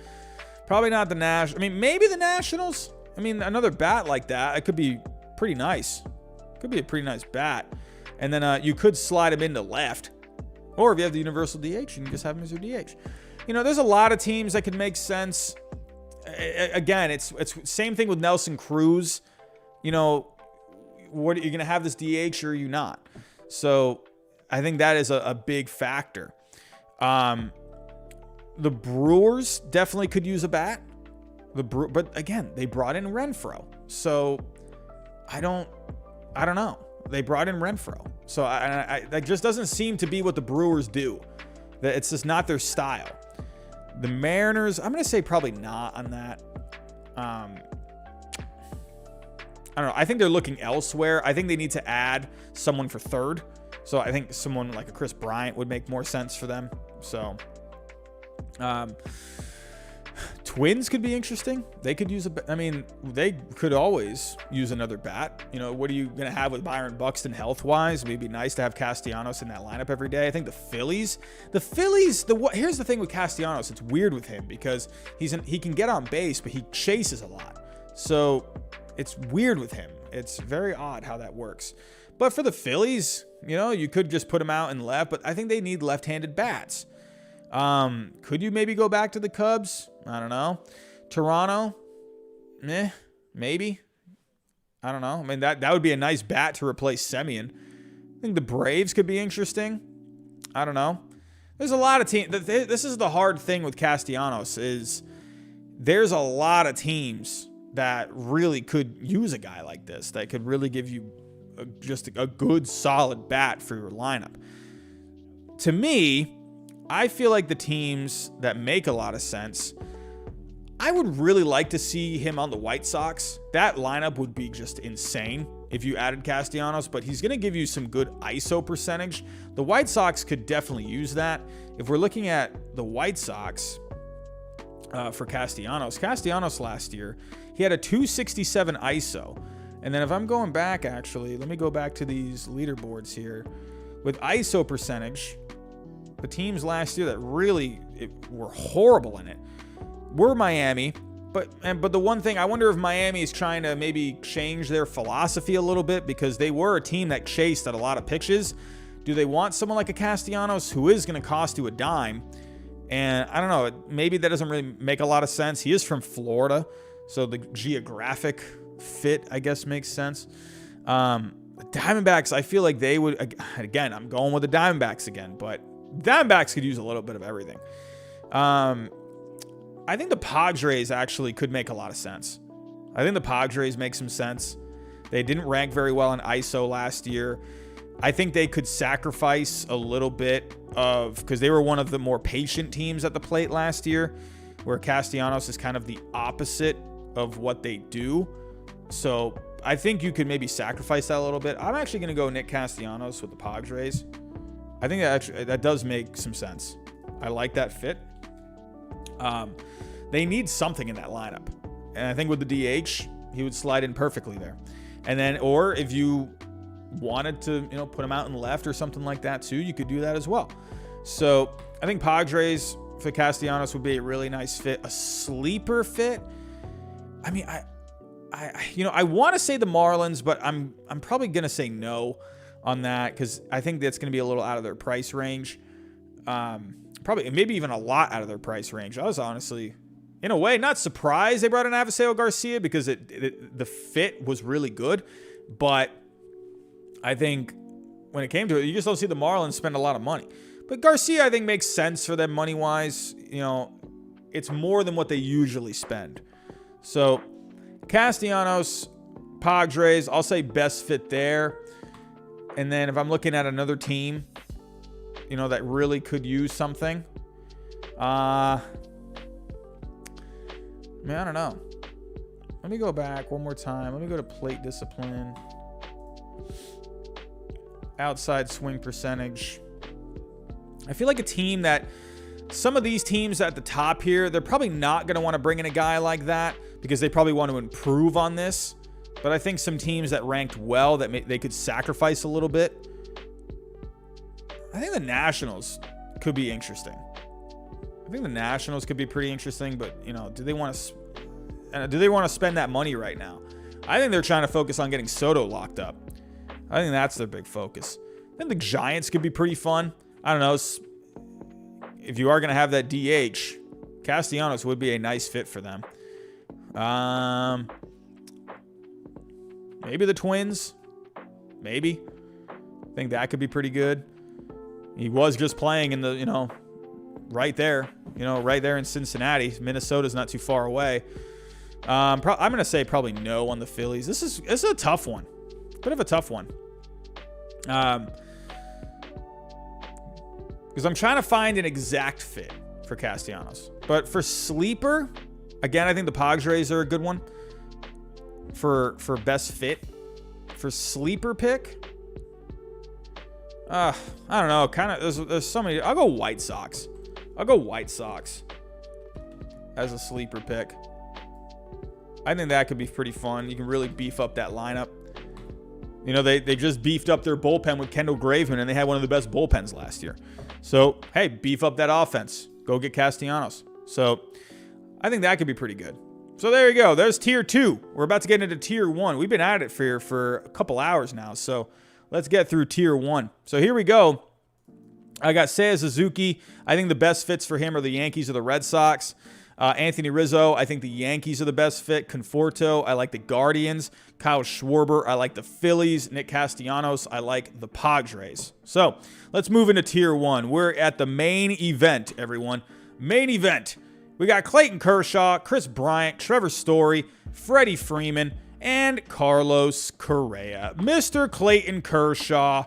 Probably not the Nationals. Maybe the Nationals. Another bat like that, it could be pretty nice. Could be a pretty nice bat. And then you could slide him into left. Or if you have the universal DH, you can just have him as your DH. There's a lot of teams that could make sense. Again, it's same thing with Nelson Cruz. What are you going to have this DH or are you not? So I think that is a big factor. The Brewers definitely could use a bat. But again, they brought in Renfroe. So I don't know. They brought in Renfroe. So that just doesn't seem to be what the Brewers do. That it's just not their style. The Mariners, I'm going to say probably not on that. I don't know. I think they're looking elsewhere. I think they need to add someone for third. So I think someone like a Chris Bryant would make more sense for them. So Twins could be interesting. They could use they could always use another bat. What are you going to have with Byron Buxton health-wise? It'd be nice to have Castellanos in that lineup every day. I think the Phillies, here's the thing with Castellanos. It's weird with him because he can get on base, but he chases a lot. So it's weird with him. It's very odd how that works. But for the Phillies, you could just put him out in left, but I think they need left-handed bats. Could you maybe go back to the Cubs? I don't know. Toronto? Maybe. I don't know. That would be a nice bat to replace Semien. I think the Braves could be interesting. I don't know. There's a lot of teams. This is the hard thing with Castellanos is there's a lot of teams that really could use a guy like this that could really give you just a good, solid bat for your lineup. To me, I feel like the teams that make a lot of sense, I would really like to see him on the White Sox. That lineup would be just insane if you added Castellanos, but he's going to give you some good ISO percentage. The White Sox could definitely use that. If we're looking at the White Sox for Castellanos last year, he had a 267 ISO. And then if I'm going back, actually, let me go back to these leaderboards here. With ISO percentage, the teams last year that really were horrible in it were Miami. But the one thing, I wonder if Miami is trying to maybe change their philosophy a little bit because they were a team that chased at a lot of pitches. Do they want someone like a Castellanos who is going to cost you a dime? And I don't know, maybe that doesn't really make a lot of sense. He is from Florida, so the geographic fit, I guess, makes sense. The Diamondbacks, I feel like they would, again, I'm going with the Diamondbacks again, but Diamondbacks could use a little bit of everything. I think the Padres actually could make a lot of sense. I think the Padres make some sense. They didn't rank very well in ISO last year. I think they could sacrifice a little bit because they were one of the more patient teams at the plate last year, where Castellanos is kind of the opposite of what they do. So I think you could maybe sacrifice that a little bit. I'm actually going to go Nick Castellanos with the Padres. I think that does make some sense. I like that fit. They need something in that lineup. And I think with the DH, he would slide in perfectly there. And then, or if you wanted to, put him out in left or something like that too, you could do that as well. So I think Padres for Castellanos would be a really nice fit. A sleeper fit. I mean, I want to say the Marlins, but I'm probably going to say no on that because I think that's going to be a little out of their price range. Probably, maybe even a lot out of their price range. I was honestly, in a way, not surprised they brought in Aviseo Garcia because the fit was really good. But I think when it came to it, you just don't see the Marlins spend a lot of money. But Garcia, I think, makes sense for them money-wise. It's more than what they usually spend. So Castellanos, Padres, I'll say best fit there. And then if I'm looking at another team, that really could use something. Man, I don't know. Let me go back one more time. Let me go to plate discipline. Outside swing percentage. I feel like a team that some of these teams at the top here, they're probably not going to want to bring in a guy like that because they probably want to improve on this. But I think some teams that ranked well, that they could sacrifice a little bit. I think the Nationals could be interesting. I think the Nationals could be pretty interesting, but do they want to spend that money right now? I think they're trying to focus on getting Soto locked up. I think that's their big focus. I think the Giants could be pretty fun. I don't know. If you are going to have that DH, Castellanos would be a nice fit for them. Maybe the Twins. Maybe. I think that could be pretty good. He was just playing in the, right there. Right there in Cincinnati. Minnesota's not too far away. I'm going to say probably no on the Phillies. This is a tough one. Bit of a tough one. Because I'm trying to find an exact fit for Castellanos. But for sleeper, again, I think the Padres are a good one. For best fit. For sleeper pick, I don't know. Kind of there's so many. I'll go White Sox. As a sleeper pick. I think that could be pretty fun. You can really beef up that lineup. They just beefed up their bullpen with Kendall Graveman, and they had one of the best bullpens last year. So, hey, beef up that offense. Go get Castellanos. So, I think that could be pretty good. So, there you go. There's Tier 2. We're about to get into Tier 1. We've been at it for a couple hours now. So, let's get through Tier 1. So, here we go. I got Seiya Suzuki. I think the best fits for him are the Yankees or the Red Sox. Anthony Rizzo, I think the Yankees are the best fit. Conforto, I like the Guardians. Kyle Schwarber, I like the Phillies. Nick Castellanos, I like the Padres. So, let's move into Tier 1. We're at the main event, everyone. Main event. We got Clayton Kershaw, Chris Bryant, Trevor Story, Freddie Freeman, and Carlos Correa. Mr. Clayton Kershaw.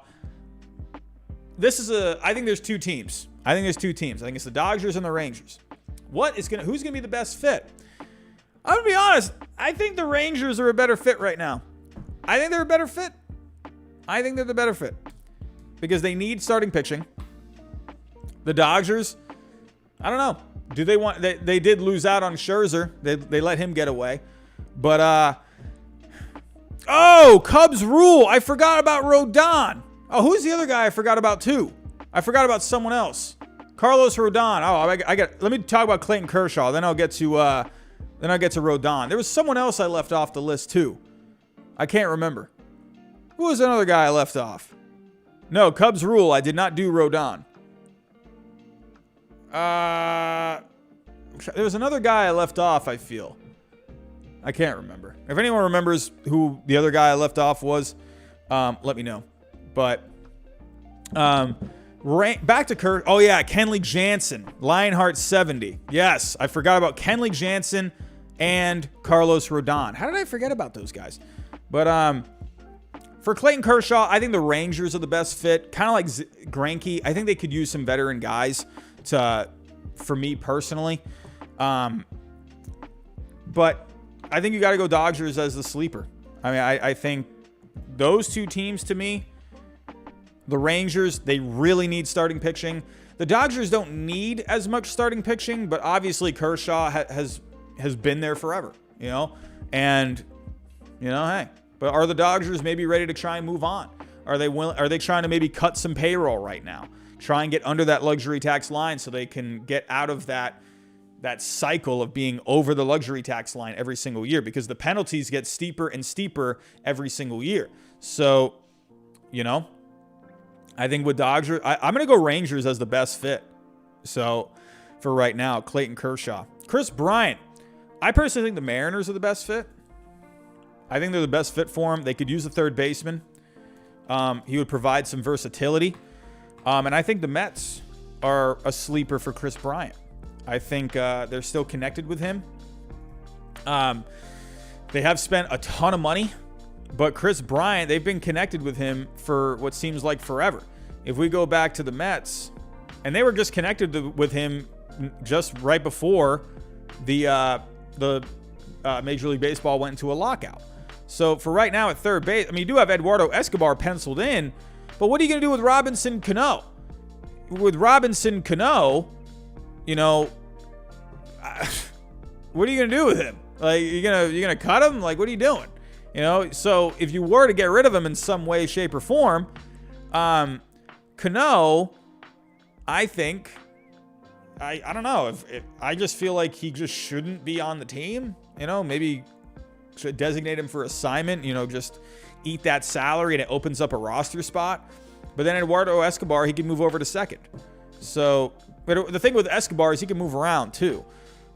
I think there's two teams. I think it's the Dodgers and the Rangers. Who's gonna be the best fit? I'm gonna be honest. I think the Rangers are a better fit right now. I think they're a better fit. I think they're the better fit because they need starting pitching. The Dodgers, I don't know. Do they want? They did lose out on Scherzer. They let him get away, but Cubs rule. I forgot about Rodon. Oh, who's the other guy I forgot about too? I forgot about someone else. Carlos Rodon. Let me talk about Clayton Kershaw. Then I'll get to Rodon. There was someone else I left off the list too. I can't remember. Who was another guy I left off? No, Cubs rule. I did not do Rodon. There was another guy I left off, I feel. I can't remember. If anyone remembers who the other guy I left off was, let me know. But back to Kurt. Oh, yeah, Kenley Jansen. Lionheart 70. Yes, I forgot about Kenley Jansen and Carlos Rodon. How did I forget about those guys? But for Clayton Kershaw, I think the Rangers are the best fit. Kind of like Greinke. I think they could use some veteran guys for me personally. But I think you got to go Dodgers as the sleeper. I mean, I think those two teams to me, the Rangers, they really need starting pitching. The Dodgers don't need as much starting pitching, but obviously Kershaw has been there forever, and hey, but are the Dodgers maybe ready to try and move on? Are they trying to maybe cut some payroll right now? Try and get under that luxury tax line so they can get out of that cycle of being over the luxury tax line every single year, because the penalties get steeper and steeper every single year. So, I think with Dodgers, I'm going to go Rangers as the best fit. So, for right now, Clayton Kershaw. Chris Bryant. I personally think the Mariners are the best fit. I think they're the best fit for him. They could use a third baseman. He would provide some versatility. And I think the Mets are a sleeper for Chris Bryant. I think they're still connected with him. They have spent a ton of money, but Chris Bryant, they've been connected with him for what seems like forever. If we go back to the Mets, and they were just connected with him just right before the Major League Baseball went into a lockout. So for right now at third base, I mean, you do have Eduardo Escobar penciled in, but what are you going to do with Robinson Cano? With Robinson Cano, you know, what are you going to do with him? Like, you're gonna cut him? Like, what are you doing? You know, so if you were to get rid of him in some way, shape, or form, Cano, I think, I don't know. If I just feel like he just shouldn't be on the team. You know, maybe should designate him for assignment. You know, just eat that salary and it opens up a roster spot. But then Eduardo Escobar, he can move over to second. So, but the thing with Escobar is he can move around too.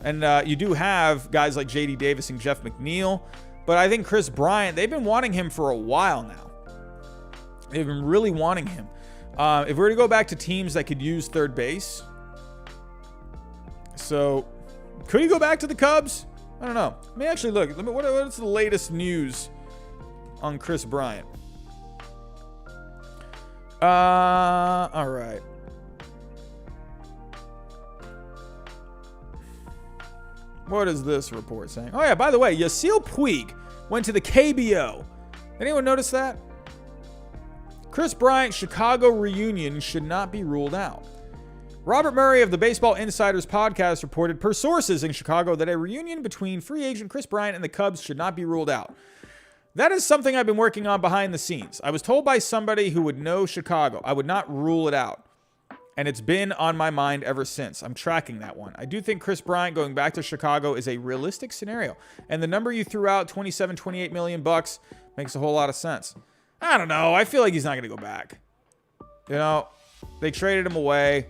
And you do have guys like J.D. Davis and Jeff McNeil. But I think Chris Bryant, they've been wanting him for a while now. They've been really wanting him. If we were to go back to teams that could use third base, so could he go back to the Cubs? I don't know. Let me actually look. What's the latest news on Chris Bryant? All right. What is this report saying? Oh, yeah, by the way, Yasiel Puig went to the KBO. Anyone notice that? Chris Bryant's Chicago reunion should not be ruled out. Robert Murray of the Baseball Insiders podcast reported per sources in Chicago that a reunion between free agent Chris Bryant and the Cubs should not be ruled out. That is something I've been working on behind the scenes. I was told by somebody who would know Chicago. I would not rule it out. And it's been on my mind ever since. I'm tracking that one. I do think Chris Bryant going back to Chicago is a realistic scenario. And the number you threw out, 27, 28 million bucks, makes a whole lot of sense. I don't know. I feel like he's not going to go back. You know, they traded him away.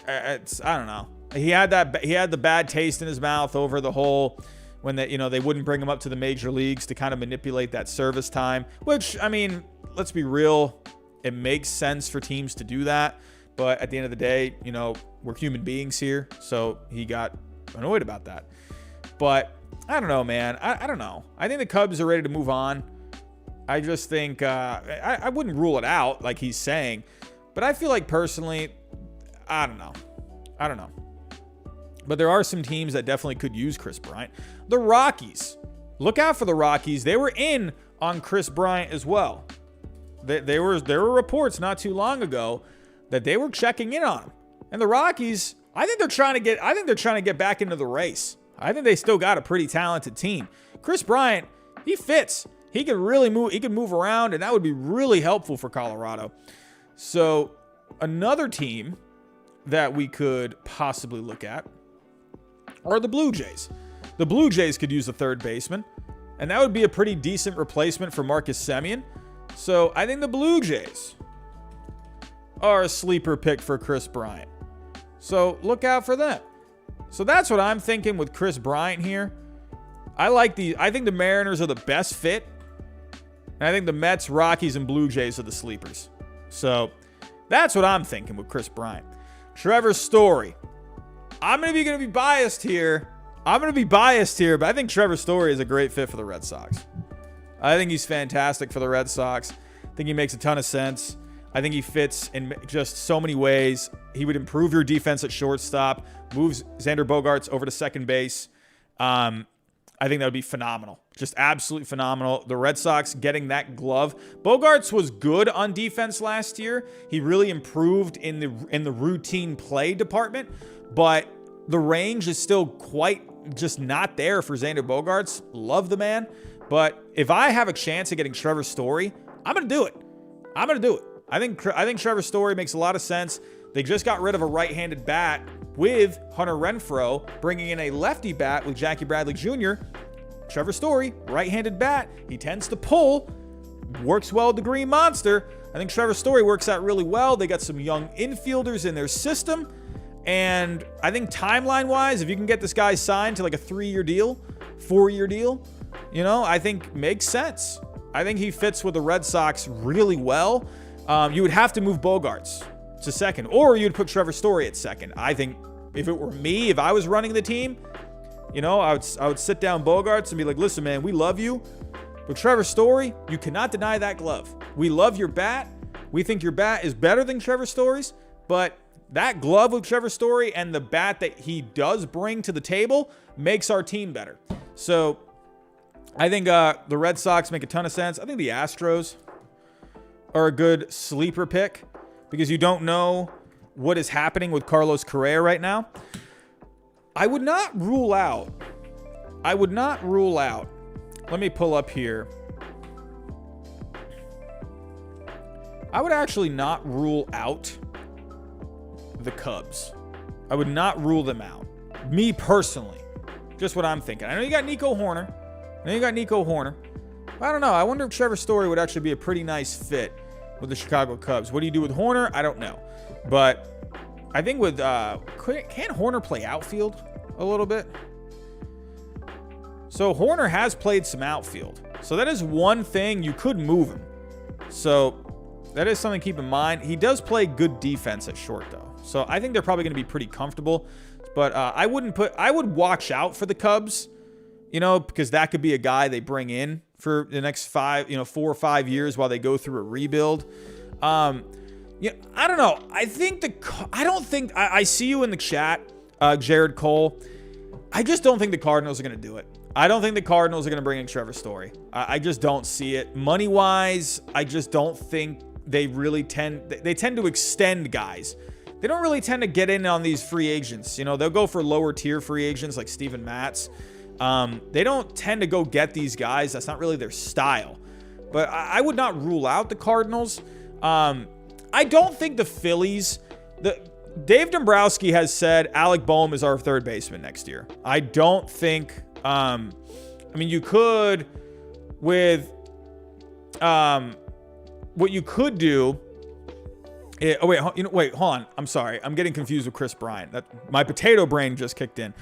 I don't know. He had the bad taste in his mouth over the whole when they wouldn't bring him up to the major leagues to kind of manipulate that service time, which, I mean, let's be real, it makes sense for teams to do that. But at the end of the day, you know, we're human beings here. So he got annoyed about that. But I don't know, man. I don't know. I think the Cubs are ready to move on. I just think I wouldn't rule it out like he's saying. But I feel like personally, I don't know. But there are some teams that definitely could use Chris Bryant. The Rockies. Look out for the Rockies. They were in on Chris Bryant as well. There were reports not too long ago that they were checking in on him. And the Rockies, I think they're trying to get back into the race. I think they still got a pretty talented team. Chris Bryant, he fits. He can really move. He can move around, and that would be really helpful for Colorado. So another team that we could possibly look at are the Blue Jays. The Blue Jays could use a third baseman, and that would be a pretty decent replacement for Marcus Semien. So I think the Blue Jays are a sleeper pick for Chris Bryant. So look out for them. So that's what I'm thinking with Chris Bryant here. I think the Mariners are the best fit. And I think the Mets, Rockies, and Blue Jays are the sleepers. So that's what I'm thinking with Chris Bryant. Trevor Story. I'm going to be biased here. But I think Trevor Story is a great fit for the Red Sox. I think he's fantastic for the Red Sox. I think he makes a ton of sense. I think he fits in just so many ways. He would improve your defense at shortstop, moves Xander Bogaerts over to second base. I think that would be phenomenal. Just absolutely phenomenal. The Red Sox getting that glove. Bogaerts was good on defense last year. He really improved in the routine play department, but the range is still quite just not there for Xander Bogaerts. Love the man. But if I have a chance of getting Trevor Story, I'm going to do it. I think Trevor Story makes a lot of sense. They just got rid of a right-handed bat with Hunter Renfroe, bringing in a lefty bat with Jackie Bradley Jr. Trevor Story, right-handed bat. He tends to pull, works well with the Green Monster. I think Trevor Story works out really well. They got some young infielders in their system. And I think timeline-wise, if you can get this guy signed to like a 3-year deal, 4-year deal, you know, I think makes sense. I think he fits with the Red Sox really well. You would have to move Bogaerts to second, or you'd put Trevor Story at second. I think if it were me, if I was running the team, I would sit down Bogarts and be like, listen, man, we love you. But Trevor Story, you cannot deny that glove. We love your bat. We think your bat is better than Trevor Story's. But that glove with Trevor Story and the bat that he does bring to the table makes our team better. So I think the Red Sox make a ton of sense. I think the Astros are a good sleeper pick because you don't know what is happening with Carlos Correa right now. I would not rule out. Let me pull up here. I would actually not rule out the Cubs. I would not rule them out. Me personally. Just what I'm thinking. I know you got Nico Hoerner. I don't know. I wonder if Trevor Story would actually be a pretty nice fit with the Chicago Cubs. What do you do with Hoerner? I don't know. But I think with can't Hoerner play outfield a little bit? So Hoerner has played some outfield. So that is one thing. You could move him. So that is something to keep in mind. He does play good defense at short, though. So I think they're probably going to be pretty comfortable. But I would watch out for the Cubs, because that could be a guy they bring in for the next 4 or 5 years while they go through a rebuild. I don't know. I see you in the chat, Jared Cole. I just don't think the Cardinals are going to do it. I don't think the Cardinals are going to bring in Trevor Story. I just don't see it. Money-wise, I just don't think they really tend to extend guys. They don't really tend to get in on these free agents. They'll go for lower tier free agents like Steven Matz. They don't tend to go get these guys. That's not really their style. But I would not rule out the Cardinals. I don't think the Phillies... Dave Dombrowski has said Alec Boehm is our third baseman next year. I don't think... you could with... what you could do... wait, hold on. I'm sorry. I'm getting confused with Chris Bryant. My potato brain just kicked in.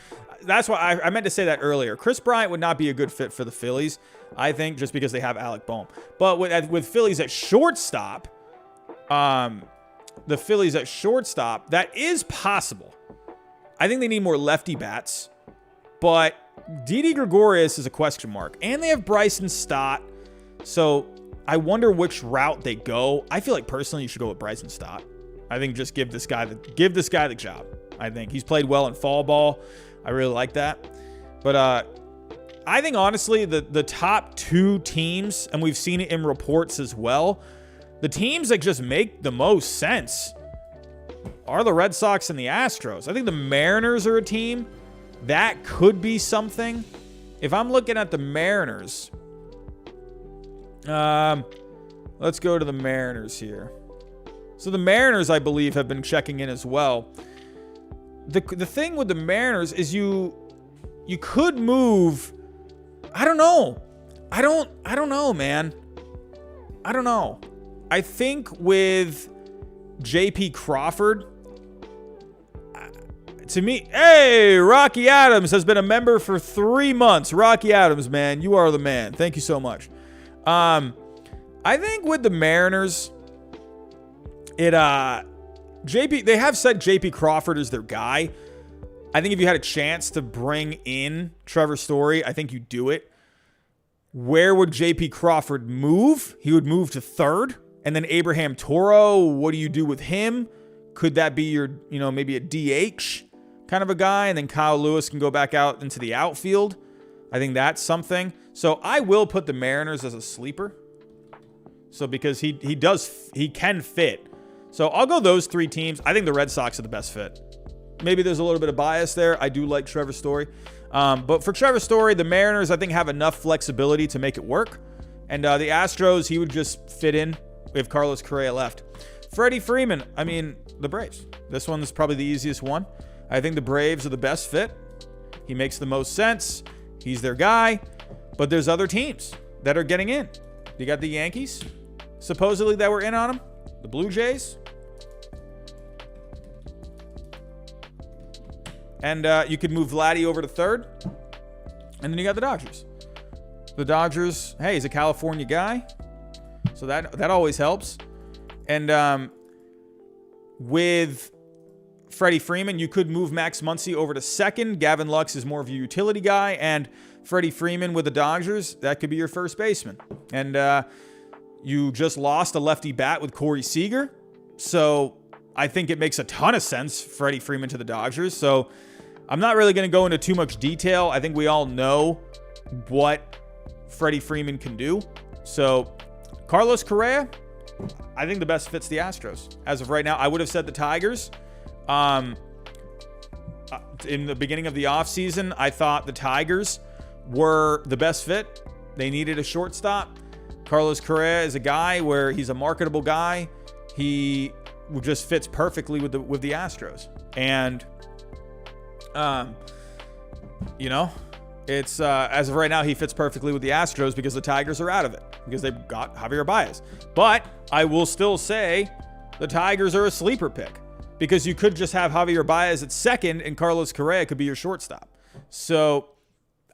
That's why I meant to say that earlier. Chris Bryant would not be a good fit for the Phillies, I think, just because they have Alec Boehm. But with Phillies at shortstop, that is possible. I think they need more lefty bats, but Didi Gregorius is a question mark, and they have Bryson Stott. So I wonder which route they go. I feel like personally you should go with Bryson Stott. I think just give this guy the job. I think he's played well in fall ball. I really like that. But I think honestly the top two teams, and we've seen it in reports as well, the teams that just make the most sense are the Red Sox and the Astros. I think the Mariners are a team that could be something. If I'm looking at the Mariners, let's go to the Mariners here. So the Mariners, I believe, have been checking in as well. The thing with the Mariners is you could move. I don't know. I don't know, man. I don't know. I think with JP Crawford, to me, hey, Rocky Adams has been a member for 3 months. Rocky Adams, man, you are the man. Thank you so much. I think with the Mariners, they have said JP Crawford is their guy. I think if you had a chance to bring in Trevor Story, I think you do it. Where would JP Crawford move? He would move to third. And then Abraham Toro, what do you do with him? Could that be your, maybe a DH kind of a guy? And then Kyle Lewis can go back out into the outfield. I think that's something. So I will put the Mariners as a sleeper. So because he can fit. So I'll go those three teams. I think the Red Sox are the best fit. Maybe there's a little bit of bias there. I do like Trevor Story. But for Trevor Story, the Mariners, I think, have enough flexibility to make it work. And the Astros, he would just fit in if Carlos Correa left. Freddie Freeman, the Braves. This one's probably the easiest one. I think the Braves are the best fit. He makes the most sense. He's their guy. But there's other teams that are getting in. You got the Yankees, supposedly, that were in on him. The Blue Jays. And you could move Vladdy over to third. And then you got the Dodgers. The Dodgers, hey, he's a California guy. So that always helps. And with Freddie Freeman. You could move Max Muncy over to second. Gavin Lux is more of a utility guy, and Freddie Freeman with the Dodgers, that could be your first baseman. And you just lost a lefty bat with Corey Seager, so I think it makes a ton of sense, Freddie Freeman to the Dodgers. So I'm not really going to go into too much detail. I think we all know what Freddie Freeman can do. So Carlos Correa, I think the best fits the Astros. As of right now, I would have said the Tigers. In the beginning of the offseason, I thought the Tigers were the best fit. They needed a shortstop. Carlos Correa is a guy where he's a marketable guy. He just fits perfectly with the Astros. And, it's as of right now, he fits perfectly with the Astros because the Tigers are out of it, because they've got Javier Baez. But I will still say the Tigers are a sleeper pick, because you could just have Javier Baez at second and Carlos Correa could be your shortstop. So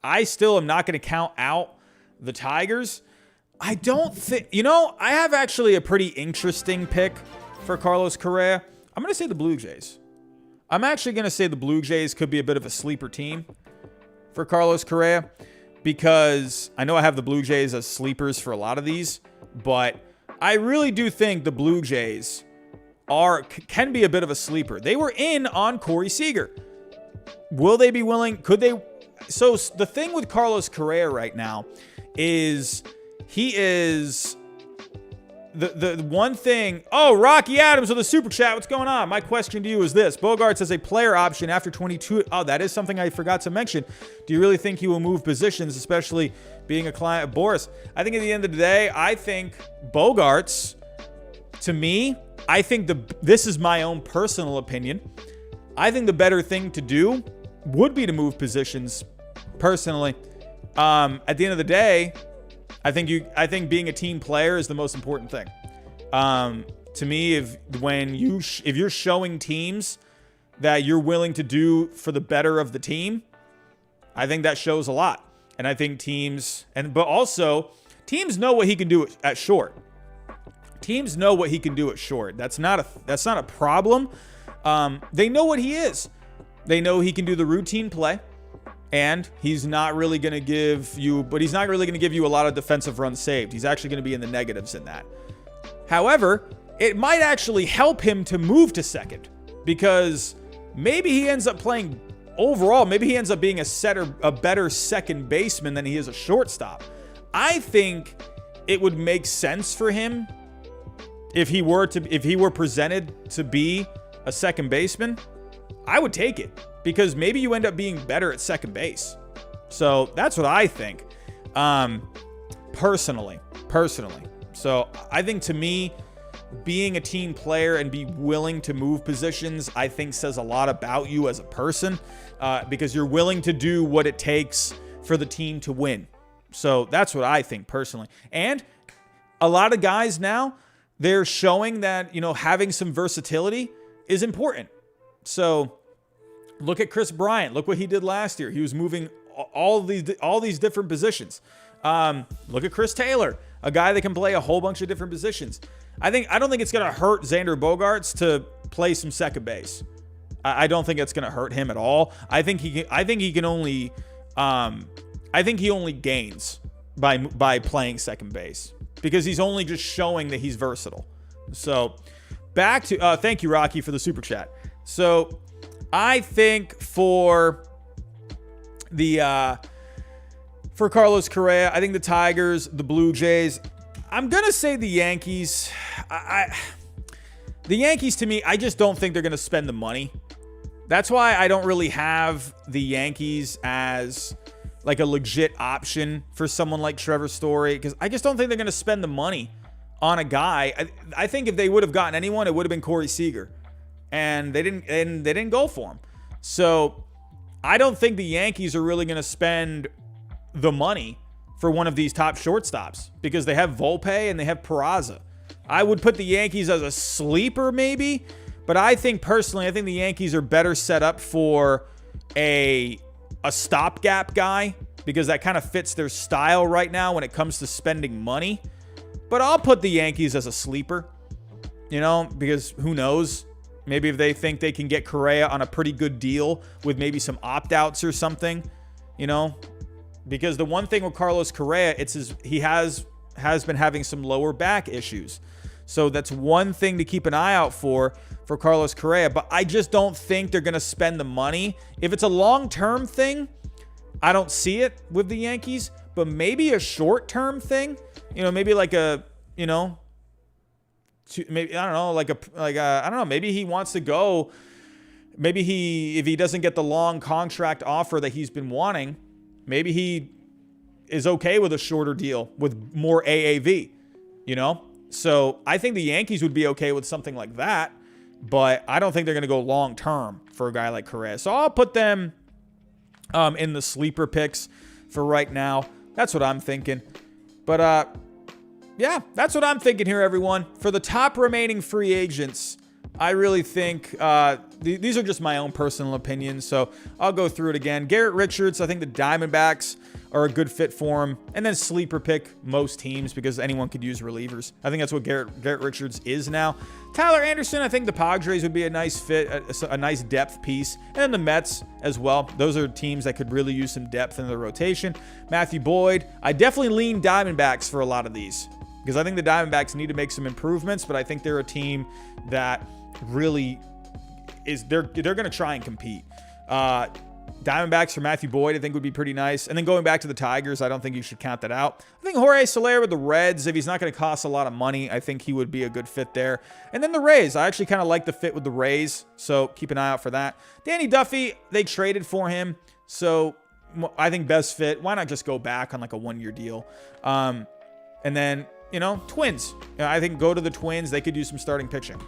I still am not going to count out the Tigers. I don't think, I have actually a pretty interesting pick for Carlos Correa. I'm going to say the Blue Jays. I'm actually going to say the Blue Jays could be a bit of a sleeper team for Carlos Correa, because I know I have the Blue Jays as sleepers for a lot of these, but I really do think the Blue Jays can be a bit of a sleeper. They were in on Corey Seager. Will they be willing? Could they? So the thing with Carlos Correa right now is he is the one thing. Oh, Rocky Adams with a super chat. What's going on? My question to you is this: Bogaerts as a player option after 22. Oh, that is something I forgot to mention. Do you really think he will move positions, especially being a client of Boris? I think at the end of the day, I think Bogaerts, to me, I think this is my own personal opinion. I think the better thing to do would be to move positions personally. At the end of the day, I think being a team player is the most important thing. To me, if you're showing teams that you're willing to do for the better of the team, I think that shows a lot. And I think teams know what he can do at short. Teams know what he can do at short. That's not a problem. They know what he is. They know he can do the routine play, and he's not really going to give you a lot of defensive runs saved. He's actually going to be in the negatives in that. However, it might actually help him to move to second, because maybe he ends up playing overall. Maybe he ends up being a better second baseman than he is a shortstop. I think it would make sense for him if he were presented to be a second baseman. I would take it, because maybe you end up being better at second base. So that's what I think, personally. So I think, to me, being a team player and be willing to move positions, I think says a lot about you as a person, because you're willing to do what it takes for the team to win. So that's what I think personally. And a lot of guys now, they're showing that, having some versatility is important. So look at Chris Bryant. Look what he did last year. He was moving all these different positions. Look at Chris Taylor, a guy that can play a whole bunch of different positions. I don't think it's going to hurt Xander Bogaerts to play some second base. I don't think it's going to hurt him at all. I think he only gains by playing second base, because he's only just showing that he's versatile. So back to thank you, Rocky, for the super chat. So I think for Carlos Correa, I think the Tigers, the Blue Jays, I'm going to say the Yankees. The Yankees, to me, I just don't think they're going to spend the money. That's why I don't really have the Yankees as like a legit option for someone like Trevor Story, because I just don't think they're going to spend the money on a guy. I think if they would have gotten anyone, it would have been Corey Seager, and they didn't go for him. So I don't think the Yankees are really going to spend the money for one of these top shortstops, because they have Volpe and they have Peraza. I would put the Yankees as a sleeper maybe, but I think personally, the Yankees are better set up for a stopgap guy, because that kind of fits their style right now when it comes to spending money. But I'll put the Yankees as a sleeper, because who knows? Maybe if they think they can get Correa on a pretty good deal with maybe some opt-outs or something, you know? Because the one thing with Carlos Correa, he has been having some lower back issues. So that's one thing to keep an eye out for Carlos Correa. But I just don't think they're going to spend the money. If it's a long-term thing, I don't see it with the Yankees. But maybe a short-term thing, you know, maybe like a, you know, maybe, I don't know, I don't know, maybe he wants to go. Maybe if he doesn't get the long contract offer that he's been wanting, maybe he is okay with a shorter deal with more AAV, you know? So I think the Yankees would be okay with something like that, but I don't think they're going to go long-term for a guy like Correa. So I'll put them in the sleeper picks for right now. That's what I'm thinking. But, yeah, that's what I'm thinking here, everyone. For the top remaining free agents, I really think these are just my own personal opinions, so I'll go through it again. Garrett Richards, I think the Diamondbacks are a good fit for him. And then sleeper pick most teams because anyone could use relievers. I think that's what Garrett Richards is now. Tyler Anderson, I think the Padres would be a nice fit, a nice depth piece. And then the Mets as well. Those are teams that could really use some depth in the rotation. Matthew Boyd, I definitely lean Diamondbacks for a lot of these because I think the Diamondbacks need to make some improvements, but I think they're a team that really is, they're going to try and compete. Diamondbacks for Matthew Boyd, I think would be pretty nice. And then going back to the Tigers, I don't think you should count that out. I think Jorge Solaire with the Reds, if he's not going to cost a lot of money, I think he would be a good fit there. And then the Rays, I actually kind of like the fit with the Rays, so keep an eye out for that. Danny Duffy, they traded for him, so I think best fit. Why not just go back on like a one-year deal? And then, you know, Twins. I think go to the Twins. They could use some starting pitching.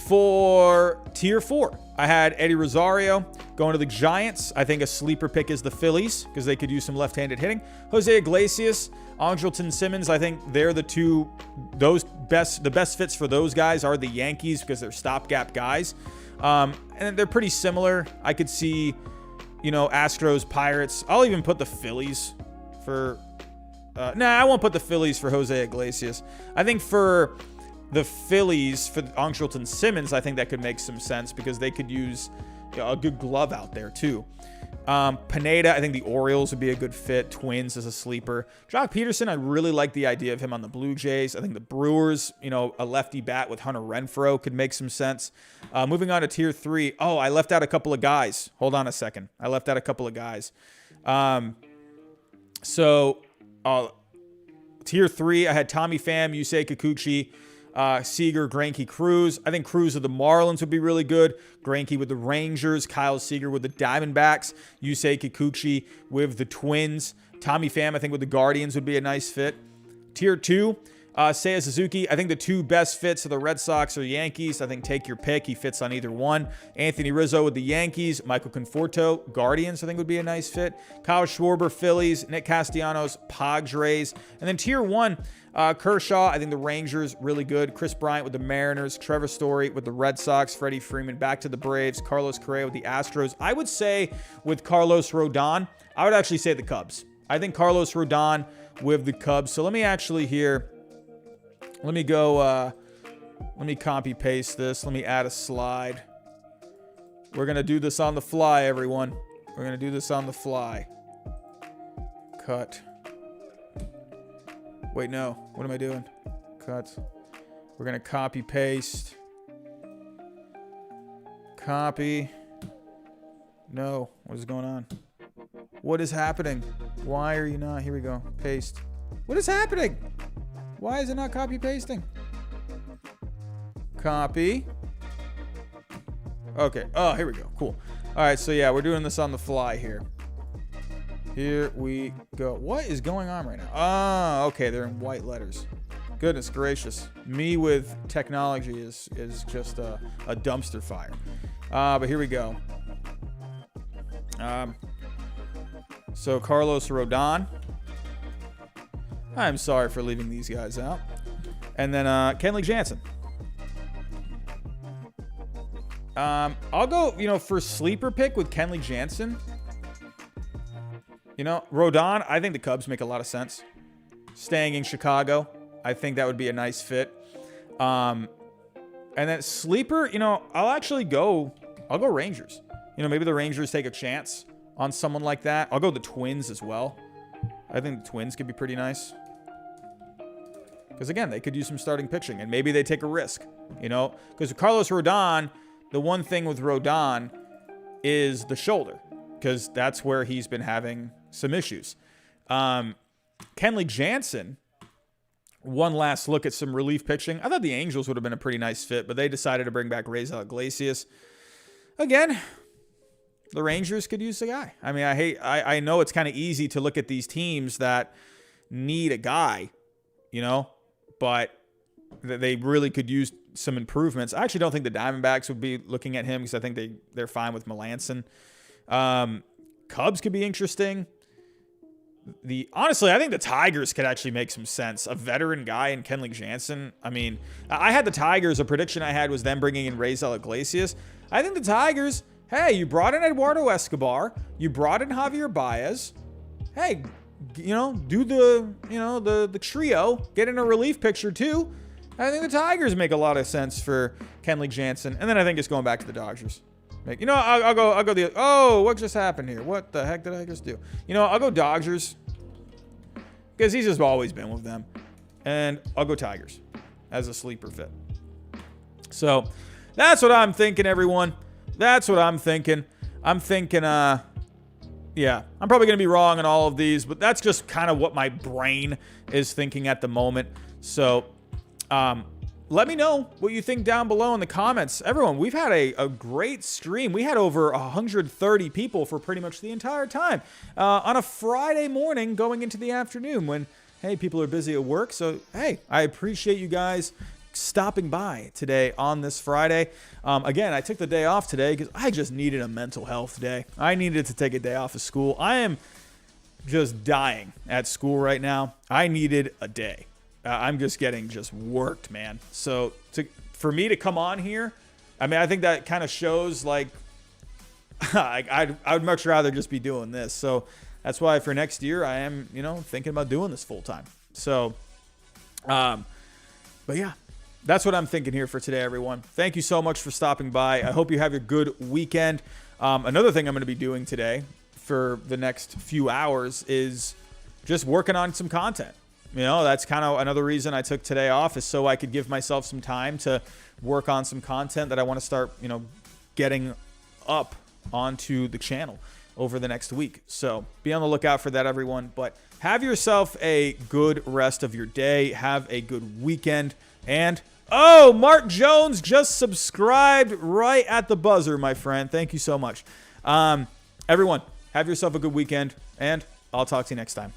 For tier 4, I had Eddie Rosario going to the Giants. I think a sleeper pick is the Phillies because they could use some left-handed hitting. Jose Iglesias, Andrelton Simmons, I think they're the best fits for those guys are the Yankees because they're stopgap guys. And they're pretty similar. I could see, you know, Astros, Pirates. I'll even put the Phillies for... I won't put the Phillies for Jose Iglesias. I think for the Phillies, for Andrelton Simmons, I think that could make some sense because they could use, you know, a good glove out there too. Pineda, I think the Orioles would be a good fit. Twins as a sleeper. Jock Peterson, I really like the idea of him on the Blue Jays. I think the Brewers, you know, a lefty bat with Hunter Renfroe could make some sense. Moving on to tier 3. Oh, I left out a couple of guys. Hold on a second. I left out a couple of guys. Tier 3, I had Tommy Pham, Yusei Kikuchi, Seager, Greinke, Cruz. I think Cruz with the Marlins would be really good. Greinke with the Rangers. Kyle Seager with the Diamondbacks. Yusei Kikuchi with the Twins. Tommy Pham, I think, with the Guardians would be a nice fit. Tier 2, Seiya Suzuki. I think the two best fits of the Red Sox or Yankees. I think take your pick. He fits on either one. Anthony Rizzo with the Yankees. Michael Conforto, Guardians, I think would be a nice fit. Kyle Schwarber, Phillies. Nick Castellanos, Padres. And then tier 1, Kershaw, I think the Rangers, really good. Chris Bryant with the Mariners. Trevor Story with the Red Sox. Freddie Freeman back to the Braves. Carlos Correa with the Astros. I would say with Carlos Rodon, I would actually say the Cubs. I think Carlos Rodon with the Cubs. So let me actually here... Let me go, let me copy paste this. Let me add a slide. We're going to do this on the fly, everyone. We're going to do this on the fly. Cut. Wait, no. What am I doing? Cut. We're going to copy paste. Copy. No. What is going on? What is happening? Why are you not? Here we go. Paste. What is happening? Why is it not copy pasting? Copy. Okay. Oh, here we go. Cool. All right. So yeah, we're doing this on the fly here. Here we go. What is going on right now? Ah, okay. They're in white letters. Goodness gracious. Me with technology is just a dumpster fire. But here we go. So Carlos Rodon. I'm sorry for leaving these guys out. And then Kenley Jansen. I'll go, you know, for sleeper pick with Kenley Jansen. You know, Rodon, I think the Cubs make a lot of sense. Staying in Chicago, I think that would be a nice fit. And then sleeper, I'll go Rangers. Maybe the Rangers take a chance on someone like that. I'll go the Twins as well. I think the Twins could be pretty nice. Because, again, they could use some starting pitching, and maybe they take a risk, Because Carlos Rodon, the one thing with Rodon is the shoulder, because that's where he's been having some issues. Kenley Jansen, one last look at some relief pitching. I thought the Angels would have been a pretty nice fit, but they decided to bring back Iglesias. Again, the Rangers could use the guy. I mean, I know it's kind of easy to look at these teams that need a guy, but they really could use some improvements. I actually don't think the Diamondbacks would be looking at him because I think they're fine with Melanson. Cubs could be interesting. Honestly, I think the Tigers could actually make some sense. A veteran guy in Kenley Jansen. I mean, I had the Tigers. A prediction I had was them bringing in Iglesias. I think the Tigers, hey, you brought in Eduardo Escobar. You brought in Javier Baez. Hey, do the trio. Get in a relief picture too. I think the Tigers make a lot of sense for Kenley Jansen. And then I think it's going back to the Dodgers. I'll go what just happened here? What the heck did I just do? I'll go Dodgers because he's just always been with them. And I'll go Tigers as a sleeper fit. So that's what I'm thinking, everyone. That's what I'm thinking. I'm thinking, I'm probably going to be wrong on all of these, but that's just kind of what my brain is thinking at the moment. So, let me know what you think down below in the comments. Everyone, we've had a great stream. We had over 130 people for pretty much the entire time on a Friday morning going into the afternoon when, hey, people are busy at work. So, hey, I appreciate you guys stopping by today on this Friday. Again, I took the day off today because I just needed a mental health day. I needed to take a day off of school. I am just dying at school right now. I needed a day. I'm just getting worked, man. So for me to come on here, I mean, I think that kind of shows like I would much rather just be doing this. So that's why for next year I am, thinking about doing this full time. So, but yeah, that's what I'm thinking here for today, everyone. Thank you so much for stopping by. I hope you have a good weekend. Another thing I'm going to be doing today for the next few hours is just working on some content. That's kind of another reason I took today off is so I could give myself some time to work on some content that I want to start, getting up onto the channel over the next week. So be on the lookout for that, everyone. But have yourself a good rest of your day. Have a good weekend. And, Mark Jones just subscribed right at the buzzer, my friend. Thank you so much. Everyone, have yourself a good weekend, and I'll talk to you next time.